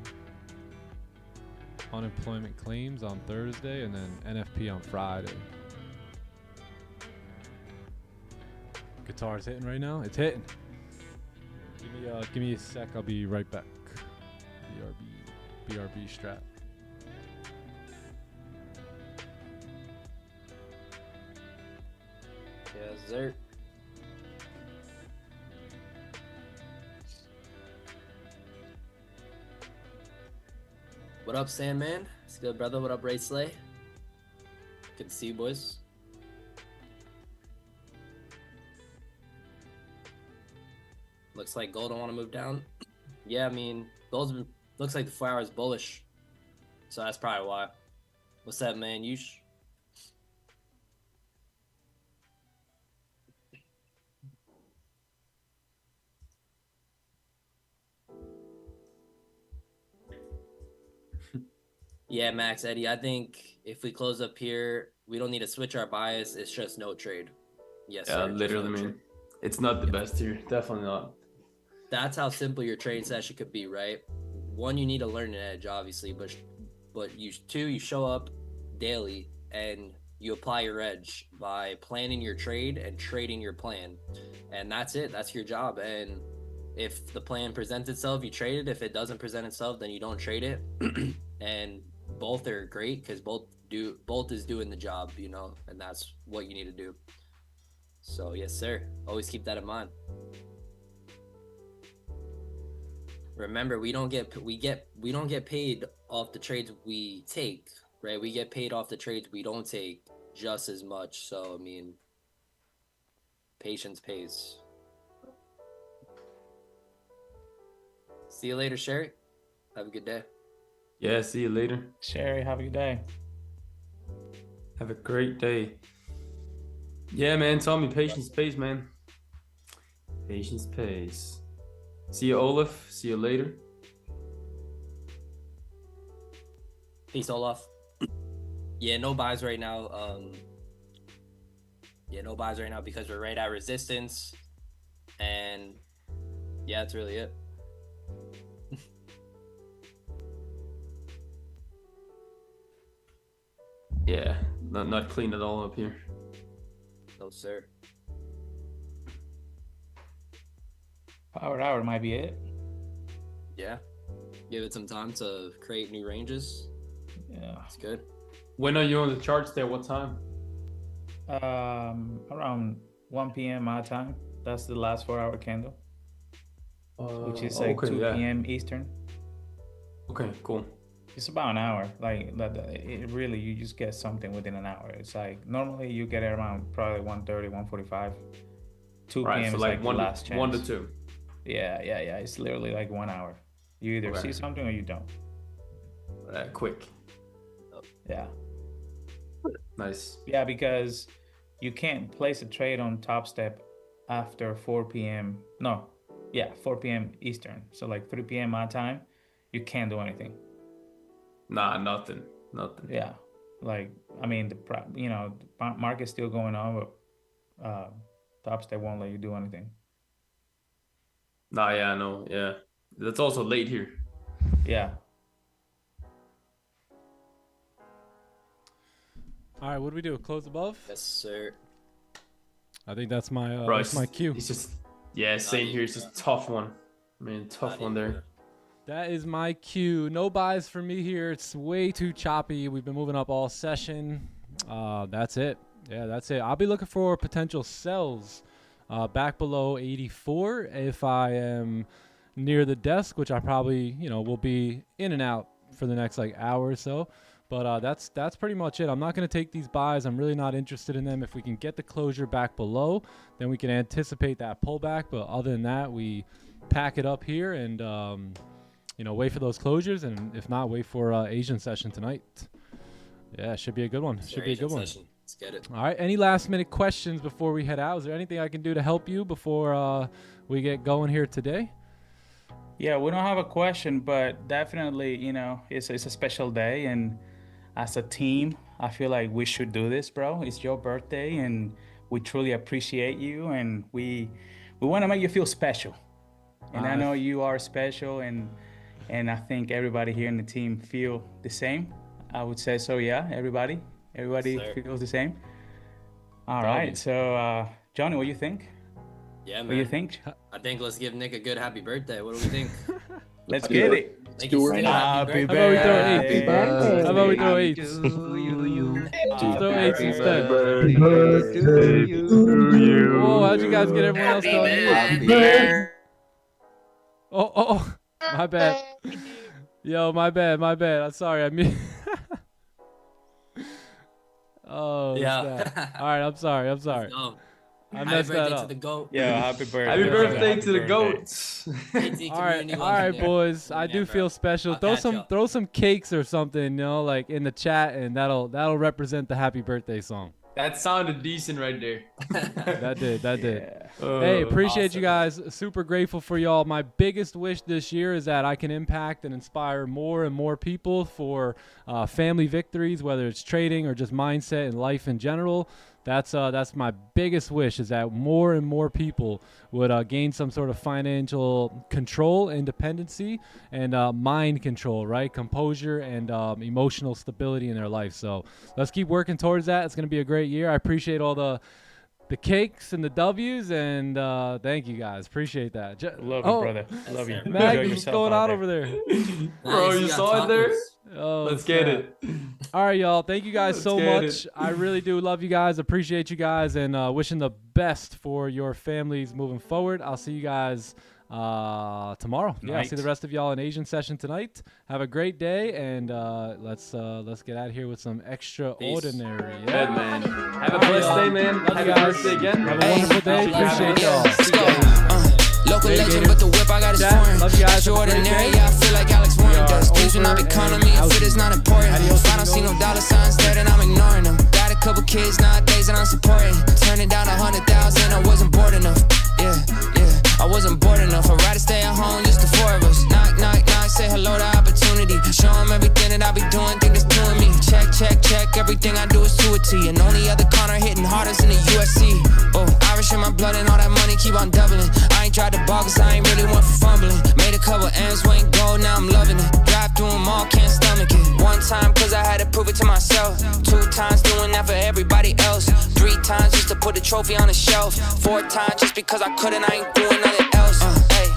Unemployment claims on Thursday, and then NFP on Friday. Guitar's hitting right now. It's hitting. Give me a sec. I'll be right back. BRB strap. Yes, sir. What up, Sandman? It's good, brother. What up, Ray Slay? Good to see you, boys. Looks like gold don't want to move down. Yeah, I mean, gold's been, looks like the 4 hour is bullish. So that's probably why. What's up, man? Yeah, Max, Eddie, I think if we close up here, we don't need to switch our bias. It's just no trade. Yes, yeah, sir. literally, man. It's not the best here. Definitely not. That's how simple your trading session could be, right? One, you need to learn an edge, obviously, but two, you show up daily and you apply your edge by planning your trade and trading your plan. And that's it. That's your job. And if the plan presents itself, you trade it. If it doesn't present itself, then you don't trade it. And both are great because both is doing the job, you know, and that's what you need to do. So yes, sir. Always keep that in mind. Remember, we don't get paid off the trades we take, right? We get paid off the trades we don't take just as much. So I mean, patience pays. See you later, Sherry. Have a good day. Yeah, see you later. Sherry, have a good day. Have a great day. Yeah, man, Tommy, patience pays, man. Patience pays. See you, Olaf. See you later. Peace, Olaf. Yeah, no buys right now. No buys right now because we're right at resistance. And yeah, that's really it. Yeah, not clean at all up here. No, sir. Power hour might be it. Yeah. Give it some time to create new ranges. Yeah. It's good. When are you on the charts there? What time? Around 1 p.m. my time. That's the last 4 hour candle. Which is like 2 p.m. Eastern. Okay, cool. It's about an hour. Like that, it really, you just get something within an hour. It's like normally you get it around probably 1:30, 1:45. 2 right, p.m. so is like the last chance. 1 to 2. Yeah. It's literally like 1 hour. You either see something or you don't. Quick. Yeah. Nice. Yeah, because you can't place a trade on Top Step after 4 p.m. No, yeah, 4 p.m. Eastern. So like 3 p.m. my time, you can't do anything. Nah, nothing. Yeah, like I mean, the market's still going on, but Top Step won't let you do anything. Nah, yeah, I know. Yeah, that's also late here. Yeah. All right, what do we do? Close above? Yes, sir. I think that's my cue. It's just same here. It's just a tough one. Man, tough one there. That is my cue. No buys for me here. It's way too choppy. We've been moving up all session. That's it. Yeah, that's it. I'll be looking for potential sells back below 84 if I am near the desk, which I probably, will be in and out for the next hour or so. But that's pretty much it. I'm not going to take these buys. I'm really not interested in them. If we can get the closure back below, then we can anticipate that pullback. But other than that, we pack it up here and wait for those closures, and if not, wait for Asian session tonight. Yeah, should be a good one. Should be a good one. Let's get it. All right. Any last minute questions before we head out? Is there anything I can do to help you before we get going here today? Yeah, we don't have a question, but definitely, you know, it's a special day, and as a team, I feel like we should do this, bro. It's your birthday, and we truly appreciate you, and we want to make you feel special. And I know you are special, and I think everybody here in the team feel the same. I would say so, yeah. Everybody feels the same. All right, so Johnny, what do you think? Yeah, man. What do you think? I think let's give Nick a good happy birthday. What do we think? Let's get it. Thank you. Happy birthday. birthday. How about we throw eights? Throw eights instead. Oh, how'd you guys get everyone else to unmute? Oh, my bad. Yo, my bad. I'm sorry. I mean, oh, Yeah. snap. All right, I'm sorry. I messed that up. To the goat. Yeah, happy birthday. Happy birthday to the goats. All right, boys. I do feel special. Throw some cakes or something, you know, like in the chat, and that'll represent the happy birthday song. That sounded decent right there. That did. Hey, appreciate you guys. Super grateful for y'all. My biggest wish this year is that I can impact and inspire more and more people for family victories, whether it's trading or just mindset and life in general. That's my biggest wish, is that more and more people would gain some sort of financial control, independency, and mind control, right? Composure and emotional stability in their life. So let's keep working towards that. It's going to be a great year. I appreciate all the cakes and the W's, and thank you guys. Appreciate that. Love you, brother. Love you. Mag, what's going on over there? Bro, you saw it there? Oh, Let's get it. All right, y'all. Thank you guys so much. I really do love you guys. Appreciate you guys, and wishing the best for your families moving forward. I'll see you guys tomorrow. Yeah, I'll see the rest of y'all in Asian session tonight. Have a great day, and let's get out of here with some extraordinary. Yeah. Good, man. Have a blessed day, man. Love you Happy guys. birthday again. Have a wonderful day. Appreciate y'all. Local legend, but the whip I got is foreign. Love you guys. Extraordinary, yeah, I feel like Alex Warren does. Please do not economy, if it is not important. If I don't see no dollar signs there, then I'm ignoring them. Got a couple kids nowadays that I'm supporting. Turn it down 100,000, I wasn't bored enough. Yeah, I wasn't bored enough. I'd rather stay at home, just the four of us. Knock, knock, knock, say hello to opportunity. Show them everything that I be doing, think it's doing me. Check, check, check, everything I do is to a T. And only other Connor hitting hardest in the UFC. Oh, Irish in my blood and all that money keep on doubling. I ain't tried to ball cause I ain't really one for fumbling. Made a couple M's, went gold, now I'm loving it. Drive through them all, can't stomach it. One time cause I had to prove it to myself. 2 times doing that for everybody else. 3 times just to put the trophy on the shelf. 4 times just because I couldn't, I ain't doing nothing else.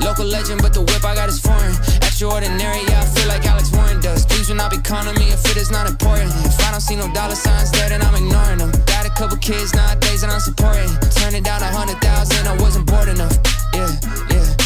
Local legend, but the whip I got is foreign. Extraordinary, yeah, I feel like Alex Warren does. Please do not economy if it is not important. If I don't see no dollar signs there, then I'm ignoring them. Got a couple kids nowadays that I'm supporting. Turn it down 100,000, I wasn't bored enough. Yeah,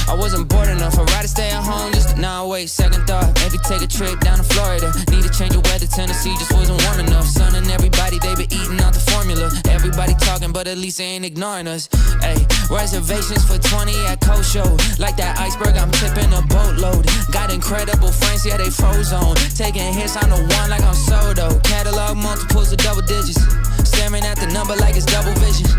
I wasn't bored enough. I'd rather stay at home just now. Wait, second thought. Maybe take a trip down to Florida. Need to change the weather. Tennessee just wasn't warm enough. Son and everybody, they been eating out the formula. Everybody talking, but at least they ain't ignoring us. Hey, reservations for 20 at Coast Show. Like that iceberg, I'm tipping a boatload. Got incredible friends, yeah, they froze on. Taking hits on the one like I'm Soto. Catalog multiples of double digits. Staring at the number like it's double vision.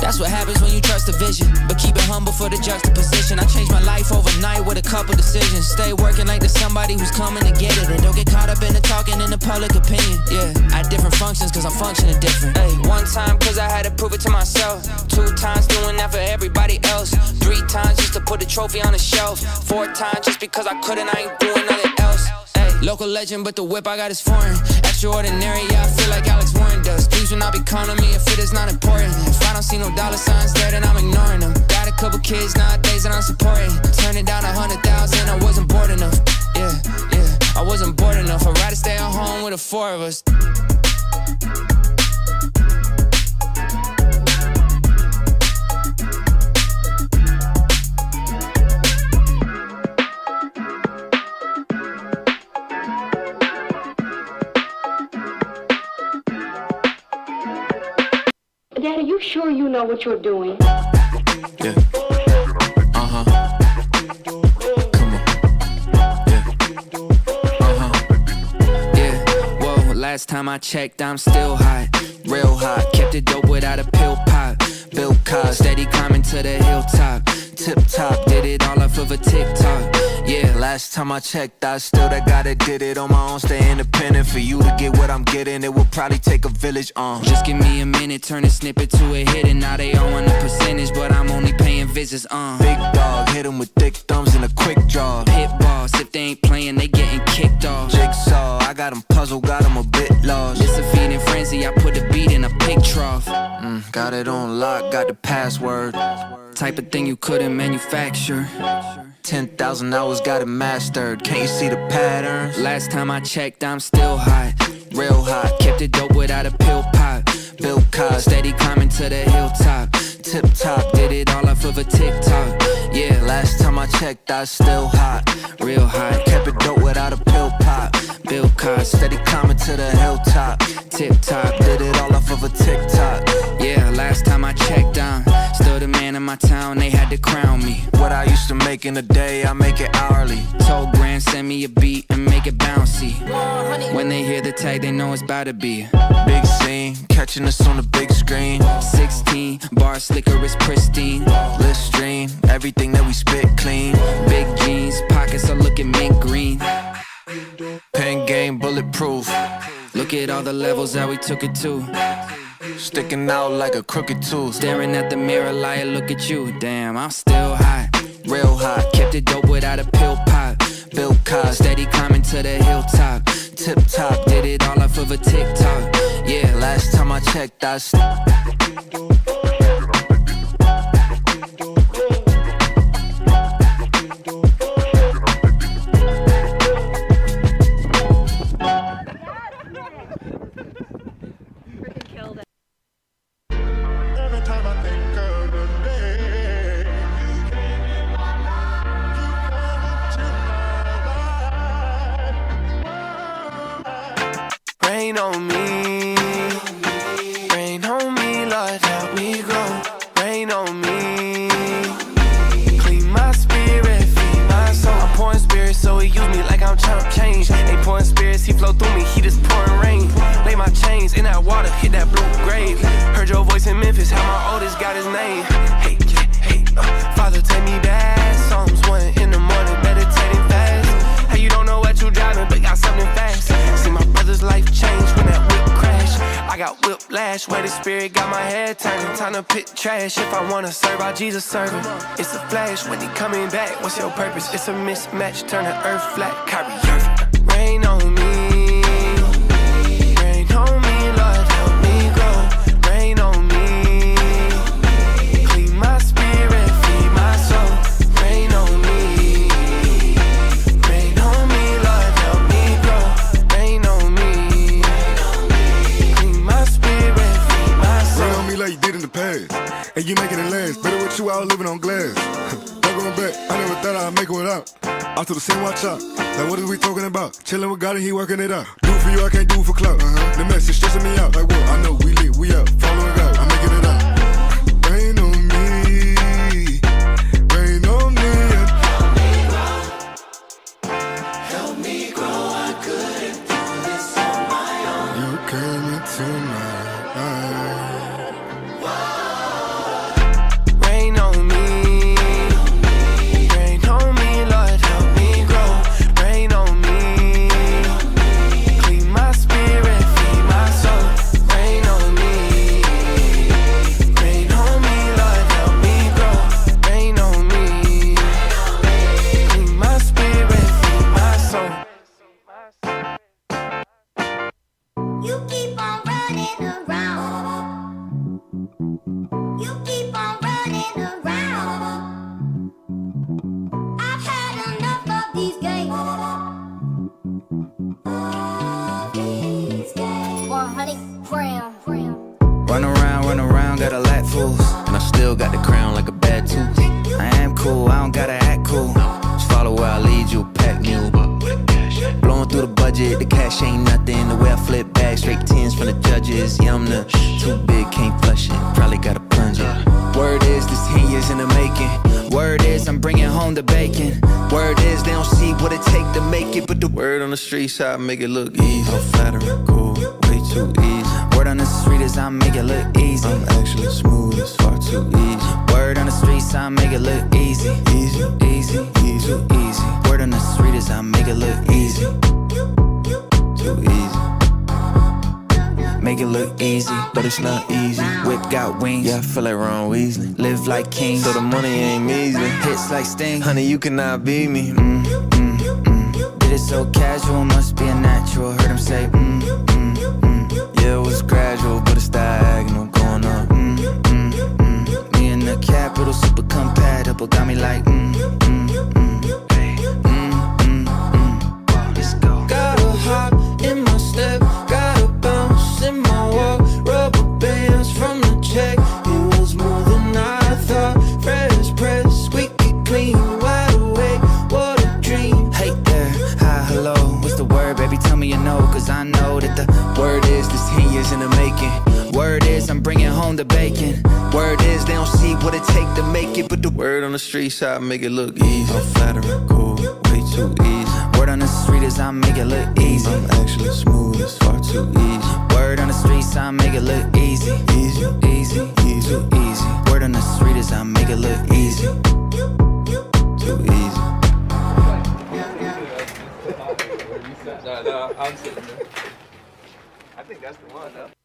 That's what happens when you trust the vision, but keep it humble for the juxtaposition. I changed my life overnight with a couple decisions. Stay working like there's somebody who's coming to get it, and don't get caught up in the talking in the public opinion. Yeah, at different functions cause I'm functioning different. Hey, 1 time cause I had to prove it to myself. 2 times doing that for everybody else. 3 times just to put the trophy on the shelf. 4 times just because I couldn't, I ain't doing nothing else. Local legend, but the whip I got is foreign. Extraordinary, yeah, I feel like Alex Warren does. Please do not economy if it is not important. If I don't see no dollar signs there, then I'm ignoring them. Got a couple kids nowadays that I'm supporting. Turn it down 100,000, I wasn't bored enough. Yeah, I wasn't bored enough. I'd rather stay at home with the 4 of us. Dad, are you sure you know what you're doing? Yeah. Uh-huh. Come on. Yeah. Uh-huh. Yeah. Whoa, last time I checked, I'm still hot. real hot. Kept it dope without a pill pop. Bill cars, steady climbing to the hilltop. Tip top, did it all off of a TikTok. Yeah, last time I checked, I still that guy that did it on my own. Stay independent. For you to get what I'm getting, it will probably take a village. Just give me a minute, turn a snippet to a hit, and now they all want a percentage, but I'm only paying visits. Big dog, hit 'em with thick thumbs and a quick draw. Pit boss, if they ain't playing, they getting kicked off. Jigsaw, I got 'em puzzled, got 'em a bit lost. It's a feeding frenzy, I put a beat in a pig trough. Got it on lock, got the password. Type of thing you couldn't manufacture. 10,000 hours, got it mastered. Can't you see the patterns? Last time I checked, I'm still hot. Real hot, kept it dope without a pill pop. Bill cars, steady climbing to the hilltop. Tip top, did it all off of a TikTok. Yeah, last time I checked, I still hot. Real hot, kept it dope without a pill pop. Bill cars, steady climbing to the hilltop. Tip top, did it all off of a TikTok. Yeah, last time I checked, I'm still the man in my town, they had to crown me. What I used to make in a day, I make it hourly. Told Grand, send me a beat and make it bouncy. When they hear the tag, they know it's about to be big scene, catching us on the big screen. 16, bar slicker is pristine. Livestream, everything that we spit clean. Big jeans, pockets are looking mint green. Pen game bulletproof. Look at all the levels that we took it to. Sticking out like a crooked tooth. Staring at the mirror like, look at you. Damn, I'm still hot. Real hot, kept it dope without a pill pop. Bill cars, steady climbing to the hilltop. Tip top, did it all off of a TikTok. Yeah, last time I checked, I Rain on me, rain on me, Lord, help me grow. Rain on me, clean my spirit, feed my soul. I'm pouring spirits, so he use me like I'm trying to change. Ain't pouring spirits, he flow through me, he just pouring rain. Lay my chains in that water, hit that blue grave. Heard your voice in Memphis, how my oldest got his name. Hey, hey, Father, take me back. Psalms 1 in the morning, meditating fast. Hey, you don't know what you driving, but got something fast. See my brother's life change when that whip crash. I got whiplash, where the spirit got my head turning. Time to pit trash, if I wanna serve, I Jesus serve him. It's a flash, when he coming back, what's your purpose? It's a mismatch, turn the earth flat, Kyrie Irving. Rain on me, rain on me, Lord, help me grow. Rain on me, clean my spirit, feed my soul. Rain on me, rain on me, Lord, help me grow. Rain on me, clean my spirit, feed my soul. Rain on me like you did in the past, and you making it last. Better with you out living on glass. Not going back, I never thought I'd make it without. Out to the same watch out. Like what is we talking about? Chilling with God and he working it out. Do for you, I can't do for clout. The message stressing me out. Like what? I know we lit, we up, following God. I'm making it out. Rain on me, rain on me. Help me grow, I couldn't do this on my own. You came into my life. Rain on me, rain on me, Lord, help me grow. Rain on me, clean my spirit, feed my soul. Rain on me, Lord, help me grow. Rain on me, clean my spirit, feed my soul. You keep on running around. You keep on running around. I've had enough of these games. These games. 100 grams. run around, got a lot fools. And I still got the crown like a bad tooth. I am cool, I don't gotta act cool. Just follow where I lead you, pack mule. Blowing through the budget, the cash ain't nothing. The way I flip back, straight tens from the judges. Yeah, I'm the too big, can't flush it. Probably gotta plunge it. Word is, this 10 years in the making. Word is, I'm bringing home the bacon. Word is, they don't see what it take to make it. But the word on the streets, how I make it look easy. No flattering, cool, way too easy. Word Word on the street is I make it look easy. I'm actually smooth, it's far too easy. Word on the streets I make it look easy. Easy, Easy, easy, too easy. Word on the street is I make it look easy. too easy. Make it look easy. But it's not easy. Whip got wings. Yeah, I feel like Ron Weasley. Live like kings. So the money ain't measly. Hits like Sting. Honey, you cannot beat me. Did it so casual, must be a natural. Heard him say, Yeah, it was gradual, but it's diagonal going up. Me and the capital super compatible. Got me like, Let's go. Gotta hop in my step, gotta bounce in my walk. Rubber bands from the check. It was more than I thought. Fresh press, squeaky clean, wide awake. What a dream. Hey there, hi, hello. What's the word, baby? Tell me you know, cause I know that the Word is, this 10 years in the making. word is I'm bringing home the bacon. Word is, they don't see what it take to make it. But the word on the streets, I make it look easy. I'm flattering, cool, way too easy. Word on the street is I make it look easy. I'm actually smooth, it's far too easy. Word on the streets I make it look easy. Easy, Easy, easy, too easy. Word on the street is I make it look easy. too easy. No, I'm sitting there. I think that's the one, though.